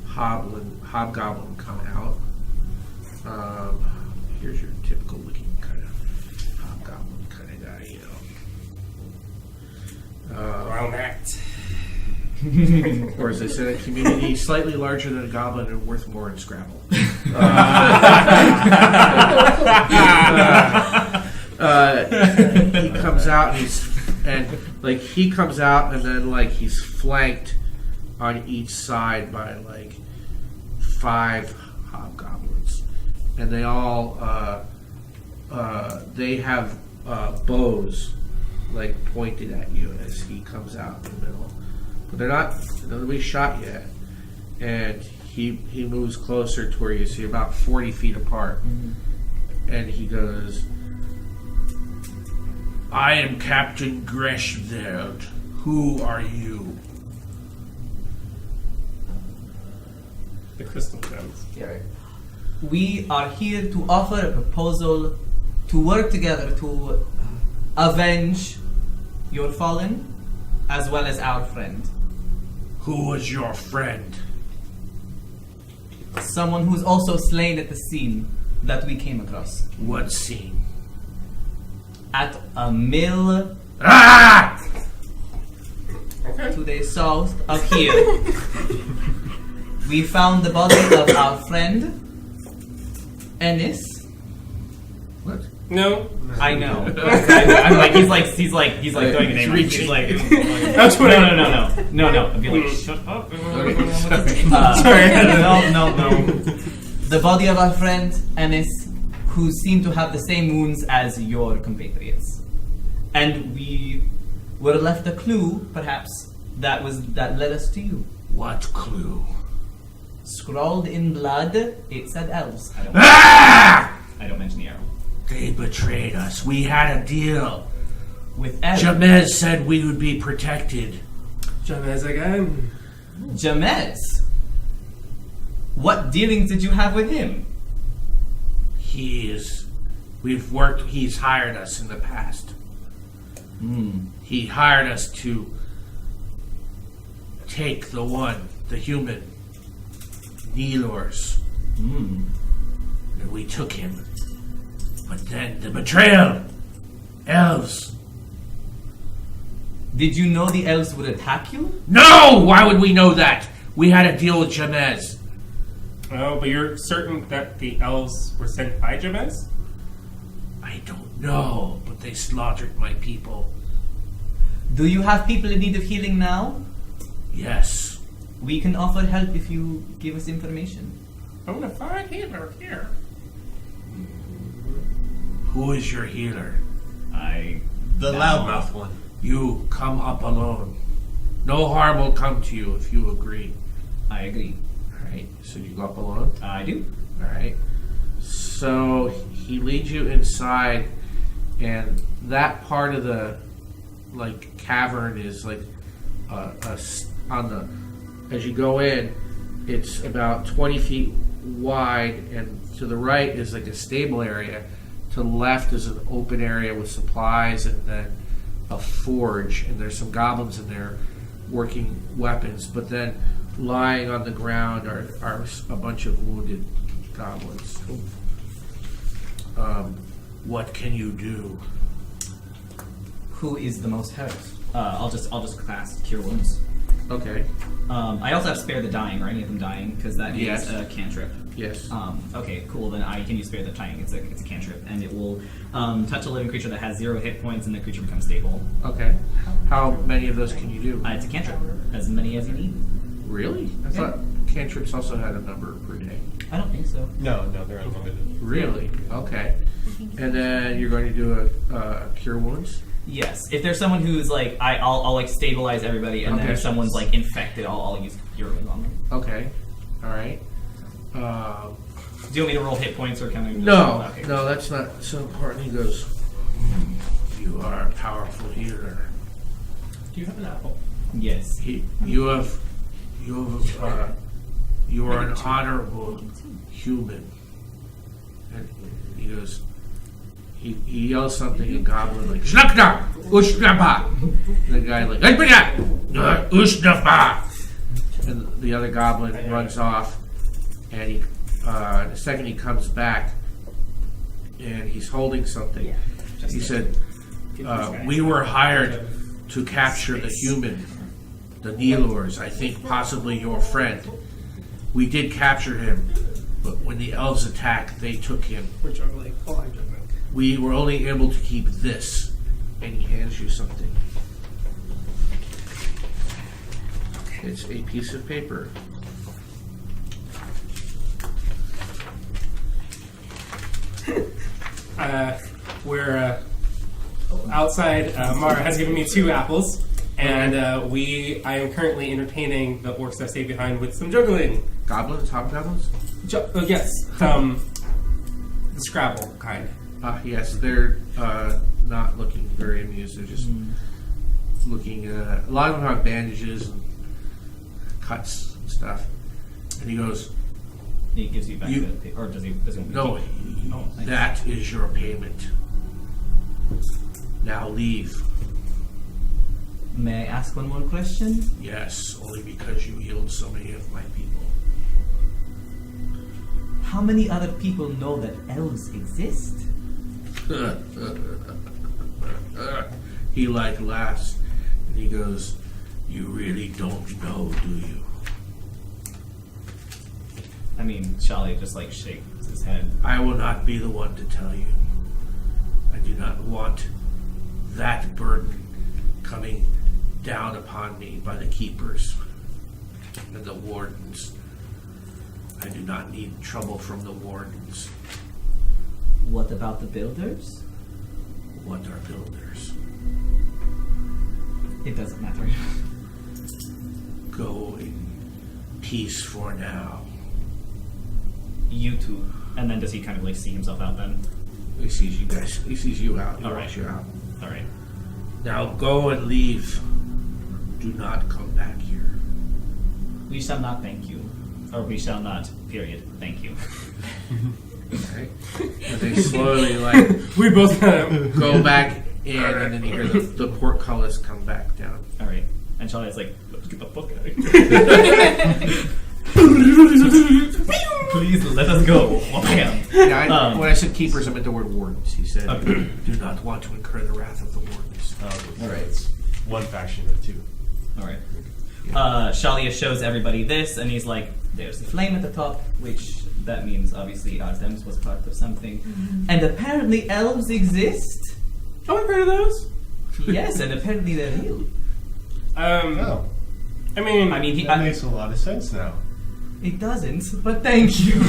hobgoblin come out. Here's your typical looking kind of hobgoblin kind of guy, Brown act. or as I said in community, slightly larger than a goblin and worth more in Scrabble. He comes out and he comes out and then he's flanked on each side by 5 hobgoblins, and they all they have bows pointed at you as he comes out in the middle, but nobody shot yet, and he moves closer to where you see about 40 feet apart, and he goes, I am Captain Greshveld. Who are you? The crystal gems. We are here to offer a proposal to work together to avenge your fallen as well as our friend. Who was your friend? Someone who's also slain at the scene that we came across. What scene? at a mill Okay. to the south of here. We found the body of our friend Ennis. What? No. I know. I'm like he's like doing an name. He's like That's what I no. I'd be like shut up. Sorry. No. The body of our friend Ennis, who seemed to have the same wounds as your compatriots, and we were left a clue, perhaps that led us to you. What clue? Scrawled in blood, it said elves. I don't mention the arrow. They betrayed us. We had a deal. With elves. Jamez said we would be protected. Jamez again. Jamez? What dealings did you have with him? He's hired us in the past. He hired us to take the human, Nelors. And we took him. But then the betrayal! Elves! Did you know the elves would attack you? No! Why would we know that? We had a deal with Jamez. Oh, but you're certain that the elves were sent by Jamez? I don't know, but they slaughtered my people. Do you have people in need of healing now? Yes. We can offer help if you give us information. I'm gonna find healer here. Who is your healer? The loudmouth one. You come up alone. No harm will come to you if you agree. I agree. Alright, so you go up alone? I do. Alright. So he leads you inside, and that part of the cavern is as you go in, it's about 20 feet wide, and to the right is like a stable area. To the left is an open area with supplies, and then a forge, and there's some goblins in there working weapons. But then lying on the ground are a bunch of wounded goblins. What can you do? Who is the most hurt? I'll just cast Cure Wounds. Okay. I also have Spare the Dying. Are any of them dying? Because that Yes. is a cantrip. Yes. Okay, cool. Then I can use Spare the Dying. It's a cantrip, and it will touch a living creature that has 0 hit points, and the creature becomes stable. Okay. How many of those can you do? It's a cantrip, as many as you need. Really? I thought cantrips also had a number per day. I don't think so. No, they're unlimited. Really? Okay. And then you're going to do a Cure Wounds? Yes. If there's someone who's like, I'll stabilize everybody, and then if someone's infected, I'll use Cure Wounds on them. Okay. All right. Do you want me to roll hit points, or can I? No, Okay. no, that's not so important. He goes, "You are a powerful healer. Do you have an apple? Yes. You are an honorable human." And he goes, he yells something in Goblin like "Shnakna, Ushnapa." The guy like Ushnapa, and the other Goblin runs off. And he, the second he comes back, and he's holding something. He said, "We were hired to capture the human, the Nelors. I think possibly your friend. We did capture him, but when the elves attacked, they took him. We're juggling. Oh, I'm juggling. We were only able to keep this." And he hands you something. It's a piece of paper. We're outside. Mara has given me 2 apples, and I am currently entertaining the orcs that stay behind with some juggling. Goblins, hobgoblins? Yes, the Scrabble kind. Yes, they're not looking very amused. They're just looking. A lot of them have bandages and cuts and stuff. And he goes, He gives you back the paper, or does he? Does he want me to "No, keep it? Oh, nice. that is your payment. Now leave." May I ask one more question? Yes, only because you healed so many of my people. How many other people know that elves exist? he laughs and he goes, "You really don't know, do you?" I mean, Shali just shakes his head. I will not be the one to tell you. I do not want that burden coming down upon me by the keepers and the wardens. I do not need trouble from the wardens. What about the builders? What are builders? It doesn't matter. Go in peace for now. You two. And then does he kind of see himself out then? He sees you guys. He sees you out. He All wants right. you out. All right. Now go and leave. Do not come back here. We shall not thank you. Or we shall not, period, thank you. Okay. And they slowly We both kind of go back in, and then you hear the portcullis come back down. All right. And Shali's like, let's get the fuck out of here. Please let us go. Bam. Yeah, when I said keepers, I meant the word wardens. He said, Okay. "Do not want to incur the wrath of the wardens." All right, it's one faction of two. All right. Shalia shows everybody this, and he's like, there's a flame at the top, which that means obviously Artemis was part of something. And apparently elves exist. Oh, I've heard of those. Yes, and apparently they're real. Oh, I mean, that makes a lot of sense now. It doesn't, but thank you.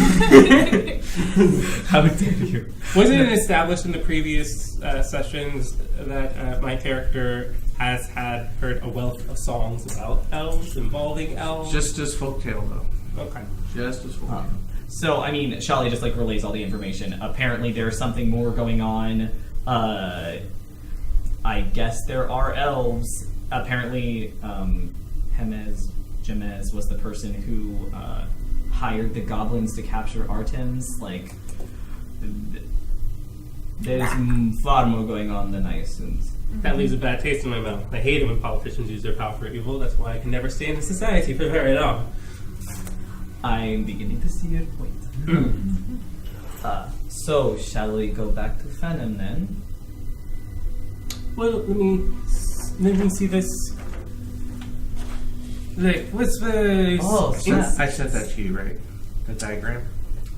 How dare you? wasn't it established in the previous sessions that my character has heard a wealth of songs about elves, involving elves? Just as folktale, though. Okay. Just as folktale. So, I mean, Shalia just relays all the information. Apparently there's something more going on. I guess there are elves. Apparently, Jemez was the person who hired the goblins to capture Artemis. There's far more going on than I assumed. That leaves a bad taste in my mouth. I hate it when politicians use their power for evil. That's why I can never stay in society for very long. I'm beginning to see your point. So, shall we go back to Phantom then? Well, let me see this. Like, what's the? Oh, snap. I sent that to you, right? The diagram.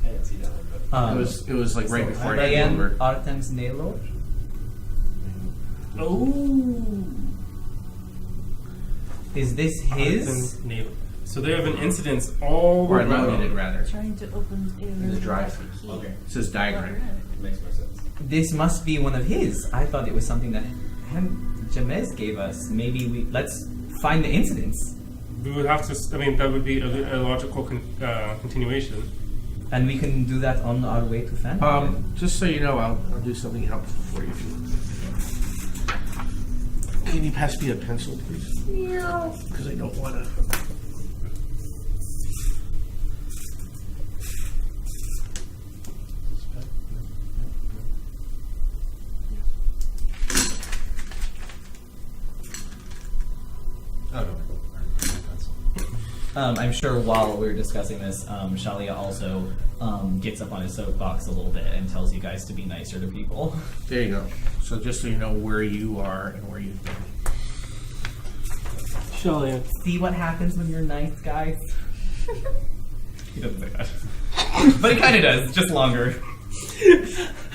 I didn't see that one, but It was right before I Ryan over. Artemis Naylor? Oh. Is this his? So there have been incidents all Or I around. loaded it, rather. Trying to open a In the drive. okay, It says diagram. it makes more sense. This must be one of his. I thought it was something that Jamez gave us. Maybe let's find the incidents. We would have to. I mean, that would be a logical continuation. And we can do that on our way to Phantom. Just so you know, I'll do something helpful for you. Can you pass me a pencil, please? Because I don't want to. Oh, no. I'm sure while we're discussing this, Shalia also gets up on his soapbox a little bit and tells you guys to be nicer to people. There you go. So just so you know where you are and where you've been. Shalia. See what happens when you're nice, guys? He doesn't say that. But he kind of does, just longer.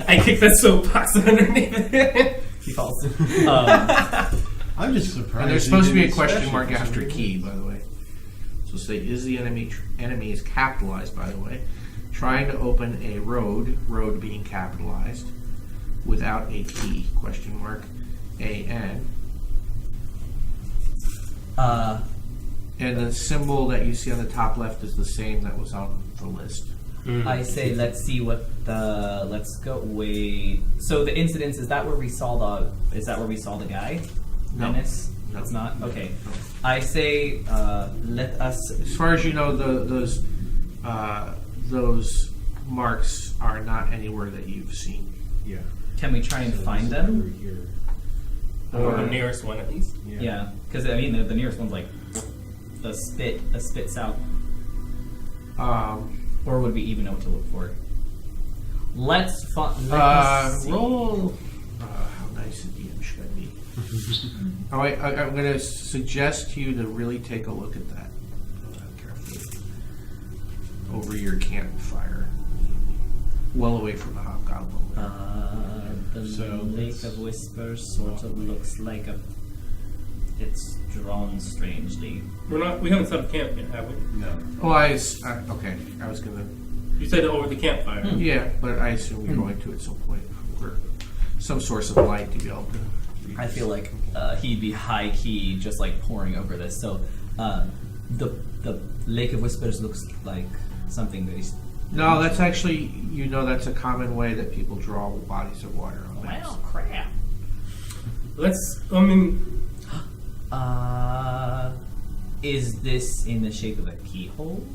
I kicked that soapbox underneath it. He falls. I'm just surprised. And there's he supposed to be a didn't question special mark for some after reason. key, by the way. So say, is the enemy is capitalized, by the way. Trying to open a road being capitalized, without a key, question mark, A-N. And the symbol that you see on the top left is the same that was on the list. I say let's see what the let's go wait. So the incidents, is that where we saw the guy? No. Menace? No. It's not? Okay. I say let us As far as you know, those marks are not anywhere that you've seen. Yeah. can we try and find Over them? here. Or the nearest one, at least. Yeah, because I mean the nearest one's like a spit south. Or would we even know what to look for? Let's Roll. How nice is the should be. All right, I'm going to suggest to you to really take a look at that carefully over your campfire, well away from the hobgoblin. The So, Lake of Whispers sort of looks like it's drawn strangely. We haven't set up camp yet, have we? No. Well, okay, I was going to. You said over the campfire. Yeah, but I assume you're going to at some point, or some source of light to be able to. I feel like he'd be high key, just like pouring over this. So the Lake of Whispers looks like something that he's. No, that's actually, that's a common way that people draw bodies of water on maps. Well, crap. Is this in the shape of a keyhole?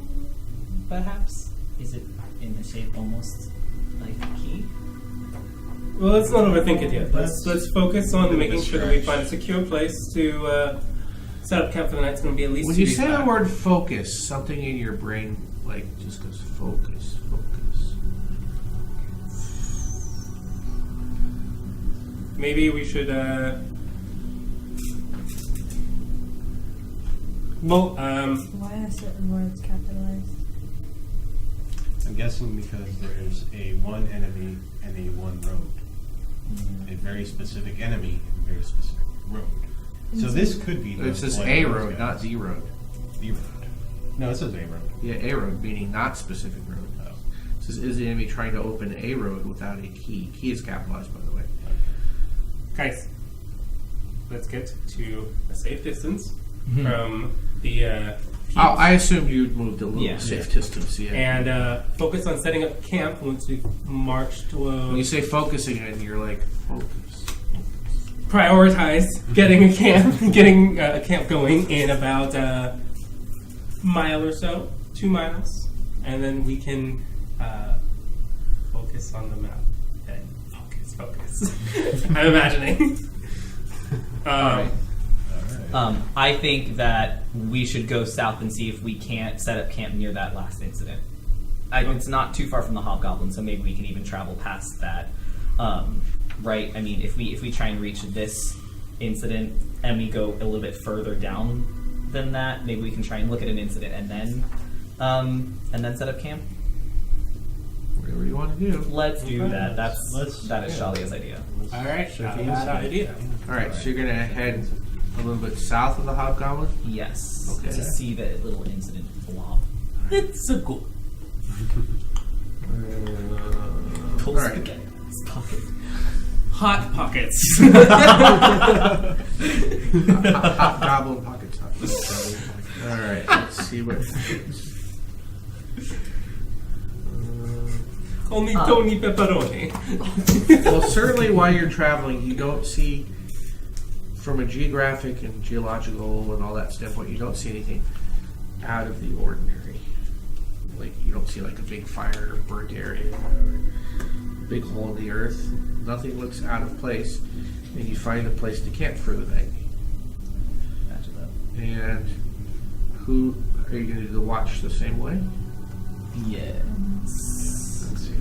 Perhaps. Is it in the shape almost like a key? Well, let's not overthink it yet. Let's focus on making sure that we find a secure place to set up camp for the night. It's going to be at least. When 2 you days say the back. word focus, something in your brain just goes focus. Maybe we should. Why are certain words capitalized? I'm guessing because there's a one enemy and a one road. A very specific enemy and a very specific road. So this could be. It says one A of those road, guys. not the road. The road. No, it says A road. Yeah, A road, meaning not specific road. Oh. It says, is the enemy trying to open a road without a key? Key is capitalized, by the way. Guys, let's get to a safe distance from the. I assumed you'd moved a little Yeah. safe distance, yeah. And focus on setting up camp once we've marched. When you say focusing in, you're like, focus. Prioritize getting a camp going in about a mile or so, 2 miles, and then we can focus on the map. Okay. Focus. I'm imagining. I think that we should go south and see if we can't set up camp near that last incident. It's not too far from the Hobgoblin, so maybe we can even travel past that. Right? I mean, if we try and reach this incident and we go a little bit further down than that, maybe we can try and look at an incident and then set up camp. Whatever you want to do. Let's do that. That is Shalia's idea. All right. Not a bad idea. All right, so you're going to head a little bit south of the Hobgoblin? Yes. Okay. To see the little incident blob. It's a good. All right. Pocket. Hot pockets. Hobgoblin pocket stuff. All right, let's see what. Only Tony Pepperoni. Well, certainly while you're traveling, you don't see, from a geographic and geological and all that standpoint, you don't see anything out of the ordinary. Like, you don't see like a big fire or burnt area or a big hole in the earth. Nothing looks out of place, and you find a place to camp for the night. Imagine that. And who are you going to do the watch the same way? Yes. Let's see.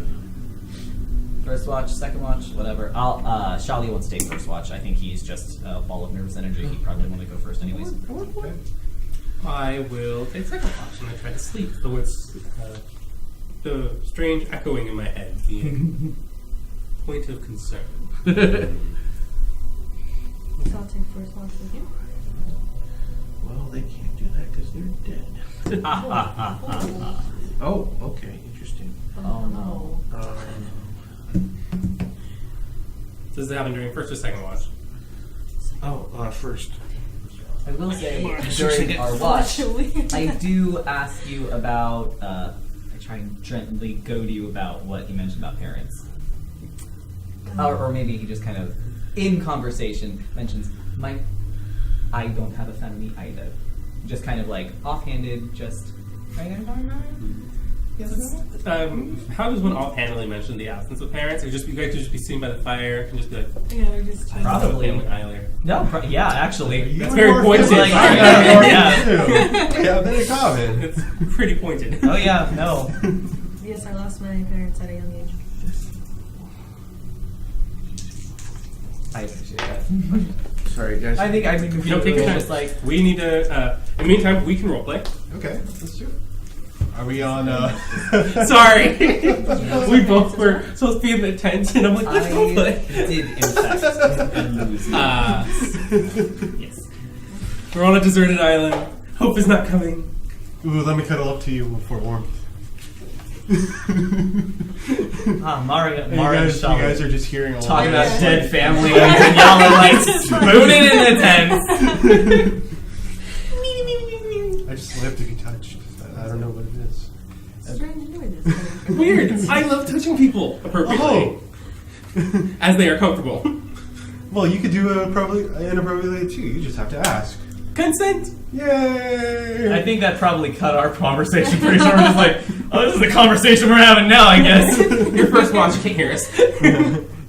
First watch, second watch, whatever. Shalia wants to take first watch. I think he's just a ball of nervous energy. He probably want to go first anyways. I will take second watch and I try to sleep. So it's the strange echoing in my head being point of concern. So I'll take first watch with you. Well, they can't do that because they're dead. Oh, okay, interesting. Oh no. Does it happen during first or second watch? First. I will say, during our watch, I do ask you about, I try and gently go to you about what he mentioned about parents. Or maybe he just kind of, in conversation, mentions, I don't have a family either. Just kind of like, offhanded, just, how does one offhandedly mention the absence of parents? Or just you guys could just be sitting by the fire and just be like, Yeah, they're just I don't have a Probably. family either. No, yeah, actually. That's very pointed. Like, Yeah, very common. It's pretty pointed. Oh yeah, no. Yes, I lost my parents at a young age. I appreciate that. Sorry, guys. I think I mean, No, take your time. just like We need to. In the meantime, we can roleplay. Okay, let's do it. Are we on? Sorry, we both were supposed to be in the tent, and I'm like, let's roleplay. I did in fact lose. Yes. We're on a deserted island. Hope is not coming. Ooh, let me cuddle up to you for warmth. Mario, And Mario, you guys are just hearing all talking of about this. dead family, and y'all are like spooning in the tent. I just live to be touched. I don't know what it is. Strange noises. Weird. I love touching people appropriately, as they are comfortable. Well, you could do inappropriately too. You just have to ask. Consent. Yay! I think that probably cut our conversation pretty short. We're just like, oh, this is the conversation we're having now, I guess. Your first watch can't hear us.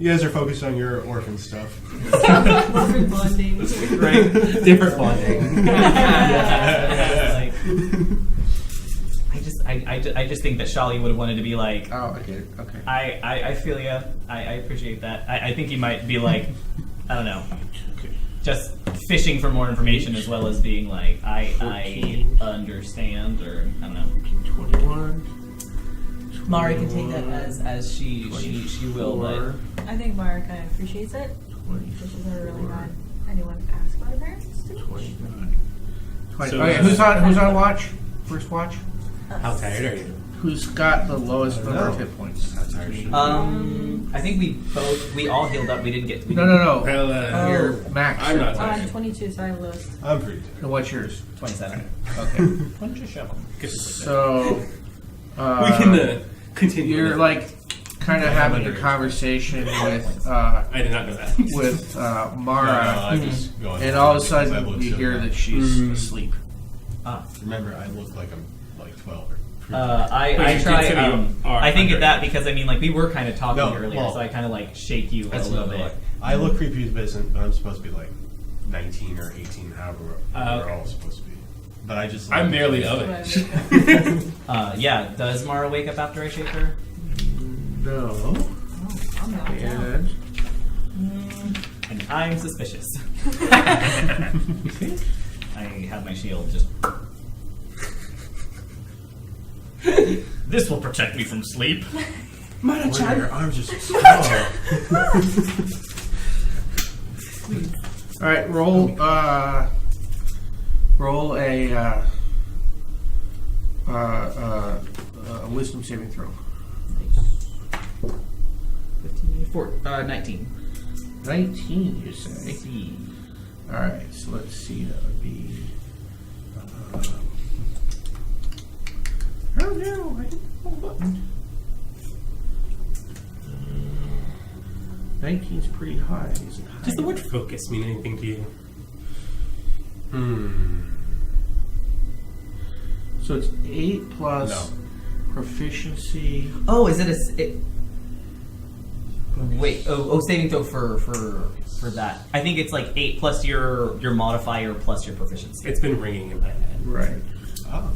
You guys are focused on your orphan stuff. Perfect bonding. Right. Different bonding. Like, I just think that Shali would have wanted to be like, Oh, I get it. Okay. I feel ya. I appreciate that. I think he might be like, I don't know, Okay. just fishing for more information as well as being like, I understand, or I don't know. 21. Mari can take that as she will, but I think Mara kind of appreciates it. Because she's never really had anyone ask about her parents too much. 29. So, Okay, who's on watch? First watch? How tired are you? Who's got the lowest number of know. hit points? That's actually. I think we all healed up. We didn't get. No. Well, Your max. I'm not hit points. tired. 22, so I'm lowest. I'm pretty tired. And what's yours? 27. Okay. So, we can continue. you're with it. like kind of having a conversation with I did not know that. with Mara, No, I'm just going and on all of a because I sudden look you so hear bad. that she's asleep. Remember, I look like I'm like 12 or. I you try. consider you are I think under. at that because I mean, like we were kind of talking No, earlier, well, so I kind of like shake you a That's little not bit. like I look creepy as business, but I'm supposed to be like 19 or 18, however we're okay. all supposed to be. But I just. I'm barely of That's it. what I mean. Yeah. Does Mara wake up after I shake her? No. I'm not down. And And I'm suspicious. I have my shield just. This will protect me from sleep. Why are your arms just so small? all right, roll a wisdom saving throw. 19. 19, you say? All right, so let's see. That would be. Oh no! I hit the wrong button. 19's pretty high. Is it high? Does the word focus mean anything to you? So it's 8 plus No. proficiency. Oh, is it wait. Oh, saving throw for that. I think it's like 8 plus your modifier plus your proficiency. It's been ringing in my head. Right. Oh.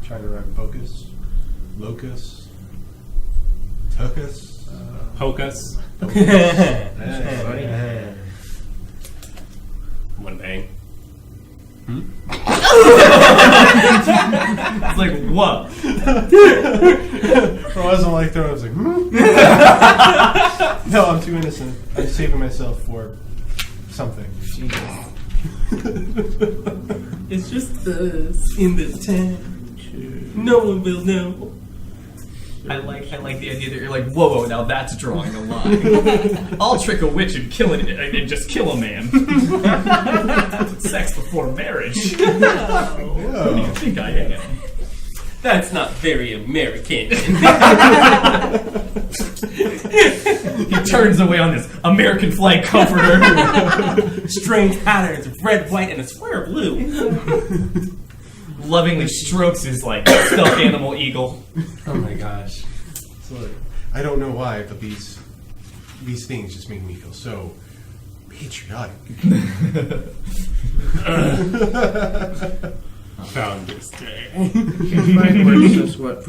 Trying to rhyme focus, locus, tuckus. Hocus. Yeah. One bang. It's like what? I wasn't like throwing. I was like, No, I'm too innocent. I'm saving myself for something. It's just us in the tent. No one will know. I like the idea that you're like, whoa, now that's drawing a line. I'll trick a witch and kill it and just kill a man. Sex before marriage. Who do you think I am? That's not very American. He turns away on this American flag comforter. Strange patterns of red, white, and a square of blue. Lovingly strokes his like stuffed animal eagle. Oh my gosh. So, I don't know why, but these things just make me feel so patriotic. Founders Day. Can't find where it says what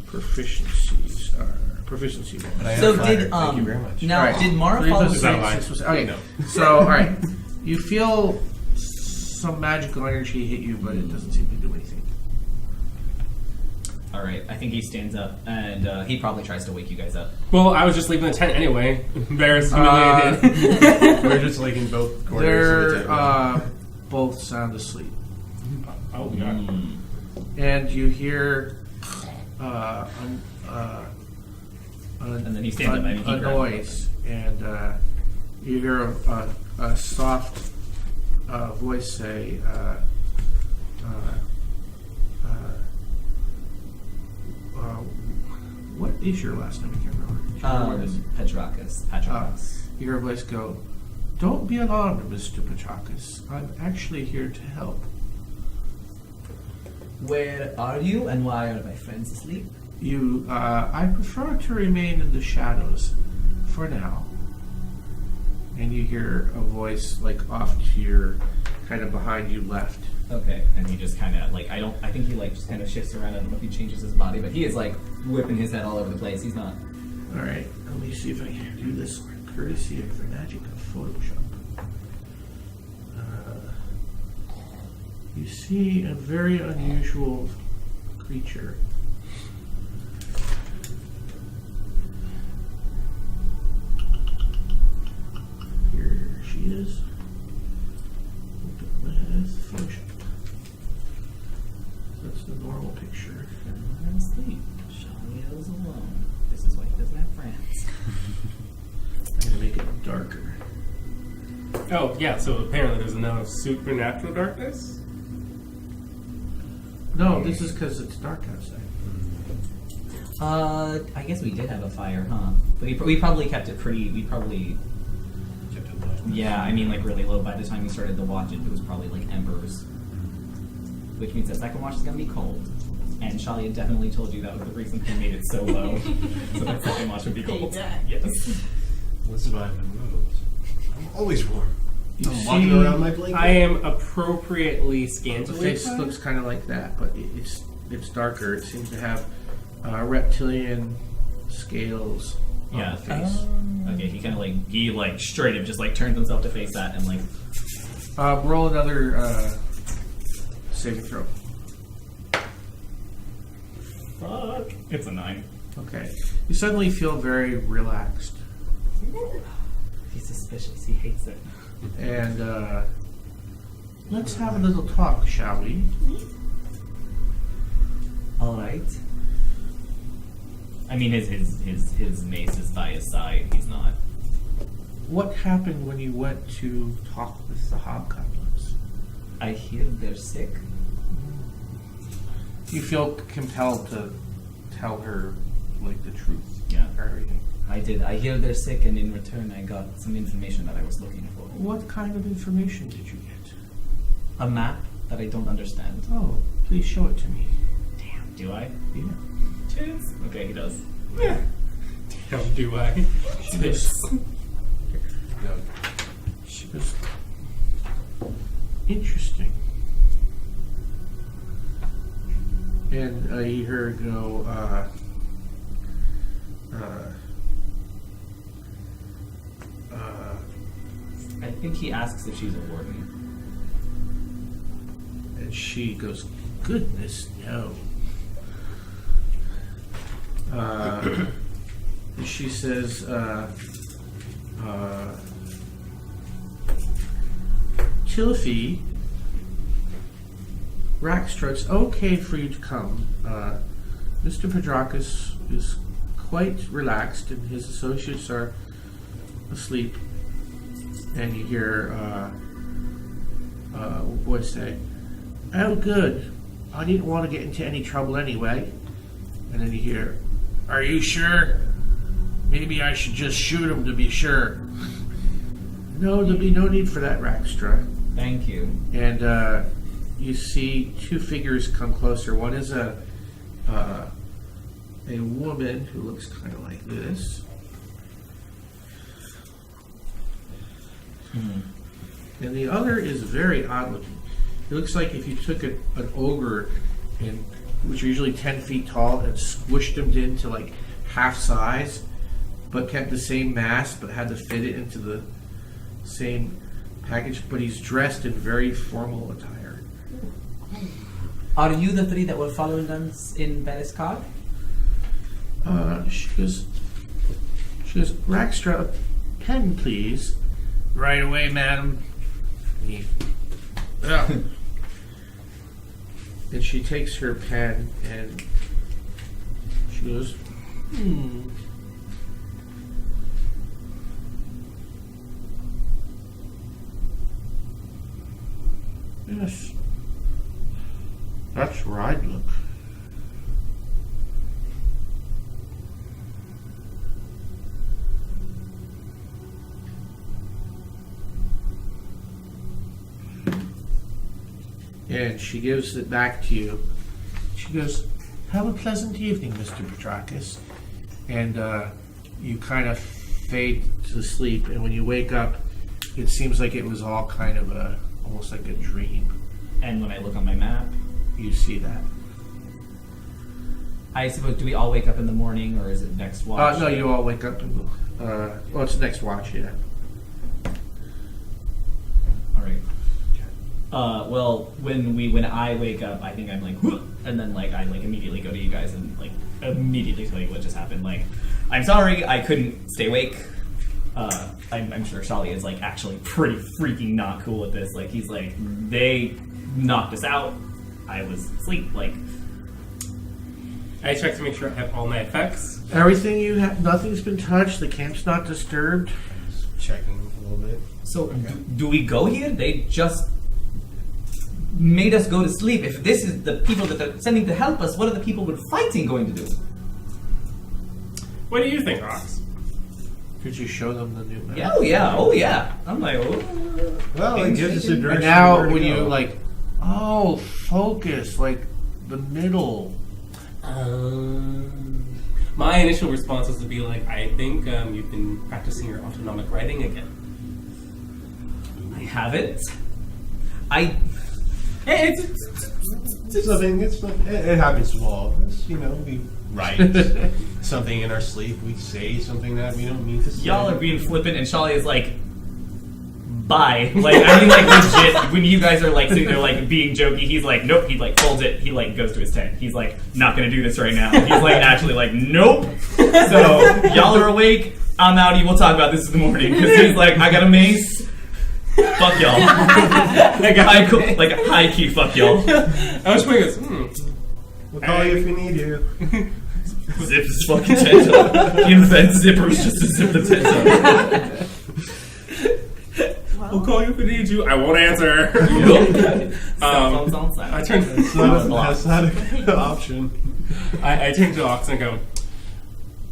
proficiencies are. proficiency bonus. But I am So flattered. did Thank you very much. now Alright. did Mara 3 fall plus Is that a lie? 6 plus- okay. So, alright. You feel some magical energy hit you, but it doesn't seem to do anything. All right, I think he stands up and he probably tries to wake you guys up. Well, I was just leaving the tent anyway. Embarrassed, humiliated. We're just like in both corners of the They're tent. both sound asleep. Oh, we are. And you hear And then he stands up and he a noise, and you hear a soft voice say, what is your last name? I can't remember. Do you remember what it is? Petrakis. You hear a voice go, "Don't be alarmed, Mr. Petrakis. I'm actually here to help." Where are you and why are my friends asleep? I prefer to remain in the shadows for now. And you hear a voice like off to your, kind of behind you left. Okay, and he just kind of like I think he like just kind of shifts around. I don't know if he changes his body, but he is like whipping his head all over the place. He's not. All right, let me see if I can do this courtesy of the magic of Photoshop. You see a very unusual creature. Here she is. With Photoshop. That's the normal picture. I'm asleep. Charlie is alone. This is why he doesn't have friends. I'm gonna make it darker. Oh, yeah, so apparently there's enough supernatural darkness? No, this is because it's dark outside. I guess we did have a fire, huh? But we probably kept it pretty. We probably. Kept it low. Yeah, I mean, like really low. By the time we started to watch it, it was probably like embers. Which means that second watch is going to be cold. And Shali had definitely told you that was the reason he made it so low. So that second watch would be cold. Yes. This is why I've been moved. I'm always warm. You I'm walking around my blanket. I am appropriately The scantily face clad. looks kind of like that, but it's darker. It seems to have reptilian scales on Yeah. the face. Okay, he like straight up just like turns himself to face that and like. Roll another saving throw. Fuck. It's a 9. Okay. You suddenly feel very relaxed, He's suspicious. He hates it. and let's have a little talk, shall we? All right. I mean, his mace is by his side. He's not. What happened when you went to talk with the hobgoblins? I hear they're sick. You feel compelled to tell her, like, the truth. Yeah. Or everything. I did. I hear they're sick, and in return, I got some information that I was looking for. What kind of information did you get? A map that I don't understand. Oh, please show it to me. Damn. Do I? Yeah. Tits. Okay, he does. Damn, do I? She goes, No. she goes, interesting. And you hear her go, I think he asks if she's a warden. and she goes, goodness, no. She says, Tilfy, Raxtra, it's okay for you to come. Mr. Petrakis is quite relaxed and his associates are asleep. And you hear a voice say, oh good, I didn't want to get into any trouble anyway. And then you hear, are you sure? Maybe I should just shoot him to be sure. No, there'll be no need for that, Raxtra. Thank you. And you see two figures come closer. One is a woman who looks kind of like this. And the other is very odd looking. It looks like if you took an ogre, which are usually 10 feet tall, and squished him into like half size, but kept the same mass, but had to fit it into the same package. But he's dressed in very formal attire. Are you the three that were following us in Beliscard? She goes, Ragstra, a pen, please. Right away, madam. Yeah. And she takes her pen and she goes, Yes. That's where I'd look. And she gives it back to you. She goes, have a pleasant evening, Mr. Petrakis. And you kind of fade to sleep. And when you wake up, it seems like it was all kind of almost like a dream. And when I look on my map, You see that. I suppose, do we all wake up in the morning, or is it next watch? No, you all wake up. Well, it's next watch, yeah. All right. Well, when I wake up, I think I'm like, "Whoa," and then like I like immediately go to you guys and like immediately tell you what just happened. Like, I'm sorry, I couldn't stay awake. I'm sure Shali is like actually pretty freaking not cool with this. Like, he's like, they knocked us out. I was asleep. Like, I check to make sure I have all my effects. Everything you have, nothing's been touched. The camp's not disturbed. Just checking a little bit. so do we go here? They just made us go to sleep. If this is the people that they're sending to help us, what are the people we're fighting going to do? What do you think, Ox? Did you show them the new map? Yeah, oh yeah. I'm like, oh. Well, it gives us a And direction. now where to when you go. like, focus, like the middle. My initial response was to be like, I think you've been practicing your autonomic writing again. I have it. Hey, It's nothing. It's not, it happens to all of us. You know, we write something in our sleep. We say something that we don't mean to say. Y'all are being flippant, and Shali is like, bye. Like, I mean, like, legit, when you guys are, like, sitting there, like, being jokey, he's like, nope, he, like, folds it, he, like, goes to his tent. He's like, not gonna do this right now. He's, like, naturally, like, nope. So, y'all are awake, I'm outie, we'll talk about this in the morning. Because he's like, I got a mace. Fuck y'all. High key, fuck y'all. I was goes, We'll call you if we need you. Zip his fucking tent up. He invents zippers just to zip the tent up. We'll call you if we need you. I won't answer. Cell phones on silent. I turn. That's not a good option. I turn to Ox and go,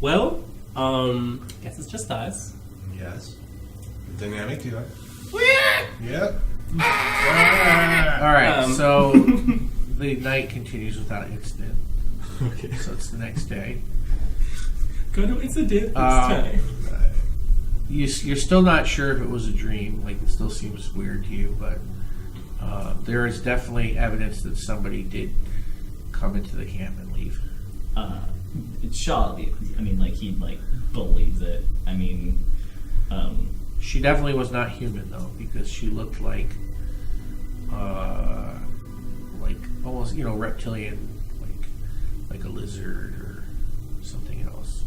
well, guess it's just us. Yes. Dynamic duo. Yep. All right, so the night continues without incident. Okay. So it's the next day. Go to incident this time. You're still not sure if it was a dream. Like, it still seems weird to you, but there is definitely evidence that somebody did come into the camp and leave. Shali, I mean, like, he, like, believes it. I mean, She definitely was not human, though, because she looked like almost, reptilian, like a lizard or something else.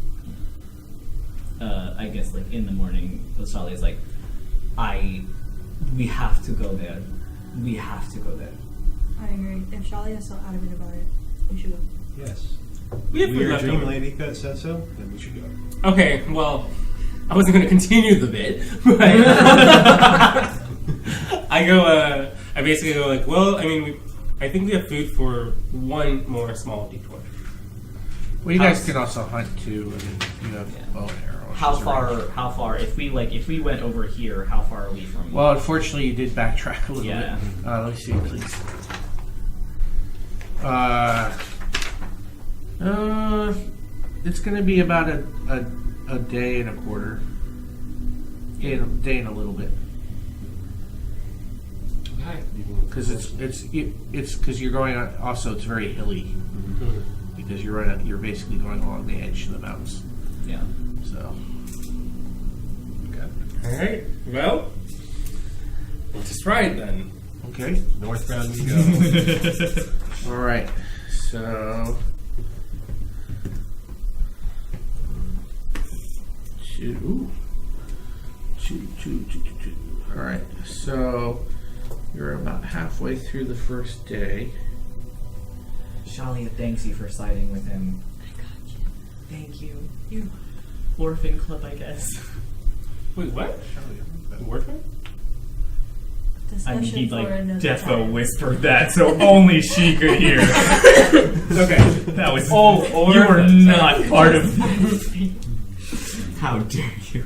I guess, like, in the morning, Shali is like, we have to go there. We have to go there. I agree. If Shali is so adamant about it, we should go. Yes. We have food Your left dream over. lady said so. Then we should go. Okay, well, I wasn't going to continue the bit, but I basically go like, well, I mean, I think we have food for one more small detour. Well, you guys can also hunt too, and you have bow and arrows. How far, if we went over here, how far are we from? Well, unfortunately, you did backtrack a little Yeah. bit. Let me see, please. It's going to be about a day and a quarter. Day and a little bit. Okay. Because it's because you're going on. Also, it's very hilly because you're basically going along the edge of the mountains. Yeah. So Alright, well, we'll just ride then. okay, Northbound we go. all right. So two. All right. So you're about halfway through the first day. Shalia thanks you for siding with him. I got you. Thank you. You orphan club, I guess. Wait, what? Warfare? I mean, he Discussion for another defo time. whispered that, so only she could hear. Okay. That was Oh, you were orphans. not part of the movie. How dare you?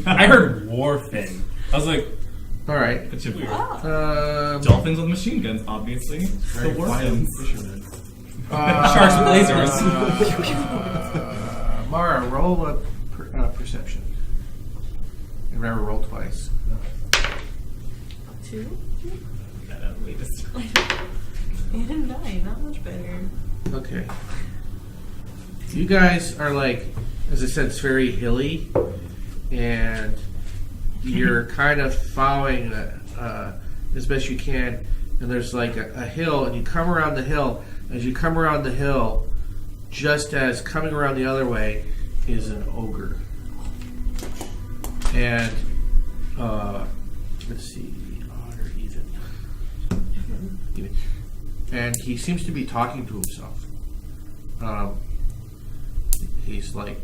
I heard Warfin. I was like, All right. Which is weird. Dolphins with machine guns, obviously. Very violent fisherman. sharks with lasers. Mara, roll a perception. And remember, roll twice. 2 That latest. 8 and 9, not much better. Okay. You guys are like, as I said, it's very hilly, and you're kind of following as best you can. And there's like a hill, and you come around the hill. As you come around the hill, just as coming around the other way is an ogre. And let's see, odd or even. Even. And he seems to be talking to himself. He's like,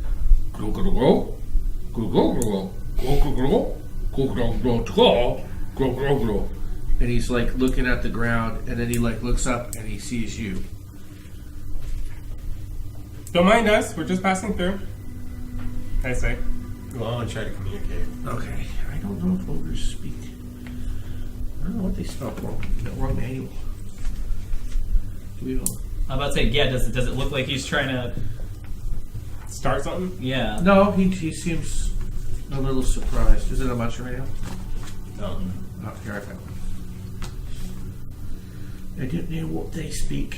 and he's like looking at the ground, and then he like looks up and he sees you. Don't mind us, we're just passing through. I say. Go on and try to communicate. Okay, I don't know if ogres speak. I don't know what they spell for. Wrong manual. Do we know? I'm about to say, yeah, does it look like he's trying to... Start something? Yeah. No, he seems a little surprised. Is it a much radio? No. Oh, here I found one. I didn't know what they speak.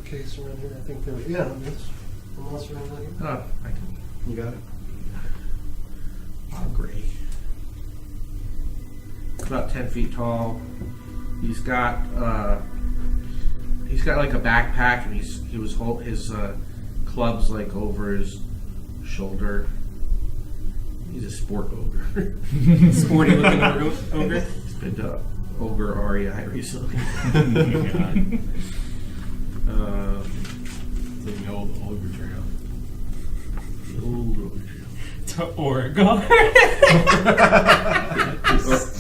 Okay, so around here, I think there. Yeah, that's almost around here. Oh, I can. You got it. Gray. About 10 feet tall. He's got like a backpack, and his club's like over his shoulder. He's a sport ogre. Sporty looking ogre. He's been to Ogre REI recently. It's like the old ogre trail. The old ogre trail. To Oregon.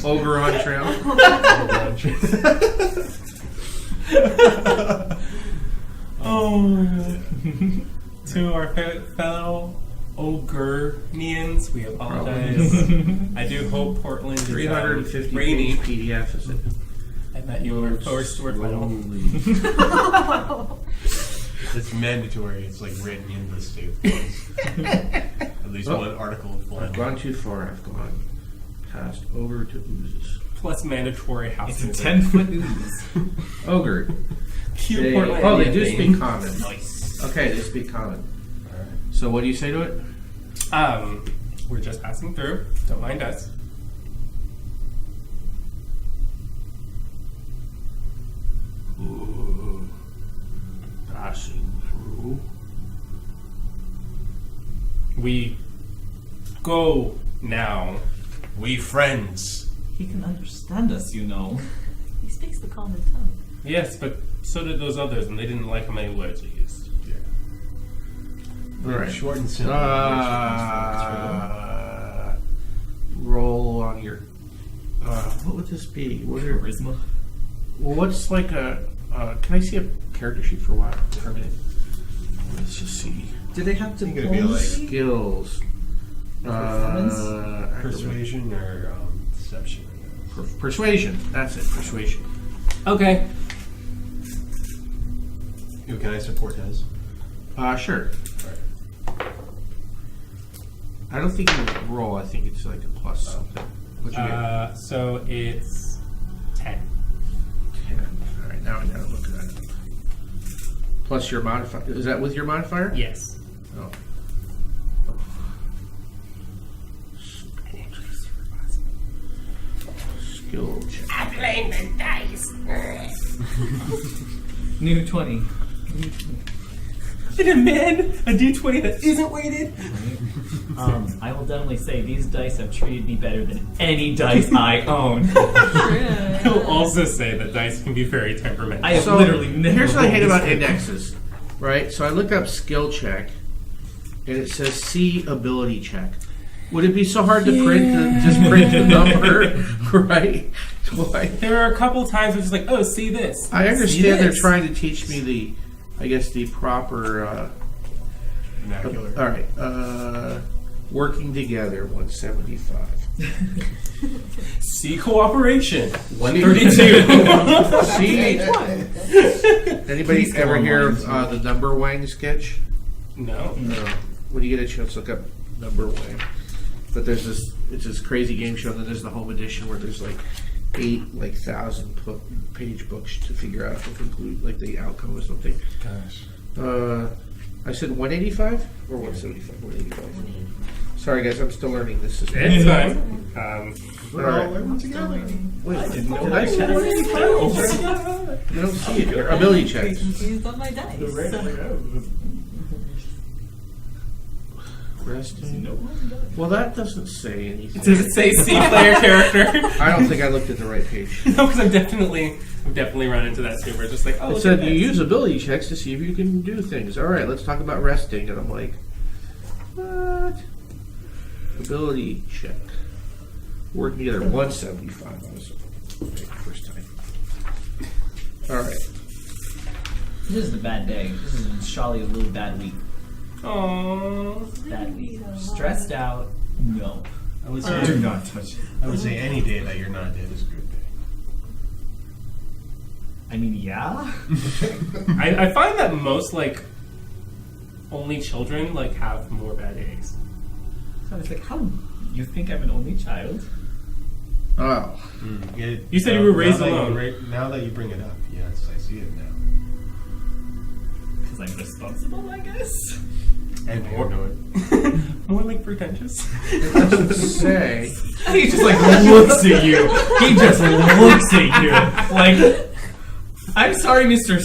Ogre on trail. Oh my god. To our fellow Ogre-nians, we apologize. I do hope Portland is 350 rainy, page PDF is it? and that you were forced to work final. It's mandatory. It's like written in the state. At least one article of I've gone too far. I've gone past ogre to oozes. Plus mandatory house. It's a 10-foot ooze. Ogre. Cute They, Portland. oh, they do thing. speak common. Nice. Okay, they speak common. So what do you say to it? We're just passing through. Don't mind us. Ooh, passing through. We go now. We friends. He can understand us, you know. He speaks the common tongue. Yes, but so did those others, and they didn't like how many words we used. Yeah. All right. Short and simple. Roll on your. What would this be? What are, Charisma. well, what's like a? Can I see a character sheet for a while? For a minute. Let's just see. Do they have to Think it'd be pull like- Skills. Performance? Persuasion or deception. Persuasion. That's it. Persuasion. Okay. Who can I support his? Sure. I don't think you roll. I think it's like a plus something. What you get? So it's 10. 10. Now I gotta look at that. Plus your modifier. Is that with your modifier? Yes. Oh. Skill check. I'm playing the dice. New 20. And a man, a D20 that isn't weighted. I will definitely say these dice have treated me better than any dice I own. He'll also say that dice can be very temperamental. I have literally never. Here's what I hate rolled about this indexes, right? So I look up skill check, and it says C ability check. Would it be so hard to just print the number, right? Twice? There are a couple times where it's like, oh, see this. I See understand they're this. trying to teach me the proper. Vernacular. All right, working together, 175. See cooperation, 132. See, anybody Please go ever hear online, of the number wang sketch? No. No. When you get a chance, look up number wang. But there's this crazy game show, and then there's the home edition where there's like 1,000 page books to figure out to conclude like the outcome or something. Gosh. I said 185 or 175? 185. Sorry guys, I'm still learning this system. It's fine. We're All all right. learning together. Wait, I didn't know did that. I say 185? I don't see it here. Ability checks. Confused on my dice. Resting. Well, that doesn't say anything. Does it say C player character? I don't think I looked at the right page. No, because I've definitely run into that too. Where it's just like, oh, It look said at you this. use ability checks to see if you can do things. All right, let's talk about resting. And I'm like, what? Ability check. Working together, 175. I was okay, first time. All right. This is a bad day. This is surely a really bad week. Aww. Bad week. Stressed out. No. I would say Do not touch it. I would say any day that you're not dead is a good day. I mean, yeah. I find that most like only children like have more bad days. So I was like, how? You think I'm an only child? Oh. You said you were raised alone. Now that you bring it up, yes, I see it now. Because I'm responsible, I guess. And More- More like pretentious. It doesn't say. He just like looks at you. He just looks at you. Like, I'm sorry, Mr.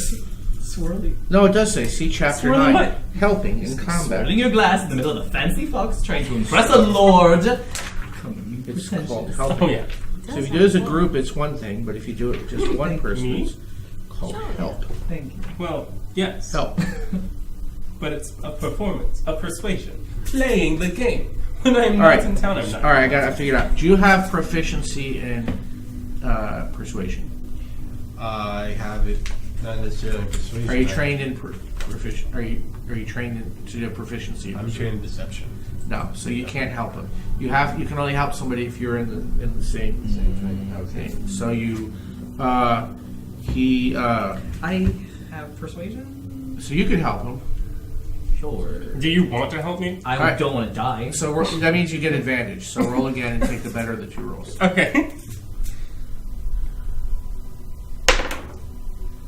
Swirly. No, it does say. See Chapter Swirly 9. what? Helping in combat. Swirling your glass in the middle of a fancy fox trying to impress a lord. Come, It's pretentious. called Oh helping. yeah. So if you do it as a group, it's one thing. But if you do it with just one person, Me? it's called help. Thank you. Well, yes. Help. But it's a performance, a persuasion, playing the game. When I'm All not right. in town, I'm not. All right, I got it figured out. Do you have proficiency in persuasion? I have it, not necessarily persuasion. Are you trained in proficiency? Are you trained to do proficiency? in I'm persuasion? trained in deception. No, so you can't help him. You can only help somebody if you're in the same thing. So you I have persuasion? so you could help him. Sure. Do you want to help me? I Alright. don't want to die. So that means you get advantage. So roll again and take the better of the two rolls. Okay.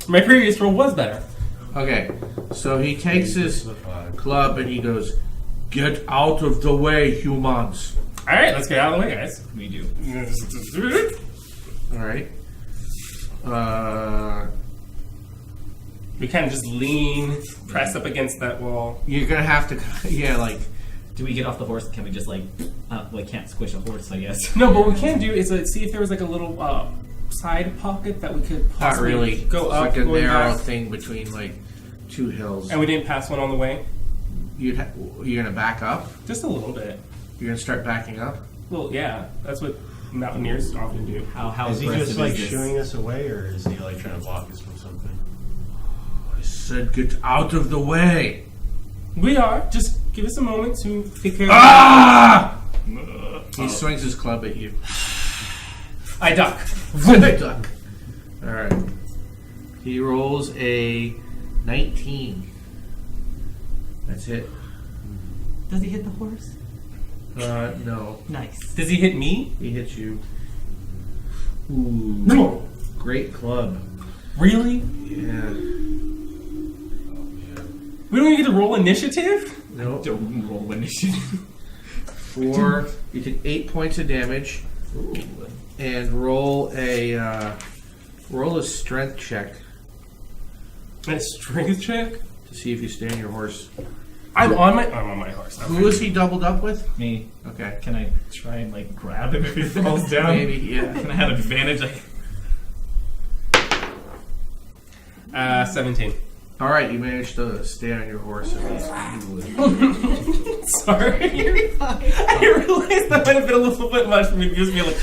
My previous roll was better. Okay, so he takes his The 5. club and he goes, "Get out of the way, humans!" All right, let's get out of the way, guys. We do. All right. We kind of just lean, press up against that wall. You're gonna have to, like. Do we get off the horse? Can we just like can't squish a horse? I guess. No, but what we can do is see if there was like a little side pocket that we could Not possibly really. go It's up, like a going narrow back. thing between like two hills. And we didn't pass one on the way. You're gonna back up. Just a little bit. You're gonna start backing up. Well, yeah, that's what mountaineers often do. How Is he aggressive just like is this? shooing us away, or is he like trying to block us from something? I said, "Get out of the way." We are. Just give us a moment to take care of Ah! He swings his club at you. I duck. Duck. All right. He rolls a 19. That's it. Does he hit the horse? No. Nice. Does he hit me? He hits you. Ooh. No. Great club. Really? Yeah. We don't even get to roll initiative? Nope. Don't roll initiative. For you take 8 points of damage, and roll a strength check A strength check? to see if you stay on your horse. I'm on my horse. Who is he doubled up with? Me. Okay. Can I try and like grab him if he falls down? Maybe, yeah. Can I have advantage? 17. All right, you managed to stay on your horse. At least. Sorry. I realized that might have been a little bit much for me to just be like.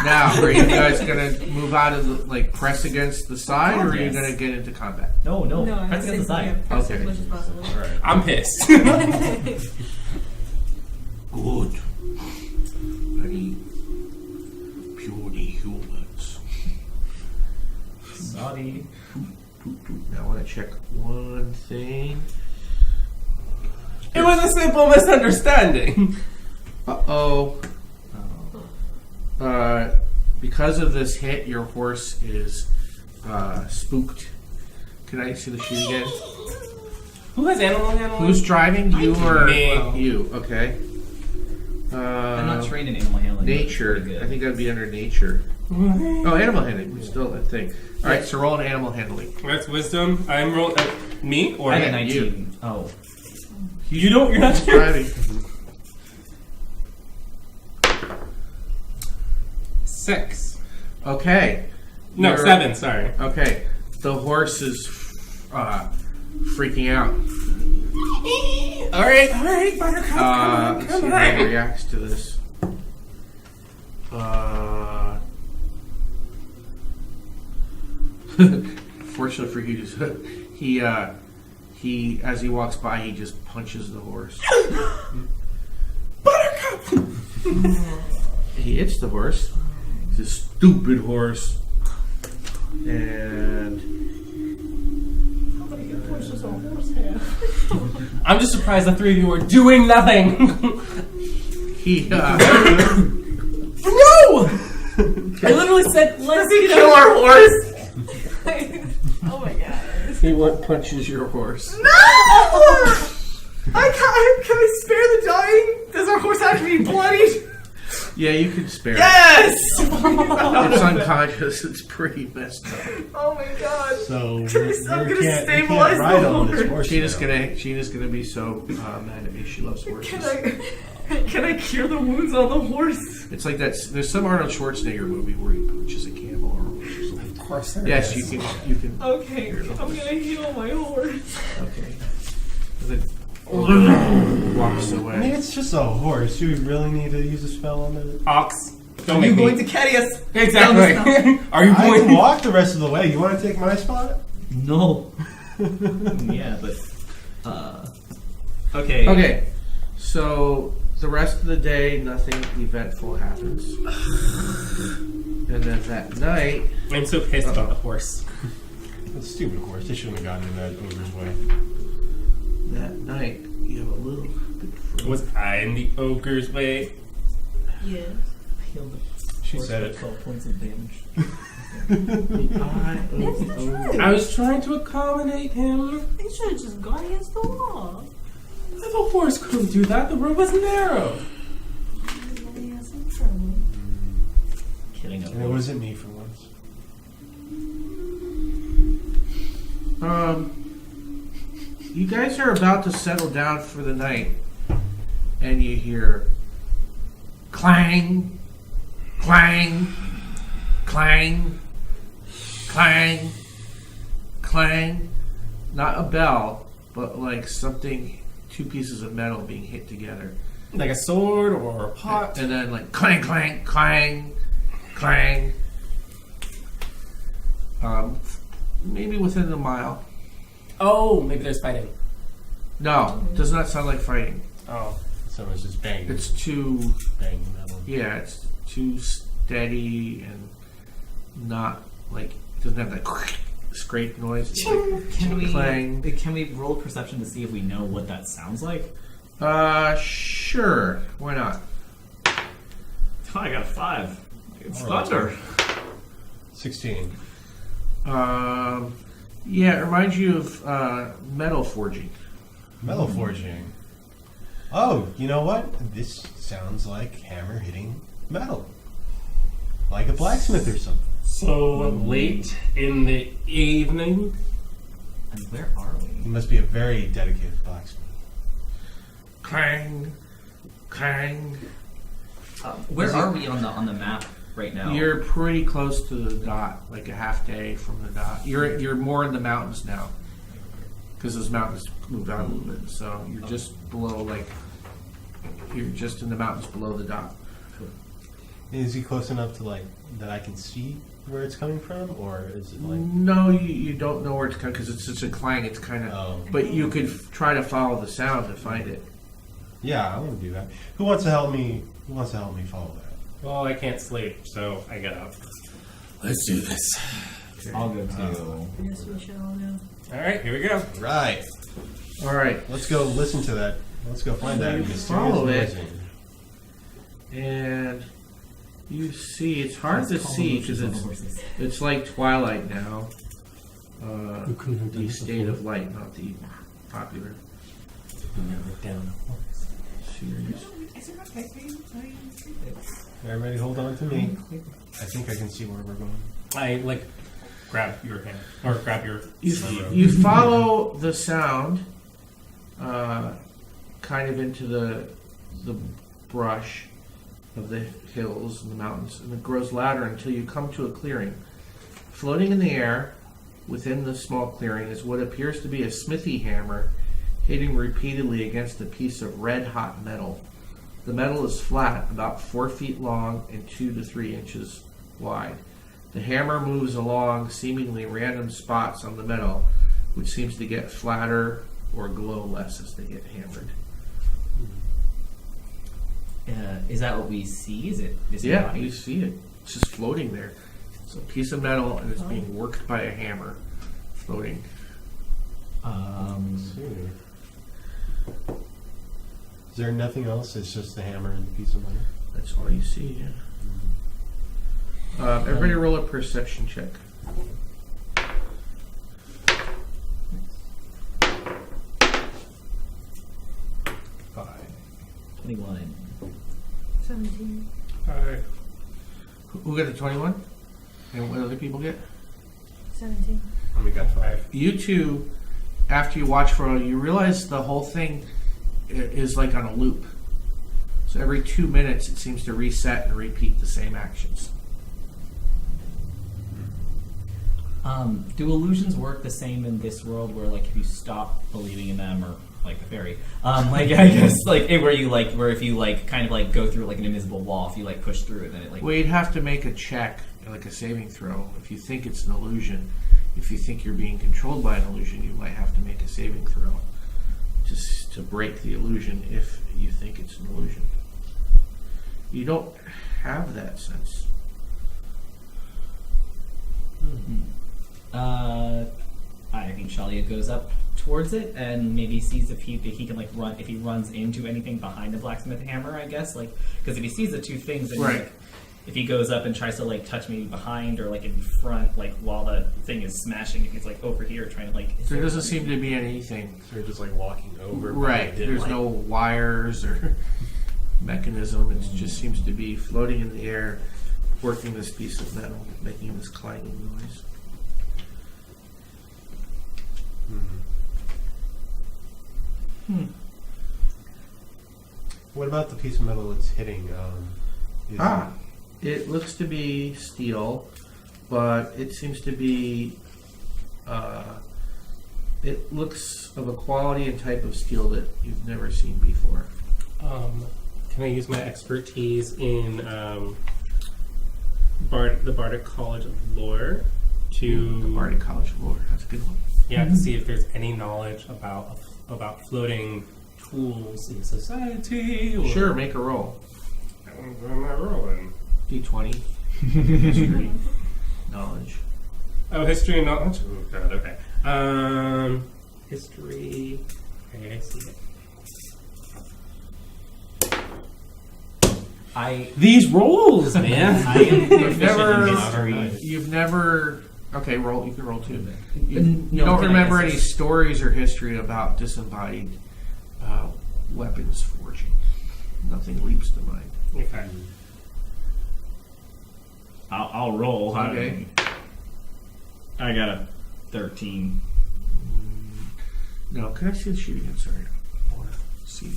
Now, are you guys gonna move out of the press against the side, or are you Yes. gonna get into combat? No, No, press against the side. press Okay. as much as possible. I'm pissed. Good. Very purely humans. Sorry. Now I want to check one thing. It was a simple misunderstanding. Uh-oh. Because of this hit, your horse is spooked. Can I see the sheet again? Who has animal handling? Who's driving? You or Me. you? Okay. I'm not trained in animal handling. but it's Nature. pretty good. I think that'd be under nature. Oh, animal handling. We still a thing. All right, so roll an animal handling. That's wisdom. I'm rolling. Me or I got Yeah, 19. Oh. you don't? You're not Driving. 6. Okay. No, You're- 7. Sorry. Okay. The horse is freaking out. All right, Buttercup. Let's see how he reacts to this. Fortunately for you, he as he walks by, he just punches the horse. Buttercup. He hits the horse. It's a stupid horse. And I'm just surprised the 3 of you are doing nothing. he No! I literally said, let's kill our horse. Oh my god. he punches your horse. Can I spare the dying? Does our horse have to be bloodied? Yeah, you can spare Yes! it. It's unconscious. It's pretty messed up. Oh my god. So I'm you gonna can't stabilize ride the on this horse. horse. Gina's gonna be so mad at me. She loves horses. Can I cure the wounds on the horse? It's like that. There's some Arnold Schwarzenegger movie where he punches a camel or a horse or something. Of course there Yes, is. you can. Okay, I'm gonna heal my horse. Okay. And then walks I mean, away. it's just a horse. Do we really need to use a spell on it? Ox. Don't Are make you me. going to carry us? Exactly. Are you I going? can walk the rest of the way. You want to take my spot? No. Yeah, but okay. Okay. So the rest of the day, nothing eventful happens. And then that night, I'm so pissed about the horse. That's a stupid horse. They shouldn't have gotten in that ogre's way. you have a little bit further. Was I in the ogre's way? Yes. She said it. 12 points of damage. I was trying to accommodate him. They should have just gone against the wall. The horse couldn't do that. The road was narrow. Everybody has some trouble. Killing a And it horse. wasn't me for once. You guys are about to settle down for the night, and you hear clang, clang, clang, clang, clang. Not a bell, but like something, two pieces of metal being hit together. Like a sword or a pot. And then like clang, clang, clang, clang. Maybe within a mile. Oh, maybe there's fighting. No, does not sound like fighting. Oh. Someone's just banging. It's too, banging metal. yeah, it's too steady and not like, it doesn't have that scrape noise. It's like Can we roll perception to see if we know what that sounds like? Sure. Why not? I got 5. It's thunder. 16. Yeah, it reminds you of metal forging. Metal forging. Oh, you know what? This sounds like hammer hitting metal. Like a blacksmith or something. So late in the evening. And where are we? He must be a very dedicated blacksmith. Clang, clang. Where are we on the map right now? You're pretty close to the dot, like a half day from the dot. You're more in the mountains now, because those mountains moved out a little bit. So you're just below, like you're just in the mountains below the dot. Is he close enough to like that I can see where it's coming from, or is it like? No, you don't know where it's coming because it's such a clang. It's kind of, but you could try to follow the sound to find it. Yeah, I want to do that. Who wants to help me? Who wants to help me follow that? Well, I can't sleep, so I get up. Let's do this. I'll go too. Yes, we should all know. All right, here we go. Right. All right, Let's go listen to that. Let's go find that. You mysterious follow it. buzzing. and you see it's hard to see because it's like twilight now. The state of light, not the popular series. Everybody hold on to me. I think I can see where we're going. I like grab your hand or grab your. You follow the sound, kind of into the brush of the hills and the mountains, and it grows louder until you come to a clearing. Floating in the air, within the small clearing, is what appears to be a smithy hammer hitting repeatedly against a piece of red-hot metal. The metal is flat, about 4 feet long and 2 to 3 inches wide. The hammer moves along seemingly random spots on the metal, which seems to get flatter or glow less as they get hammered. Is that what we see? Is it? Yeah, body? you see it. It's just floating there. It's a piece of metal and it's being worked by a hammer, floating. Is there nothing else? It's just the hammer and the piece of metal? That's all you see, yeah. Everybody roll a perception check. 21. 17. Who got a 21? And what other people get? 17. And we got 5. You two, after you watch for a while, you realize the whole thing is like on a loop. So every 2 minutes it seems to reset and repeat the same actions. Do illusions work the same in this world where, like, if you stop believing in them, or like the fairy, like I guess, like where if you like kind of like go through like an invisible wall, if you like push through it, then it like. Well, you'd have to make a check, like a saving throw, if you think it's an illusion. If you think you're being controlled by an illusion, you might have to make a saving throw just to break the illusion if you think it's an illusion. You don't have that sense. I think Shalia goes up towards it and maybe sees if he can like run, if he runs into anything behind the blacksmith hammer, I guess, like, because if he sees the two things, then right. Like, if he goes up and tries to like touch maybe behind or like in front, like while the thing is smashing, if he's like over here trying to like. There doesn't seem to be anything. So you're just like walking over. Right. There's no wires or mechanism. It just seems to be floating in the air, working this piece of metal, making this clanging noise. What about the piece of metal it's hitting? It looks to be steel, but it seems to be. It looks of a quality and type of steel that you've never seen before. Can I use my expertise in the Bardic College of Lore to The Bardic College of Lore. That's a good one. Yeah, to see if there's any knowledge about floating tools in society. Or Sure, make a roll. What am I rolling? D20. History. Knowledge. Oh, history and knowledge. Oh god. Okay. History. Okay, I see it. These rolls, man. I am You've never Okay, roll. You can roll 2. You No, don't can I remember any assist? stories or history about disembodied weapons forging. Nothing leaps to mind. Okay. I'll roll. Okay. I got a 13. No, can I see the sheet again? Sorry. I want to see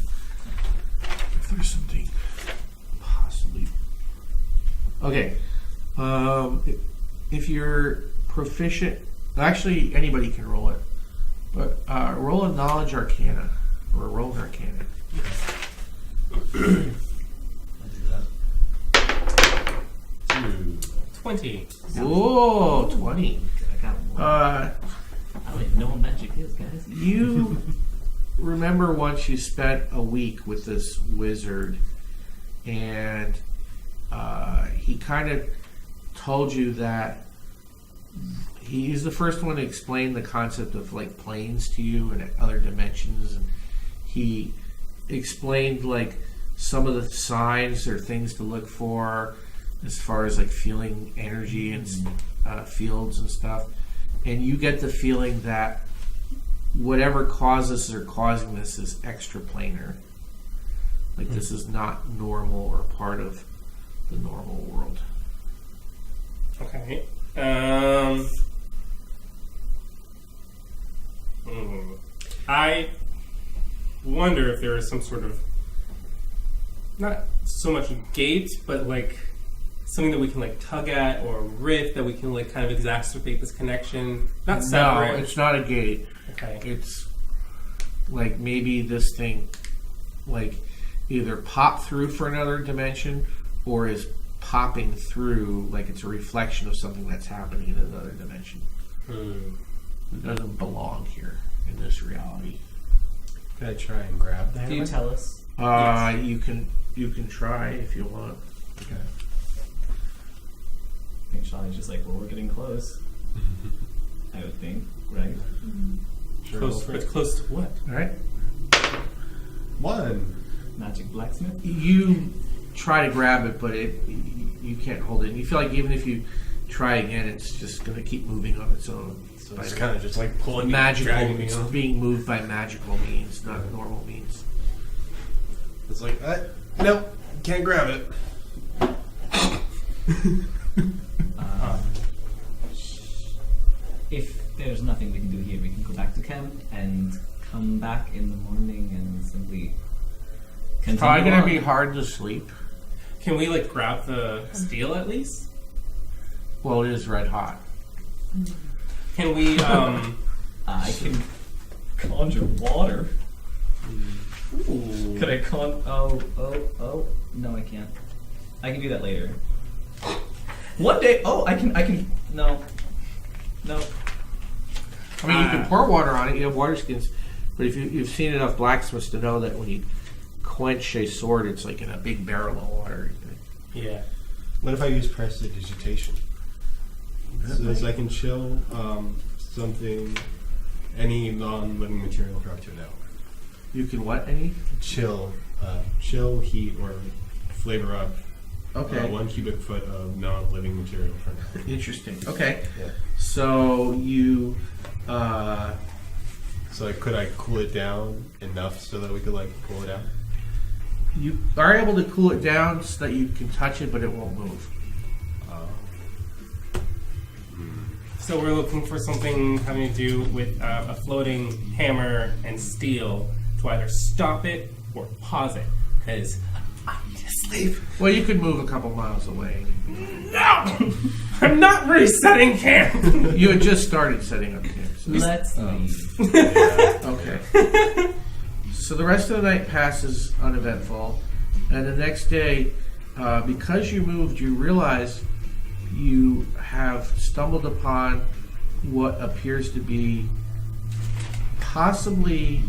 if there's something possibly. Okay. If you're proficient, actually anybody can roll it, but roll a knowledge arcana or roll an arcana. I'll do that. 20. Whoa, 20. I got one. I don't even know what magic is, guys. You remember once you spent a week with this wizard, and he kind of told you that he's the first one to explain the concept of like planes to you and other dimensions, and he explained like some of the signs or things to look for as far as like feeling energy and fields and stuff. And you get the feeling that whatever causes or causing this is extraplanar. Like this is not normal or part of the normal world. Okay. I wonder if there is some sort of, not so much gate, but like something that we can like tug at or rift that we can like kind of exacerbate this connection. Not separate. No, it's not a gate. Okay. It's like maybe this thing like either pop through for another dimension or is popping through like it's a reflection of something that's happening in another dimension. It doesn't belong here in this reality. Can I try and grab that? Do you tell us? Yes. You can try if you want. Okay. I think Shawnee's just like, well, we're getting close. I would think, right? Sure. Close, but close to what? All right. 1. Magic blacksmith? You try to grab it, but you can't hold it. And you feel like even if you try again, it's just going to keep moving on its own. So it's kind of just like pulling Magical. me, dragging me It's on. being moved by magical means, not normal means. It's like, nope, can't grab it. If there's nothing we can do here, we can go back to camp and come back in the morning and simply continue Probably going to on. be hard to sleep. Can we like grab the steel at least? Well, it is red hot. Can we? I can conjure water. Ooh. Could I Oh, no, I can't. I can do that later. One day, I can, no. I mean, you can pour water on it. You have water skins. But if you've seen enough blacksmiths to know that when you quench a sword, it's like in a big barrel of water. Yeah. What if I use prestidigitation? So as I can chill something, any non-living material for up to an hour. You can what, any? Chill, heat, or flavor up. Okay. 1 cubic foot of non-living material for an hour. Interesting. Okay. Yeah. So you... So like, could I cool it down enough so that we could like pull it out? You are able to cool it down so that you can touch it, but it won't move. So we're looking for something having to do with a floating hammer and steel to either stop it or pause it. Because I need to sleep. Well, you could move a couple miles away. No! I'm not resetting camp! You had just started setting up camp. So. Let's leave. Okay. So the rest of the night passes uneventful, and the next day, because you moved, you realize you have stumbled upon what appears to be possibly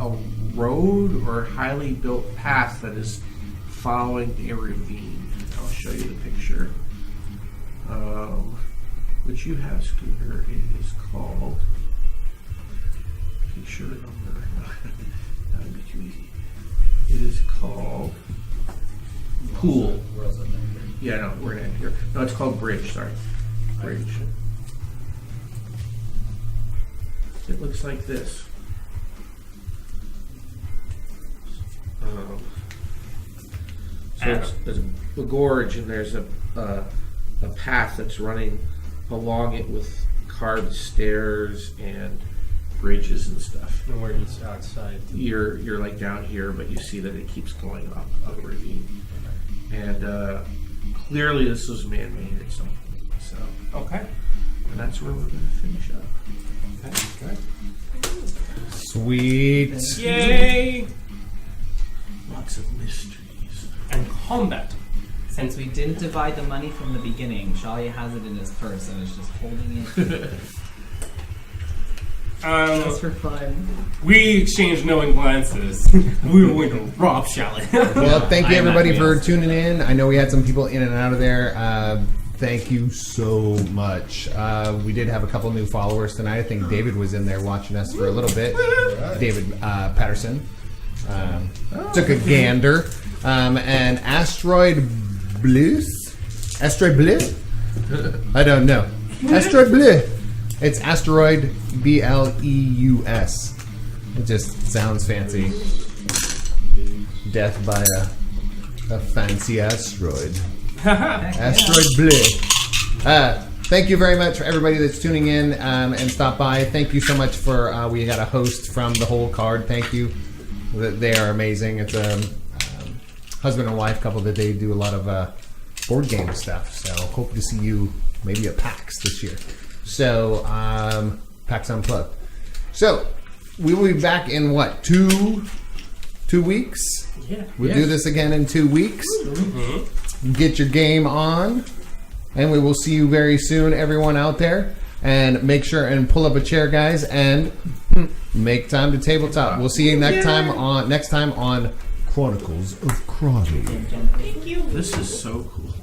a road or highly built path that is following a ravine. I'll show you the picture, which you have, Scooter. It is called picture number. That would be too easy. It is called Pool. Yeah, no, we're gonna end here. No, it's called Bridge. Sorry. bridge. It looks like this. So there's a gorge, and there's a path that's running along it with carved stairs and bridges and stuff. And where it's outside. You're like down here, but you see that it keeps going up a ravine, and clearly this was man-made at some point. So, Okay. and that's where we're going to finish up. Okay, good. Sweet. Yay! Lots of mysteries. And combat. Since we didn't divide the money from the beginning, Shalia has it in his purse and is just holding it just for fun. We exchanged knowing glances. We were going to rob Shallot. Well, thank you I everybody imagine, for yes. tuning in. I know we had some people in and out of there. Thank you so much. We did have a couple new followers tonight. I think David was in there watching us for a little bit. David Patterson took a gander. And Asteroid Blues? Asteroid Blue? I don't know. Asteroid Blue. It's Asteroid Bleus. It just sounds fancy. Death by a fancy asteroid. Asteroid Blue. Thank you very much for everybody that's tuning in and stopped by. Thank you so much for we got a host from the whole card. Thank you. They are amazing. It's a husband and wife couple that they do a lot of board game stuff. So hope to see you maybe at PAX this year. So PAX Unplugged. So we will be back in what, two weeks? Yeah. We'll do this again in 2 weeks. Mm-hmm. Get your game on, and we will see you very soon, everyone out there. And make sure and pull up a chair, guys, and make time to tabletop. We'll see you next time on Chronicles of Crotty. This is so cool.